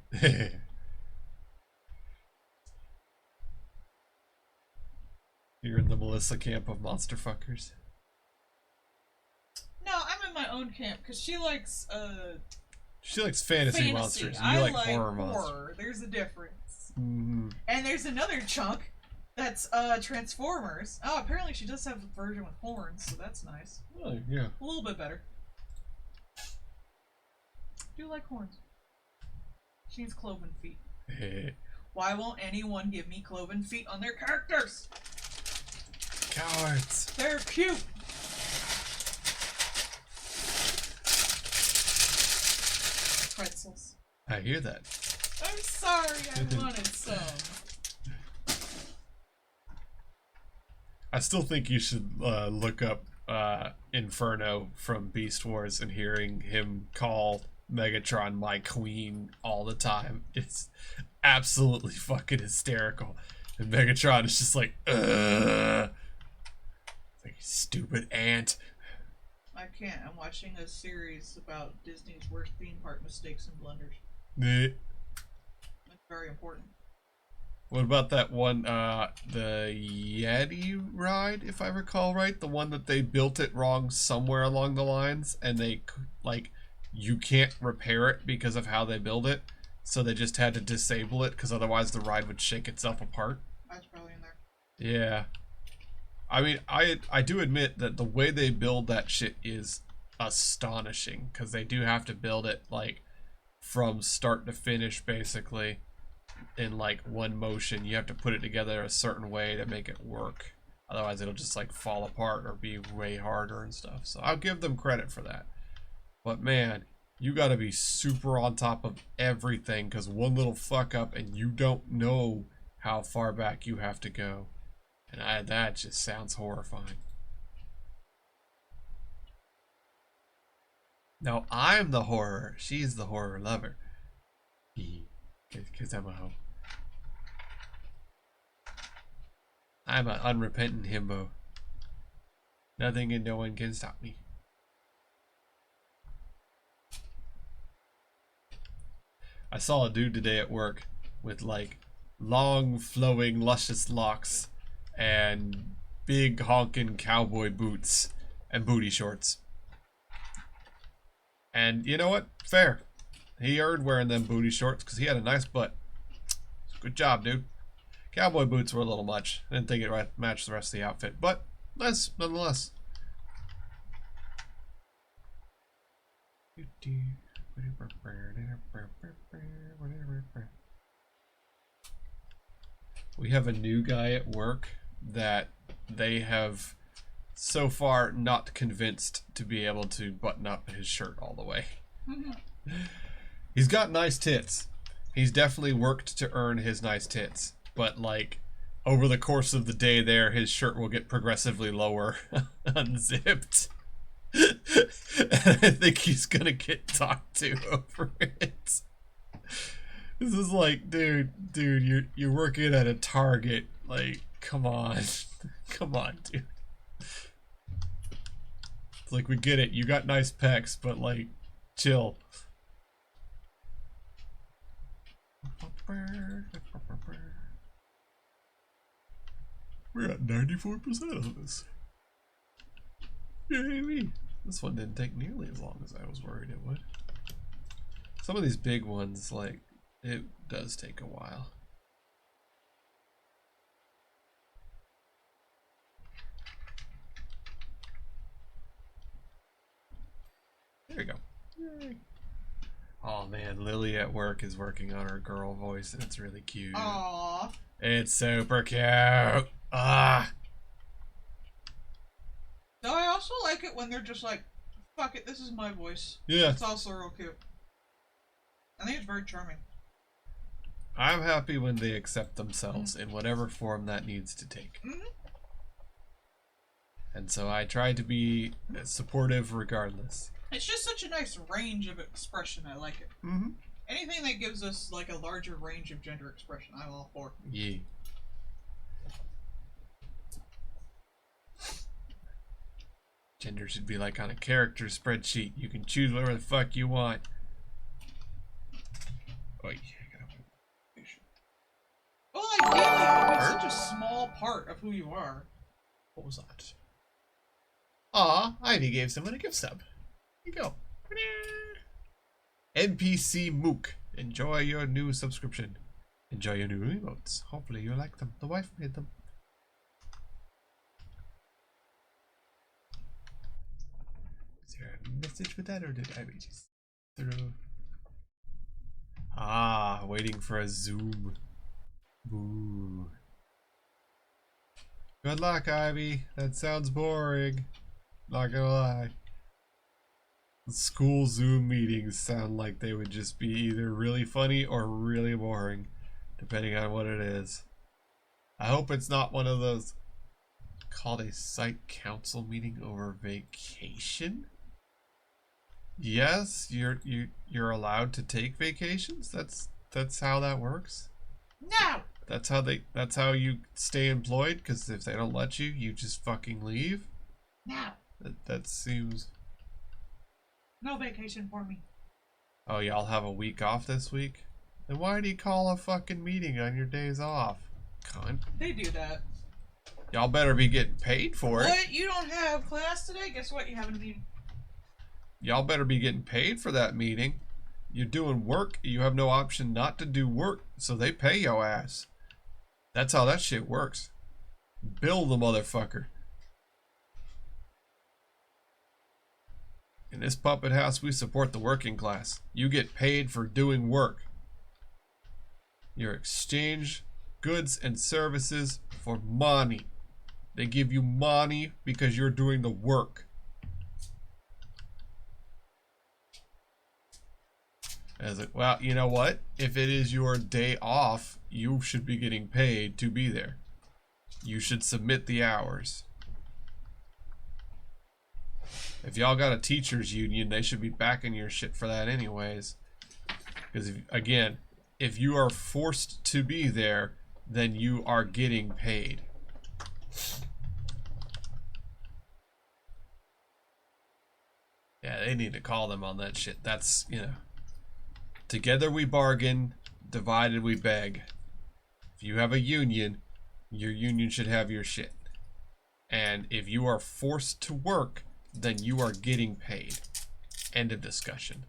Speaker 1: You're in the Melissa camp of monster fuckers.
Speaker 2: No, I'm in my own camp because she likes
Speaker 1: She likes fantasy monsters. And you
Speaker 2: I
Speaker 1: like horror monsters.
Speaker 2: horror. There's a difference.
Speaker 1: Mm-hmm.
Speaker 2: And there's another chunk that's Transformers. Oh, apparently she does have a version with horns, so that's nice.
Speaker 1: Oh, yeah.
Speaker 2: A little bit better. I do like horns. She needs cloven feet. Why won't anyone give me cloven feet on their characters?
Speaker 1: Cowards.
Speaker 2: They're cute. Pretzels.
Speaker 1: I hear that.
Speaker 2: I'm sorry, I wanted some.
Speaker 1: I still think you should look up Inferno from Beast Wars and hearing him call Megatron my queen all the time. It's absolutely fucking hysterical. And Megatron is just like, ugh. Like, stupid ant.
Speaker 2: I can't. I'm watching a series about Disney's worst theme park mistakes and blunders.
Speaker 1: Meh.
Speaker 2: It's very important.
Speaker 1: What about that one, the Yeti ride, if I recall right? The one that they built it wrong somewhere along the lines, and they, like, you can't repair it because of how they build it, so they just had to disable it, because otherwise the ride would shake itself apart.
Speaker 2: That's probably in there.
Speaker 1: Yeah. I mean, I do admit that the way they build that shit is astonishing, because they do have to build it like from start to finish basically in like one motion. You have to put it together a certain way to make it work. Otherwise it'll just like fall apart or be way harder and stuff. So I'll give them credit for that. But man, you gotta be super on top of everything, because one little fuck up and you don't know how far back you have to go. And that just sounds horrifying. No, I'm the horror. She's the horror lover. Because I'm a hoe. I'm an unrepentant himbo. Nothing and no one can stop me. I saw a dude today at work with like long, flowing, luscious locks and big honking cowboy boots and booty shorts. And you know what? Fair. He earned wearing them booty shorts because he had a nice butt. Good job, dude. Cowboy boots were a little much. I didn't think it matched the rest of the outfit, but nice nonetheless. We have a new guy at work that they have so far not convinced to be able to button up his shirt all the way. He's got nice tits. He's definitely worked to earn his nice tits. But like over the course of the day there, his shirt will get progressively lower unzipped. And I think he's gonna get talked to over it. This is like, dude, you're working at a Target. Like, come on. Come on, dude. It's like, we get it. You got nice pecs, but like, chill. We're at 94% of this. Yay me. This one didn't take nearly as long as I was worried it would. Some of these big ones, like, it does take a while. There we go. Yay. Oh man, Lily at work is working on her girl voice and it's really cute.
Speaker 2: Aww.
Speaker 1: It's super cute. Ah.
Speaker 2: No, I also like it when they're just like, fuck it, this is my voice.
Speaker 1: Yeah.
Speaker 2: It's also real cute. I think it's very charming.
Speaker 1: I'm happy when they accept themselves in whatever form that needs to take. And so I try to be supportive regardless.
Speaker 2: It's just such a nice range of expression. I like it. Anything that gives us like a larger range of gender expression, I'm all for.
Speaker 1: Yeah. Gender should be like on a character spreadsheet. You can choose whatever the fuck you want. Oh, yeah.
Speaker 2: Well, ideally, it would be such a small part of who you are.
Speaker 1: What was that? Aw, Ivy gave someone a gift sub. Here you go. NPC Mook. Enjoy your new subscription. Enjoy your new emotes. Hopefully you like them. The wife made them. Is there a message with that, or did Ivy just throw? Ah, waiting for a Zoom. Boo. Good luck, Ivy. That sounds boring. Not gonna lie. School Zoom meetings sound like they would just be either really funny or really boring, depending on what it is. I hope it's not one of those called a site council meeting over vacation. Yes, you're allowed to take vacations. That's how that works.
Speaker 2: No.
Speaker 1: That's how you stay employed, because if they don't let you, you just fucking leave.
Speaker 2: No.
Speaker 1: That seems.
Speaker 2: No vacation for me.
Speaker 1: Oh, y'all have a week off this week? Then why do you call a fucking meeting on your days off? Cunt.
Speaker 2: They do that.
Speaker 1: Y'all better be getting paid for it.
Speaker 2: What? You don't have class today? Guess what? You have a meeting.
Speaker 1: Y'all better be getting paid for that meeting. You're doing work. You have no option not to do work, so they pay your ass. That's how that shit works. Bill the motherfucker. In this puppet house, we support the working class. You get paid for doing work. You exchange goods and services for money. They give you money because you're doing the work. As it, well, you know what? If it is your day off, you should be getting paid to be there. You should submit the hours. If y'all got a teachers union, they should be backing your shit for that anyways. Because, again, if you are forced to be there, then you are getting paid. Yeah, they need to call them on that shit. That's, you know. Together we bargain, divided we beg. If you have a union, your union should have your shit. And if you are forced to work, then you are getting paid. End of discussion.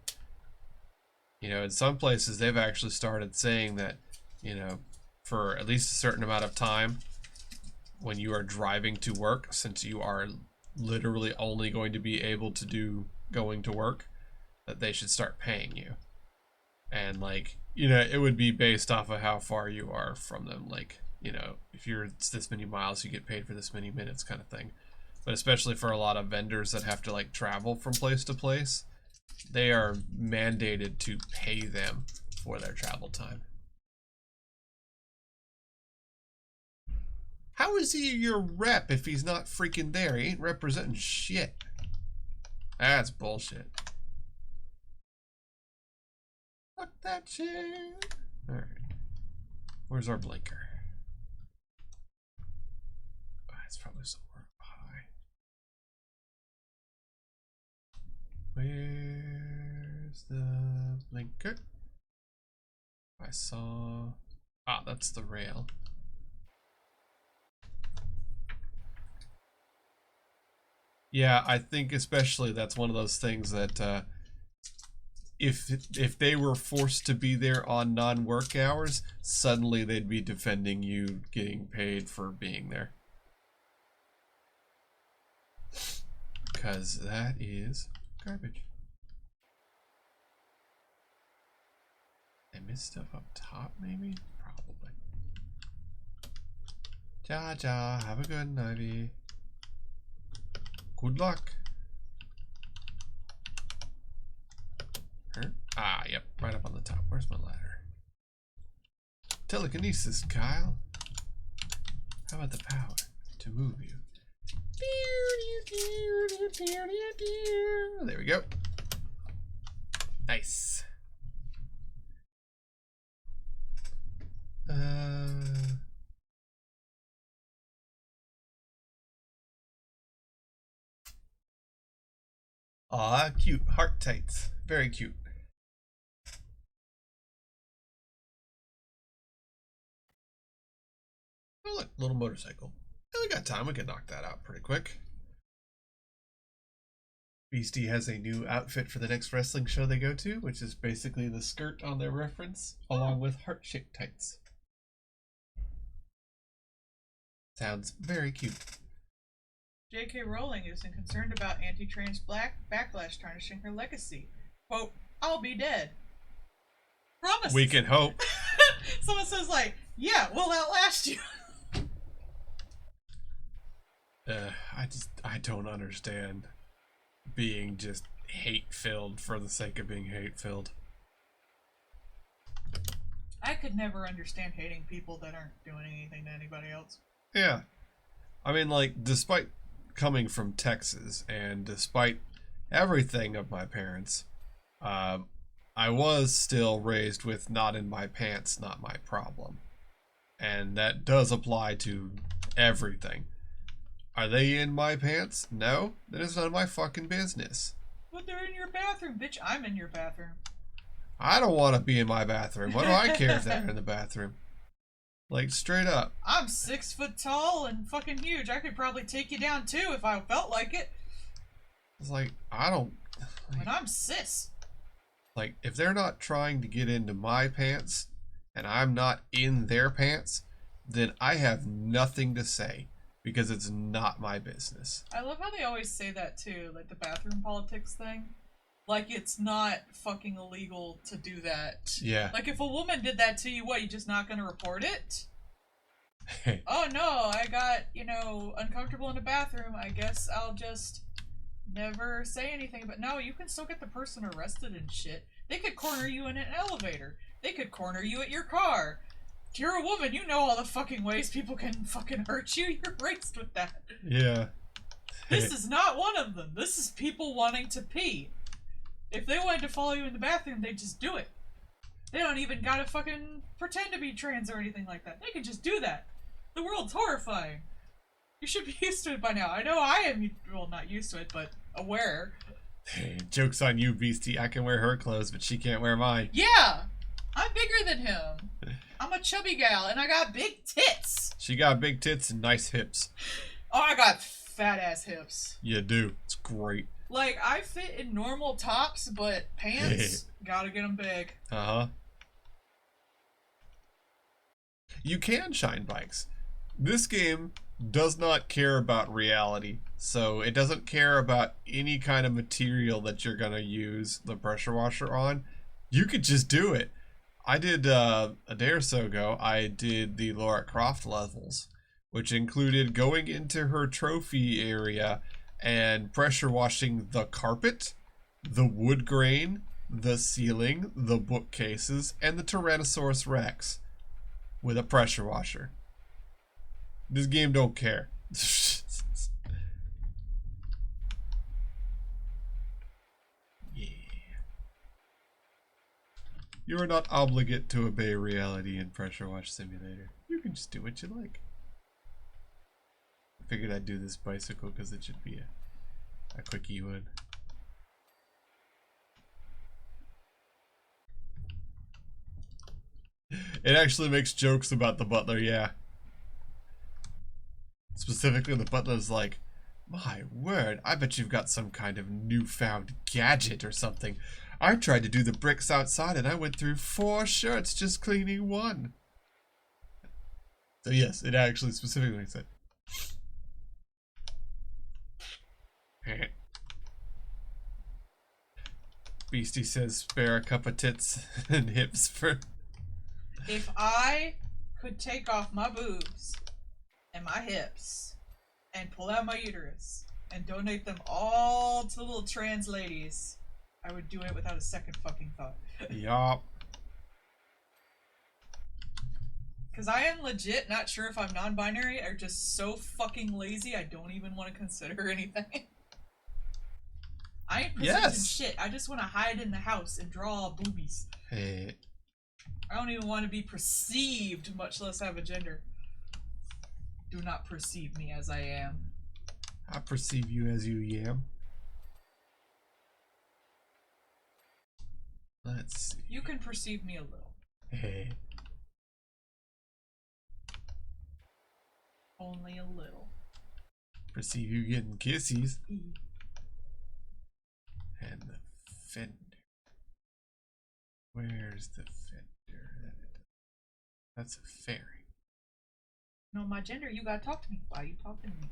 Speaker 1: You know, in some places they've actually started saying that, you know, for at least a certain amount of time when you are driving to work, since you are literally only going to be able to do going to work, that they should start paying you. And, like, you know, it would be based off of how far you are from them. Like, you know, if you're this many miles, you get paid for this many minutes kind of thing. But especially for a lot of vendors that have to, like, travel from place to place, they are mandated to pay them for their travel time. How is he your rep if he's not freaking there? He ain't representing shit. That's bullshit. Fuck that shit. Alright. Where's our blinker? Oh, it's probably somewhere high. Where's the blinker? I saw... Ah, that's the rail. Yeah, I think especially that's one of those things that if they were forced to be there on non-work hours, suddenly they'd be defending you getting paid for being there. Because that is garbage. I missed stuff up top, maybe? Probably. Ja, have a good nighty. Good luck. Her? Ah, yep, right up on the top. Where's my ladder? Telekinesis, Kyle. How about the power to move you? There we go. Nice. Aw, cute. Heart tights. Very cute. Oh, look, little motorcycle. Yeah, we got time. We can knock that out pretty quick. Beastie has a new outfit for the next wrestling show they go to, which is basically the skirt on their reference, along with heart-shaped tights. Sounds very cute.
Speaker 2: J.K. Rowling isn't concerned about anti-trans backlash tarnishing her legacy. Quote, I'll be dead. Promise.
Speaker 1: We can hope.
Speaker 2: Someone says, like, yeah, we'll outlast you.
Speaker 1: I don't understand being just hate-filled for the sake of being hate-filled.
Speaker 2: I could never understand hating people that aren't doing anything to anybody else.
Speaker 1: Yeah. I mean, like, despite coming from Texas and despite everything of my parents, I was still raised with not in my pants, not my problem. And that does apply to everything. Are they in my pants? No? Then it's none of my fucking business.
Speaker 2: But they're in your bathroom, bitch. I'm in your bathroom.
Speaker 1: I don't want to be in my bathroom. What do I care if they're in the bathroom? Like, straight up.
Speaker 2: I'm 6 foot tall and fucking huge. I could probably take you down too if I felt like it.
Speaker 1: It's like, I don't... Like,
Speaker 2: and I'm cis.
Speaker 1: Like, if they're not trying to get into my pants and I'm not in their pants, then I have nothing to say. because it's not my business.
Speaker 2: I love how they always say that too, like the bathroom politics thing. Like it's not fucking illegal to do that.
Speaker 1: Yeah.
Speaker 2: Like if a woman did that to you, what, you just not gonna report it? Oh no, I got, uncomfortable in the bathroom. I guess I'll just never say anything. But no, you can still get the person arrested and shit. They could corner you in an elevator. They could corner you at your car. If you're a woman, you know all the fucking ways people can fucking hurt you. You're raised with that.
Speaker 1: Yeah.
Speaker 2: This is not one of them. This is people wanting to pee. If they wanted to follow you in the bathroom, they'd just do it. They don't even gotta fucking pretend to be trans or anything like that. They can just do that. The world's horrifying. You should be used to it by now. I know I am, well, not used to it, but aware.
Speaker 1: Hey, joke's on you, Beastie. I can wear her clothes, but she can't wear mine.
Speaker 2: Yeah! I'm bigger than him. I'm a chubby gal, and I got big tits.
Speaker 1: She got big tits and nice hips.
Speaker 2: Oh, I got fat-ass hips.
Speaker 1: You do. It's great.
Speaker 2: Like, I fit in normal tops, but pants, gotta get them big.
Speaker 1: Uh-huh. You can shine bikes. This game does not care about reality, so it doesn't care about any kind of material that you're gonna use the pressure washer on. You could just do it. I did, a day or so ago, I did the Lara Croft levels, which included going into her trophy area and pressure washing the carpet, the wood grain, the ceiling, the bookcases, and the Tyrannosaurus Rex with a pressure washer. This game don't care. Yeah. You are not obligate to obey reality in Pressure Wash Simulator. You can just do what you like. I figured I'd do this bicycle because it should be a quickie one. It actually makes jokes about the butler, yeah. Specifically, the butler's like, my word, I bet you've got some kind of newfound gadget or something. I tried to do the bricks outside and I went through 4 shirts just cleaning one. So yes, it actually specifically said. Beastie says spare a cup of tits and hips for...
Speaker 2: If I could take off my boobs and my hips and pull out my uterus and donate them all to little trans ladies, I would do it without a second fucking thought.
Speaker 1: Yup.
Speaker 2: Because I am legit not sure if I'm non-binary or just so fucking lazy I don't even want to consider anything. I ain't presenting shit. I just want to hide in the house and draw boobies.
Speaker 1: Hey.
Speaker 2: I don't even want to be perceived, much less have a gender. Do not perceive me as I am.
Speaker 1: I perceive you as you yam. Let's see.
Speaker 2: You can perceive me a little.
Speaker 1: Hey.
Speaker 2: Only a little.
Speaker 1: Perceive you getting kissies. And the fender. Where's the fender? That's a fairy.
Speaker 2: No, my gender, you gotta talk to me. Why are you talking to me?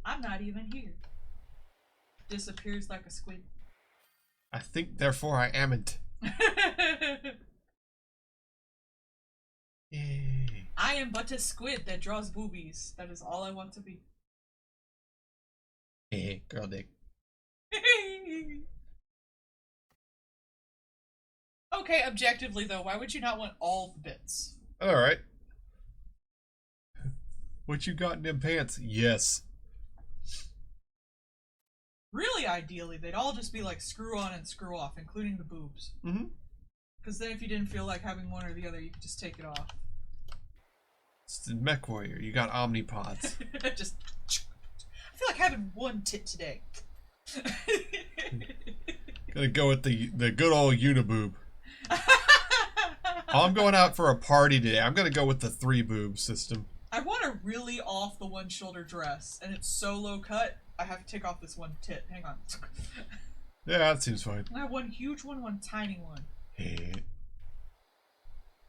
Speaker 2: I'm not even here. Disappears like a squid.
Speaker 1: I think, therefore, I amn't. Yay.
Speaker 2: I am but a squid that draws boobies. That is all I want to be.
Speaker 1: Hey, girl dick.
Speaker 2: Okay, objectively though, why would you not want all the bits?
Speaker 1: Alright. What you got in them pants? Yes.
Speaker 2: Really, ideally, they'd all just be like screw on and screw off, including the boobs.
Speaker 1: Mm-hmm.
Speaker 2: Because then if you didn't feel like having one or the other, you could just take it off.
Speaker 1: It's the Mech Warrior. You got omnipods.
Speaker 2: Just... I feel like having one tit today.
Speaker 1: Gonna go with the good old uniboob. I'm going out for a party today. I'm gonna go with the 3 boob system.
Speaker 2: I want a really off the one shoulder dress, and it's so low cut, I have to take off this one tit. Hang on.
Speaker 1: Yeah, that seems fine.
Speaker 2: I have one huge one, one tiny one.
Speaker 1: Hey.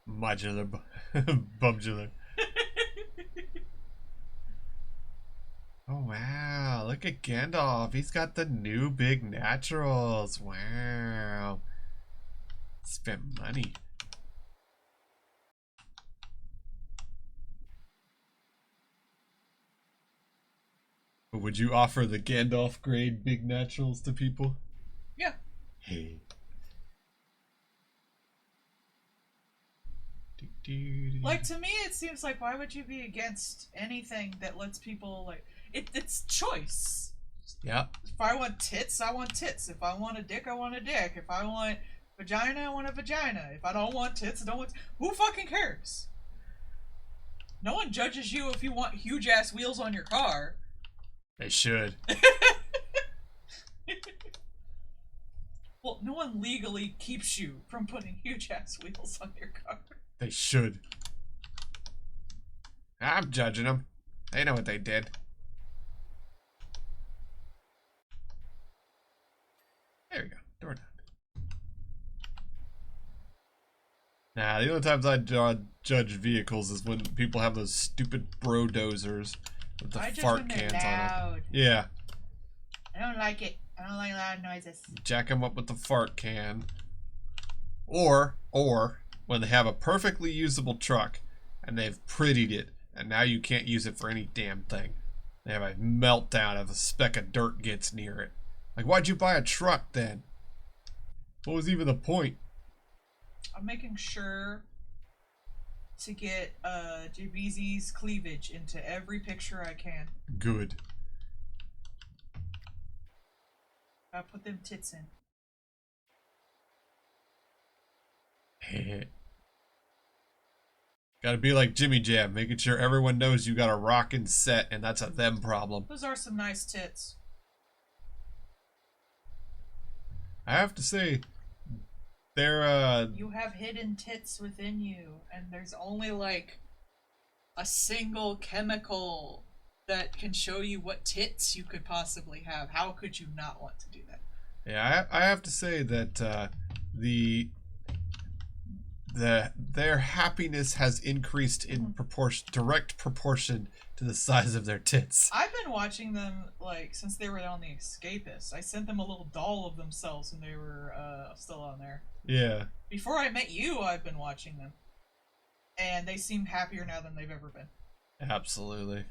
Speaker 1: Modular. Bumjular. Oh, wow. Look at Gandalf. He's got the new big naturals. Wow. Spent money. But would you offer the Gandalf grade big naturals to people?
Speaker 2: Yeah.
Speaker 1: Hey.
Speaker 2: Like, to me, it seems like, why would you be against anything that lets people, like, it's choice.
Speaker 1: Yep.
Speaker 2: If I want tits, I want tits. If I want a dick, I want a dick. If I want vagina, I want a vagina. If I don't want tits, I don't want... Who fucking cares? No one judges you if you want huge-ass wheels on your car.
Speaker 1: They should.
Speaker 2: Well, no one legally keeps you from putting huge-ass wheels on your car.
Speaker 1: They should. I'm judging them. They know what they did. There we go. Door done. Nah, the only times I judge vehicles is when people have those stupid bro dozers with the fart cans on them. Yeah.
Speaker 2: I don't like it. I don't like loud noises.
Speaker 1: Jack them up with the fart can. Or when they have a perfectly usable truck and they've prettied it and now you can't use it for any damn thing. They have a meltdown if a speck of dirt gets near it. Like, why'd you buy a truck then? What was even the point?
Speaker 2: I'm making sure to get JBZ's cleavage into every picture I can.
Speaker 1: Good.
Speaker 2: I put them tits in.
Speaker 1: Gotta be like Jimmy Jam, making sure everyone knows you got a rockin' set and that's a them problem.
Speaker 2: Those are some nice tits.
Speaker 1: I have to say, they're
Speaker 2: You have hidden tits within you, and there's only like a single chemical that can show you what tits you could possibly have. How could you not want to do that?
Speaker 1: yeah, I have to say that their happiness has increased in direct proportion to the size of their tits.
Speaker 2: I've been watching them like since they were on The Escapist. I sent them a little doll of themselves when they were still on there.
Speaker 1: Yeah.
Speaker 2: Before I met you, I've been watching them, and they seem happier now than they've ever been.
Speaker 1: Absolutely.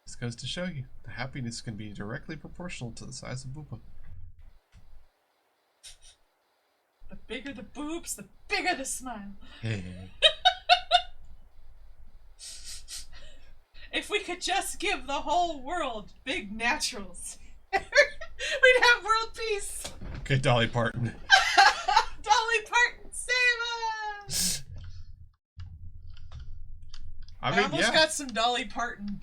Speaker 1: This goes to show you, the happiness can be directly proportional to the size of Boopa.
Speaker 2: The bigger the boobs, the bigger the smile. If we could just give the whole world big naturals, we'd have world peace.
Speaker 1: Okay, Dolly Parton.
Speaker 2: Dolly Parton, save us! I almost got some Dolly Parton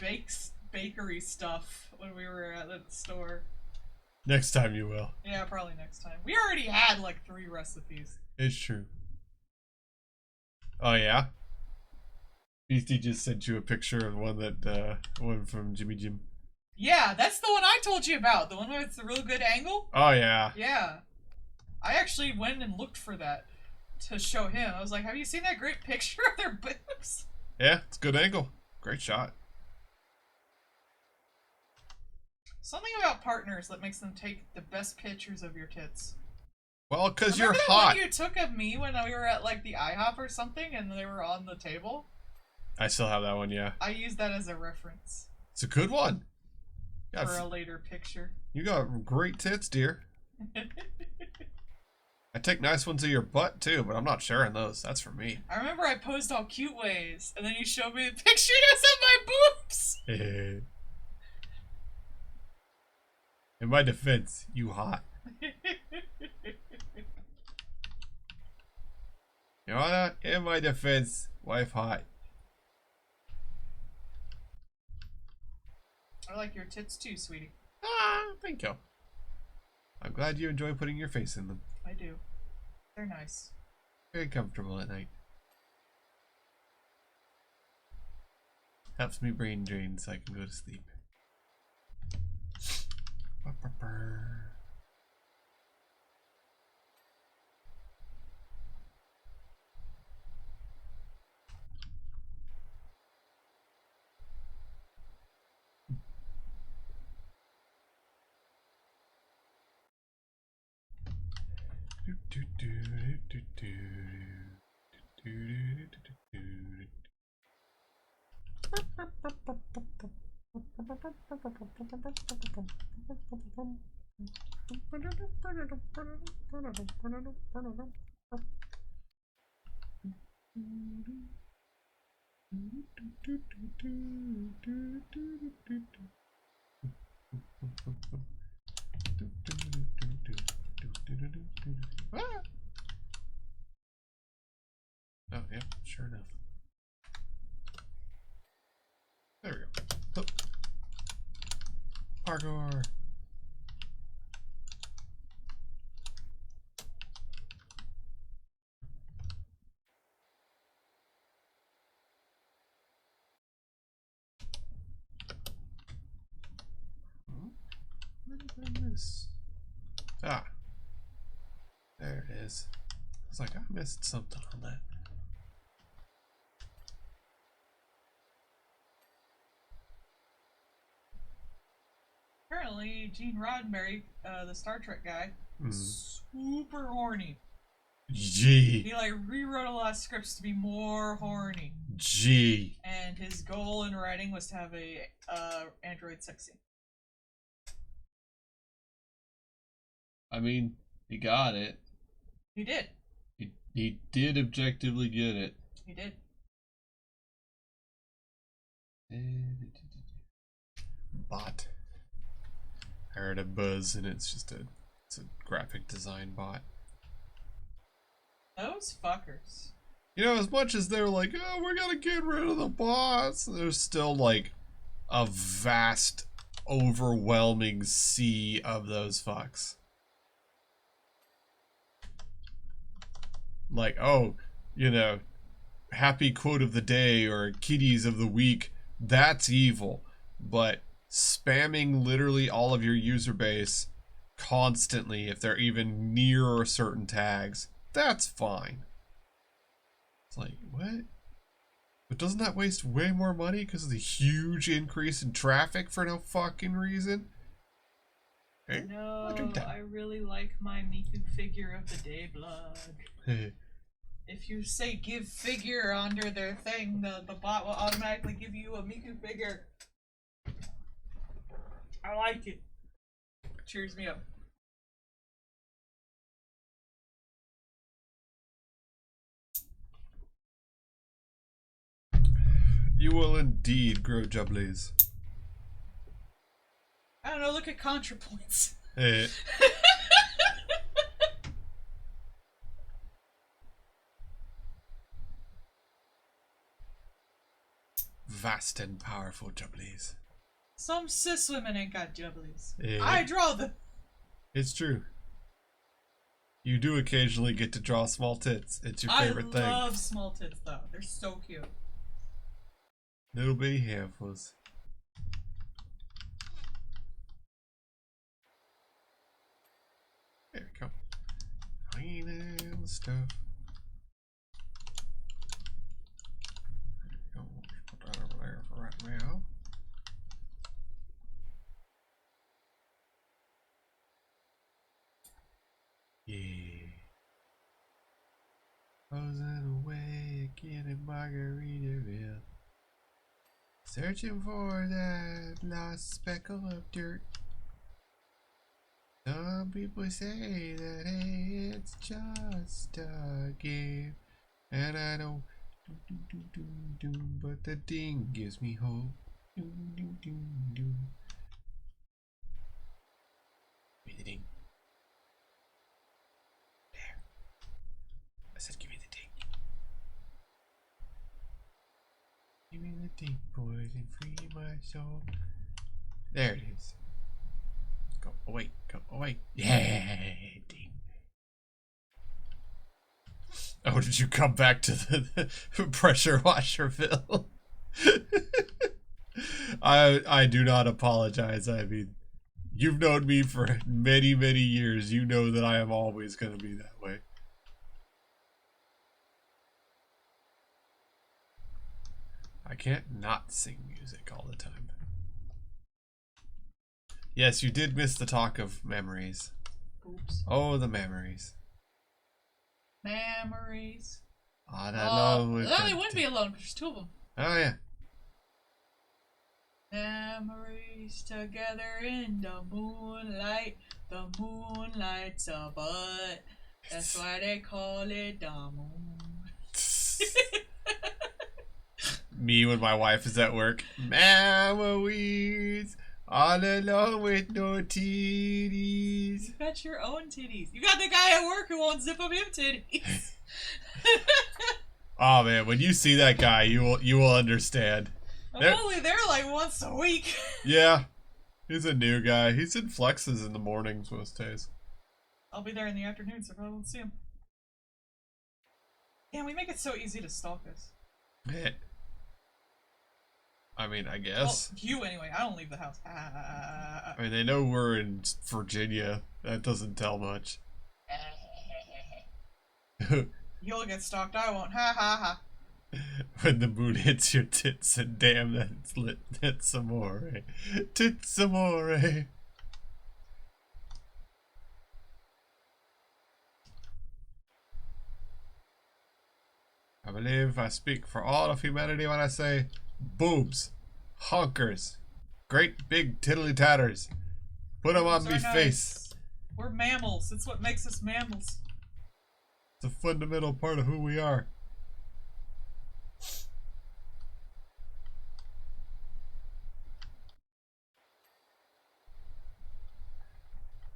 Speaker 2: bakery stuff when we were at the store.
Speaker 1: Next time you will.
Speaker 2: Yeah, probably next time. We already had like 3 recipes.
Speaker 1: It's true. Oh yeah? Beastie just sent you a picture of one from Jimmy Jim.
Speaker 2: Yeah, that's the one I told you about. The one with the real good angle.
Speaker 1: Oh yeah.
Speaker 2: Yeah. I actually went and looked for that to show him. I was like, have you seen that great picture of their boobs?
Speaker 1: Yeah, it's a good angle. Great shot.
Speaker 2: Something about partners that makes them take the best pictures of your tits.
Speaker 1: Well, because you're
Speaker 2: Remember
Speaker 1: hot.
Speaker 2: the one you took of me when we were at like the IHOP or something and they were on the table?
Speaker 1: I still have that one, yeah.
Speaker 2: I used that as a reference.
Speaker 1: It's a good one.
Speaker 2: For a later picture.
Speaker 1: You got great tits, dear. I take nice ones of your butt too, but I'm not sharing those. That's for me.
Speaker 2: I remember I posed all cute ways, and then you showed me the picture of my boobs.
Speaker 1: In my defense, you hot. You know what? In my defense, wife hot.
Speaker 2: I like your tits too, sweetie.
Speaker 1: Ah, thank you. I'm glad you enjoy putting your face in them.
Speaker 2: I do. They're nice.
Speaker 1: Very comfortable at night. Helps me brain drain so I can go to sleep. Ah! Oh, yeah, sure enough. There we go. Hup. Parkour. Where did I miss? Ah, there it is. I was like, I missed something on that.
Speaker 2: Apparently, Gene Roddenberry, the Star Trek guy, super horny.
Speaker 1: Gee.
Speaker 2: He like rewrote a lot of scripts to be more horny.
Speaker 1: Gee.
Speaker 2: And his goal in writing was to have a android sex scene.
Speaker 1: I mean, he got it.
Speaker 2: He did.
Speaker 1: He did objectively get it.
Speaker 2: He did.
Speaker 1: Bot. I heard a buzz and it's a graphic design bot.
Speaker 2: Those fuckers.
Speaker 1: You know, as much as they're like, oh, we're gonna get rid of the bots, there's still like a vast, overwhelming sea of those fucks. Like, oh, you know, happy quote of the day or kitties of the week, that's evil. But spamming literally all of your user base constantly, if they're even near certain tags, that's fine. It's like, what? But doesn't that waste way more money because of the huge increase in traffic for no fucking reason?
Speaker 2: Okay. No, I really like my Miku figure of the day blog. If you say give figure under their thing, the bot will automatically give you a Miku figure. I like it. Cheers me up.
Speaker 1: You will indeed grow jubblies.
Speaker 2: I don't know, look at ContraPoints.
Speaker 1: Hey. Vast and powerful jubblies.
Speaker 2: Some cis women ain't got jubblies.
Speaker 1: Hey.
Speaker 2: I draw them. It's
Speaker 1: true. You do occasionally get to draw small tits. It's your favorite thing.
Speaker 2: I love small tits though. They're so cute.
Speaker 1: Little bitty handfuls. There we go. Tiny little stuff. There we go. Put that over there for right now. Yeah. Posing away again in Margaritaville. Searching for that lost speckle of dirt. Some people say that, hey, it's just a game. And I don't but the ding gives me hope. Give me the ding. There. I said give me the ding. Give me the ding, boys, and free my soul. There it is. Go away, go away. Yay, ding. Oh, did you come back to the pressure washer, Phil? I do not apologize. I mean, you've known me for many, many years. You know that I am always going to be that way. I can't not sing music all the time. Yes, you did miss the talk of memories.
Speaker 2: Oops.
Speaker 1: Oh, the memories.
Speaker 2: Memories.
Speaker 1: All that long with
Speaker 2: Oh, they wouldn't be alone because there's two of them.
Speaker 1: Oh, yeah.
Speaker 2: Memories together in the moonlight. The moonlight's a butt. That's why they call it the moon.
Speaker 1: Me when my wife is at work. Memories. All alone with no titties.
Speaker 2: You got your own titties. You got the guy at work who won't zip up him titties.
Speaker 1: Oh man, when you see that guy, you will understand.
Speaker 2: I'm only there like once a week.
Speaker 1: Yeah, he's a new guy. He's in flexes in the mornings most days.
Speaker 2: I'll be there in the afternoon, so I probably won't see him. Yeah, we make it so easy to stalk us.
Speaker 1: I mean, I guess.
Speaker 2: Well, you anyway. I don't leave the house.
Speaker 1: I mean, they know we're in Virginia. That doesn't tell much.
Speaker 2: You'll get stalked. I won't. Ha ha ha.
Speaker 1: When the moon hits your tits, and damn, that's lit. Tits amore. Tits amore. I believe I speak for all of humanity when I say boobs, honkers, great big tiddly tatters. Put them on me face.
Speaker 2: We're mammals. It's what makes us mammals.
Speaker 1: It's a fundamental part of who we are.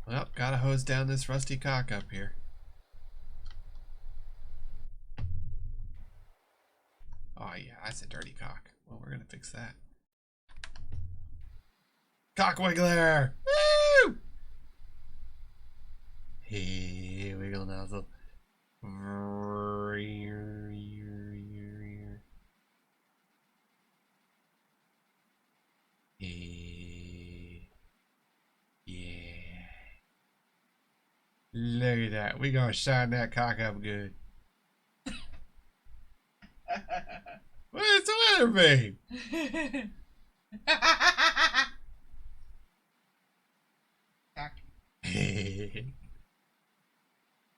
Speaker 1: Well, gotta hose down this rusty cock up here. Oh yeah, that's a dirty cock. Well, we're gonna fix that. Cock wiggler! Woo! Hey, wiggle nozzle. Hey. Yeah. Look at that. We gonna shine that cock up good. What is the weather vane?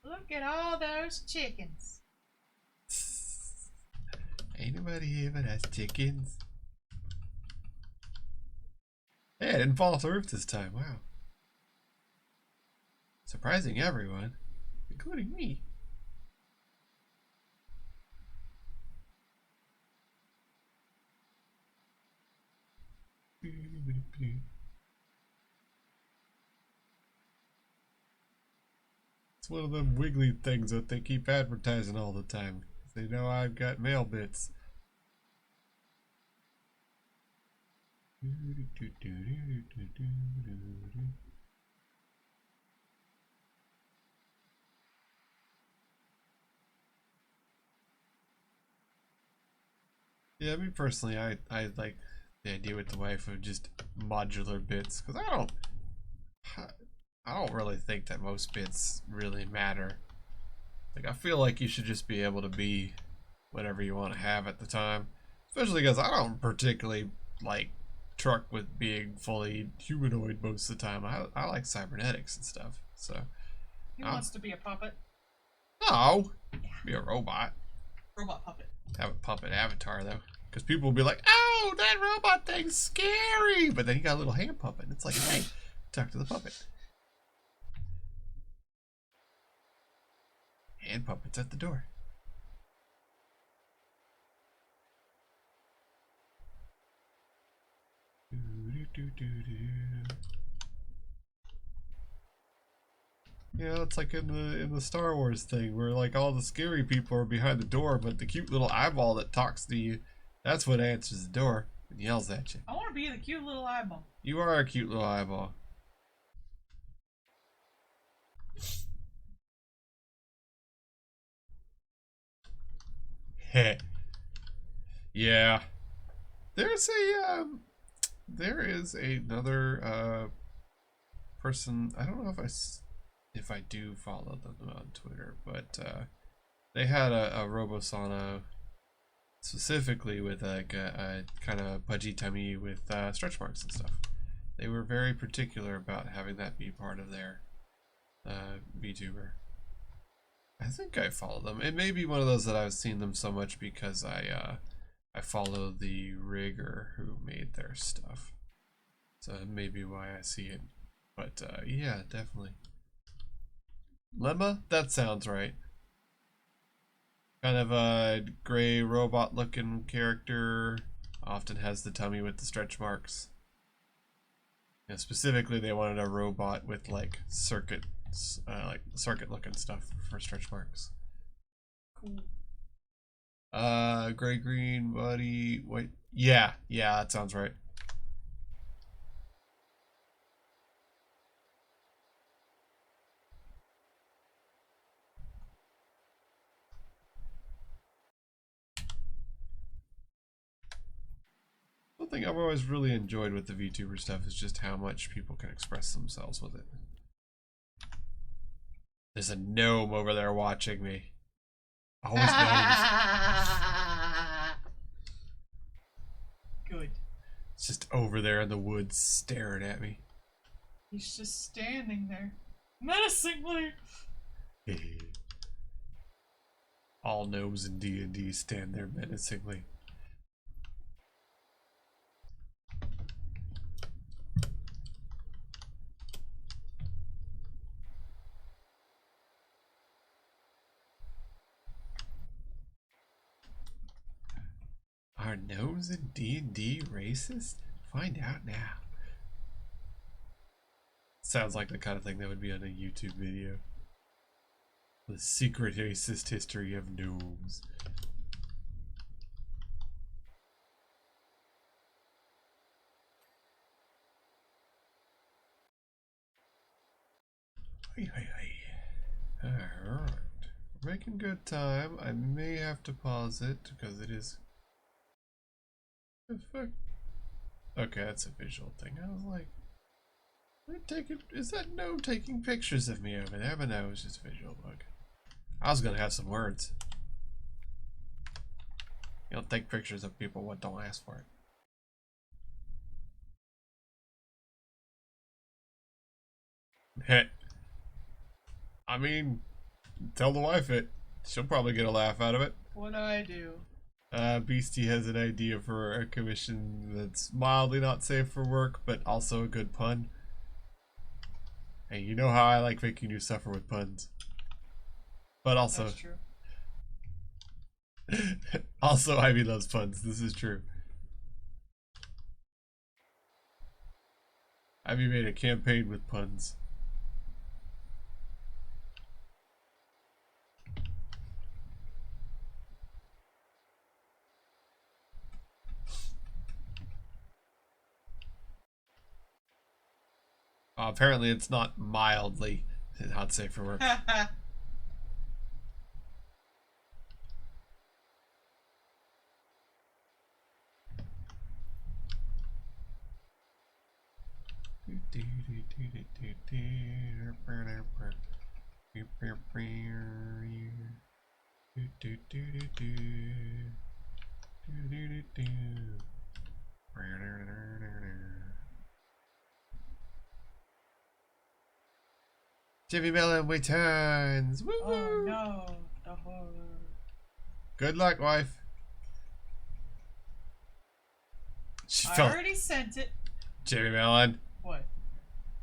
Speaker 3: Look at all those chickens.
Speaker 1: Ain't nobody here but us chickens. Hey, I didn't fall off the roof this time. Wow. Surprising everyone, including me. It's one of them wiggly things that they keep advertising all the time. They know I've got male bits. Yeah, me personally, I like the idea with the wife of just modular bits, because I don't really think that most bits really matter. Like, I feel like you should just be able to be whatever you want to have at the time, especially because I don't particularly like truck with being fully humanoid most of the time. I like cybernetics and stuff. So
Speaker 2: He wants to be a puppet.
Speaker 1: no,
Speaker 2: Yeah.
Speaker 1: be a robot.
Speaker 2: Robot puppet.
Speaker 1: Have a puppet avatar though, because people will be like, "Oh, that robot thing's scary," but then you got a little hand puppet, and it's like, "Hey, talk to the puppet." Hand puppets at the door. Yeah, it's like in the Star Wars thing where like all the scary people are behind the door, but the cute little eyeball that talks to you, that's what answers the door and yells at you.
Speaker 2: I want to be the cute little eyeball.
Speaker 1: You are a cute little eyeball. Heh. Yeah. There's a there is another person. I don't know if I do follow them on Twitter, but they had a Robosauna specifically with like a kind of pudgy tummy with stretch marks and stuff. They were very particular about having that be part of their VTuber. I think I follow them. It may be one of those that I've seen them so much because I follow the rigger who made their stuff. So that may be why I see it. But yeah, definitely. Lemma? That sounds right. Kind of a gray robot looking character. Often has the tummy with the stretch marks. Yeah, specifically they wanted a robot with like circuits, like circuit looking stuff for stretch marks.
Speaker 2: Cool.
Speaker 1: Gray green body, white. Yeah, that sounds right. One thing I've always really enjoyed with the VTuber stuff is just how much people can express themselves with it. There's a gnome over there watching me. Always gnomes.
Speaker 2: Good.
Speaker 1: It's just over there in the woods staring at me.
Speaker 2: He's just standing there. Menacingly!
Speaker 1: All gnomes in D&D stand there menacingly. Are gnomes in D&D racist? Find out now. Sounds like the kind of thing that would be on a YouTube video. The secret racist history of gnomes. Alright. We're making good time. I may have to pause it because it is. The fuck? Okay, that's a visual thing. I was like, is that gnome taking pictures of me over there? But no, it was just a visual bug. I was gonna have some words. You don't take pictures of people what don't ask for it. I mean, tell the wife it. She'll probably get a laugh out of it.
Speaker 2: What do I do?
Speaker 1: Beastie has an idea for a commission that's mildly not safe for work, but also a good pun. Hey, you know how I like making you suffer with puns. But also...
Speaker 2: That's true.
Speaker 1: Also, Ivy loves puns. This is true. Ivy made a campaign with puns. Apparently it's not mildly not safe for work. Jimmy Mellon returns. Woo!
Speaker 2: Oh no, the horror.
Speaker 1: Good luck, wife.
Speaker 2: I already sent it.
Speaker 1: Jimmy Mellon.
Speaker 2: What?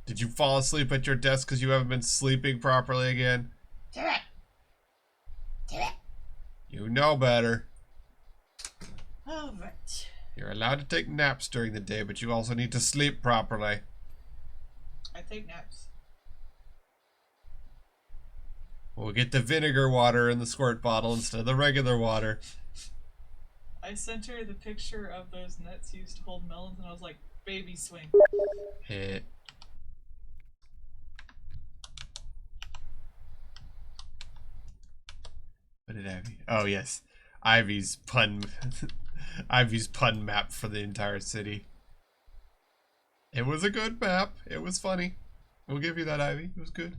Speaker 1: Did you fall asleep at your desk because you haven't been sleeping properly again?
Speaker 3: Do it. Do it.
Speaker 1: You know better.
Speaker 2: All right.
Speaker 1: You're allowed to take naps during the day, but you also need to sleep properly.
Speaker 2: I take naps.
Speaker 1: We'll get the vinegar water in the squirt bottle instead of the regular water.
Speaker 2: I sent her the picture of those nets used to hold melons, and I was like, baby swing.
Speaker 1: Hit. What did Ivy? Oh yes, Ivy's pun. Ivy's pun map for the entire city. It was a good map. It was funny. We'll give you that, Ivy. It was good.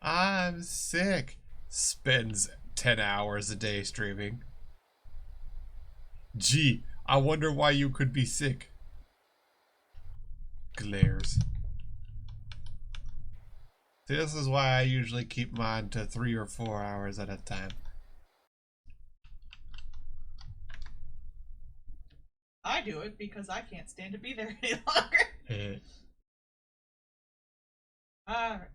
Speaker 1: I'm sick. Spends 10 hours a day streaming. Gee, I wonder why you could be sick. Glares. This is why I usually keep mine to 3 or 4 hours at a time.
Speaker 2: I do it because I can't stand to be there any longer. Alright.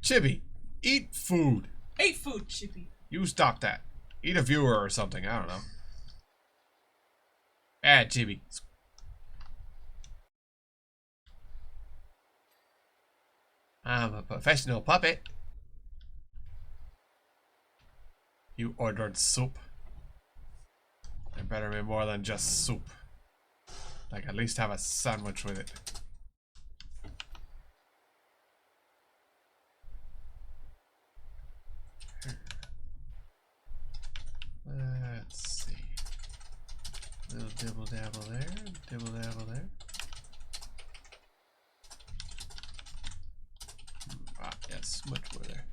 Speaker 1: Chibi, eat food.
Speaker 2: Eat food, Chippy.
Speaker 1: You stop that. Eat a viewer or something. I don't know. Ah, Chibi. I'm a professional puppet. You ordered soup. There better be more than just soup. Like, at least have a sandwich with it. Let's see. Little dibble dabble there, dibble dabble there. Ah, yes, much more there.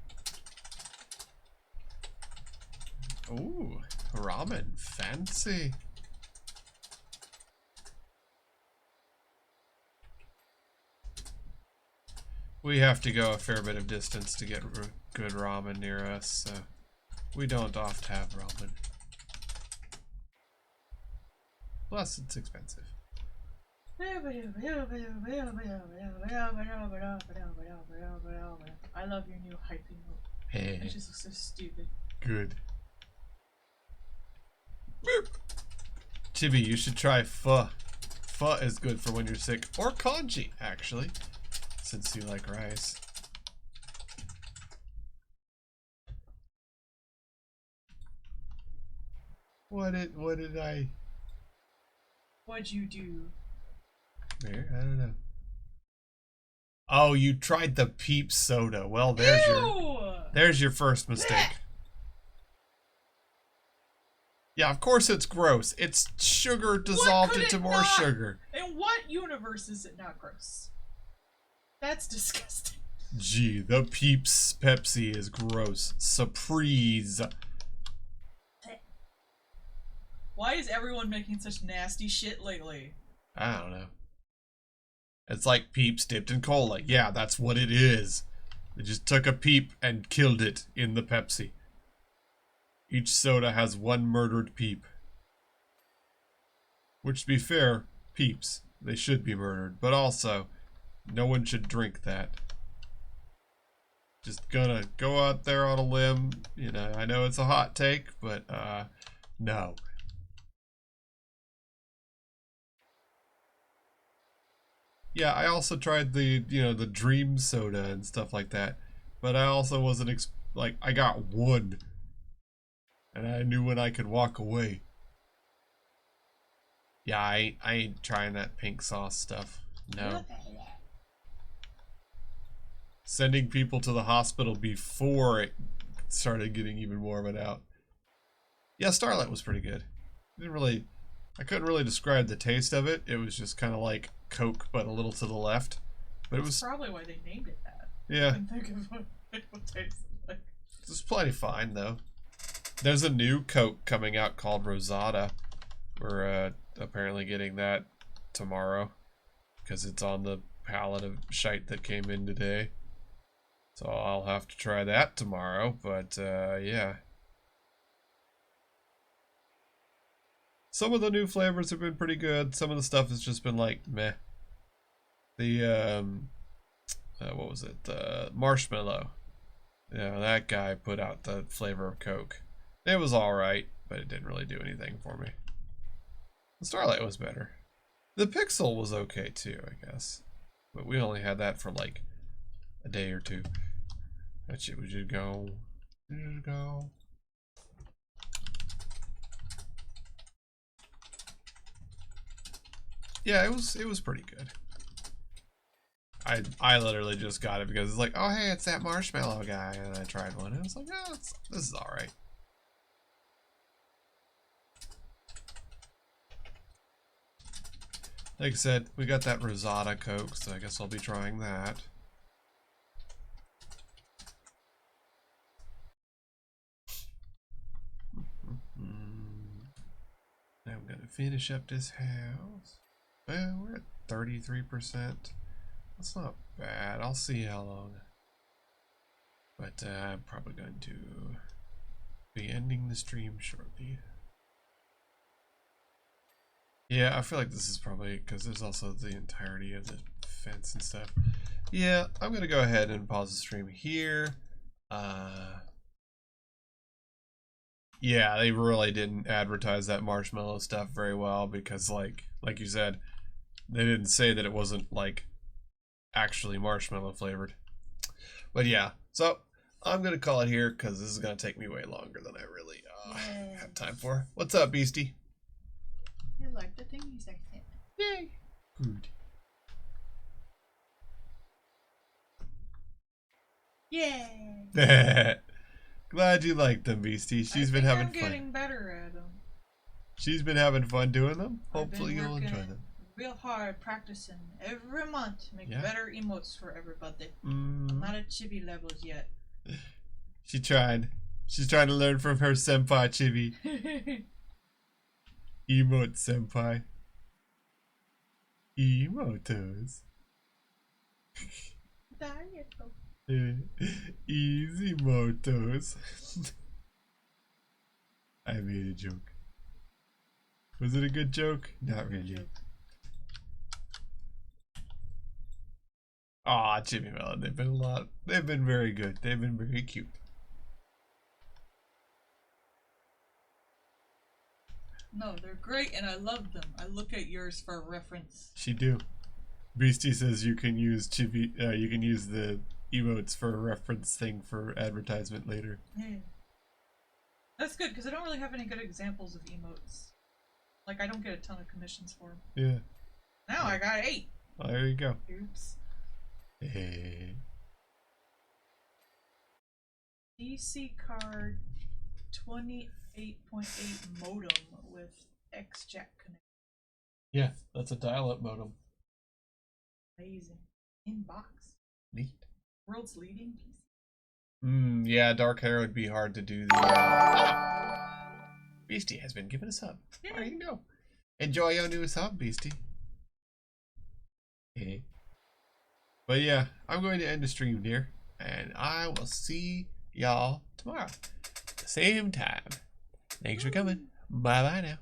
Speaker 1: Ooh, ramen, fancy. We have to go a fair bit of distance to get good ramen near us, so we don't oft have ramen. Plus, it's expensive.
Speaker 2: I love your new hyping note. It just looks so stupid.
Speaker 1: Good. Chibi, you should try pho. Pho is good for when you're sick. Or congee, actually. Since you like rice. What did I...
Speaker 2: What'd you do?
Speaker 1: Where? I don't know. Oh, you tried the Peep soda. Well, there's your first mistake. Yeah, of course it's gross. It's sugar dissolved into more sugar.
Speaker 2: In what universe is it not gross? That's disgusting.
Speaker 1: Gee, the Peeps Pepsi is gross. Surprise.
Speaker 2: Why is everyone making such nasty shit lately?
Speaker 1: I don't know. It's like Peeps dipped in cola. Yeah, that's what it is. They just took a Peep and killed it in the Pepsi. Each soda has one murdered Peep. Which, to be fair, Peeps, they should be murdered. But also, no one should drink that. Just gonna go out there on a limb. You know, I know it's a hot take, but, no. Yeah, I also tried the, the Dream soda and stuff like that. But I also wasn't, I got one. And I knew when I could walk away. Yeah, I ain't trying that pink sauce stuff. No. Sending people to the hospital before it started getting even more of it out. Yeah, Starlight was pretty good. I couldn't really describe the taste of it. It was just kind of like Coke, but a little to the left. But it was
Speaker 2: probably why they named it that.
Speaker 1: Yeah.
Speaker 2: I can think of what it would taste like.
Speaker 1: It's plenty fine though. There's a new Coke coming out called Rosada. We're apparently getting that tomorrow because it's on the pallet of shite that came in today. So I'll have to try that tomorrow, but yeah. Some of the new flavors have been pretty good. Some of the stuff has just been like meh. The what was it? The marshmallow. Yeah, that guy put out the flavor of Coke. It was alright, but it didn't really do anything for me. The Starlight was better. The Pixel was okay too, I guess. But we only had that for like a day or two. That shit was just go. Just go. Yeah, it was pretty good. I literally just got it because it's like, oh hey, it's that marshmallow guy, and I tried one and I was like, yeah, this is alright. Like I said, we got that Rosada Coke, so I guess I'll be trying that. Now I'm gonna finish up this house. Well, we're at 33%. That's not bad. I'll see how long. But I'm probably going to be ending the stream shortly. Yeah, I feel like this is probably because there's also the entirety of the fence and stuff. Yeah, I'm gonna go ahead and pause the stream here. Yeah, they really didn't advertise that marshmallow stuff very well because, like you said, they didn't say that it wasn't like actually marshmallow flavored. But yeah, so I'm gonna call it here because this is gonna take me way longer than I really have time for. What's up, Beastie?
Speaker 3: You like the thingies I said.
Speaker 1: Yay! Good.
Speaker 3: Yay!
Speaker 1: Glad you like them, Beastie. She's been having
Speaker 2: I'm
Speaker 1: fun.
Speaker 2: getting better at them.
Speaker 1: She's been having fun doing them.
Speaker 2: I've
Speaker 1: Hopefully
Speaker 2: been
Speaker 1: you'll
Speaker 2: working
Speaker 1: enjoy them.
Speaker 2: real hard, practicing every month to make
Speaker 1: Yeah.
Speaker 2: better emotes for everybody. I'm not at chibi levels yet.
Speaker 1: She tried. She's trying to learn from her senpai Chibi. Emote senpai. Emotos. Easy motos. I made a joke. Was it a good joke? Not really. Aw, Chibi Melon, they've been very good. They've been very cute.
Speaker 2: No, they're great and I love them. I look at yours for reference.
Speaker 1: She do. Beastie says you can use Chibi, you can use the emotes for a reference thing for advertisement later.
Speaker 2: Yeah. That's good because I don't really have any good examples of emotes. Like I don't get a ton of commissions for them.
Speaker 1: Yeah.
Speaker 2: Now I got 8.
Speaker 1: Well, there you go.
Speaker 2: Oops.
Speaker 1: Hey.
Speaker 2: DC card 28.8 modem with X-Jack connection.
Speaker 1: Yeah, that's a dial-up modem.
Speaker 2: Amazing. In box.
Speaker 1: Neat.
Speaker 2: World's leading PC.
Speaker 1: Yeah, dark hair would be hard to do the Beastie has been given a sub.
Speaker 2: Yeah.
Speaker 1: There you go. Enjoy your new sub, Beastie. Hey. But yeah, I'm going to end the stream here, and I will see y'all tomorrow. Same time. Thanks for coming. Bye bye now.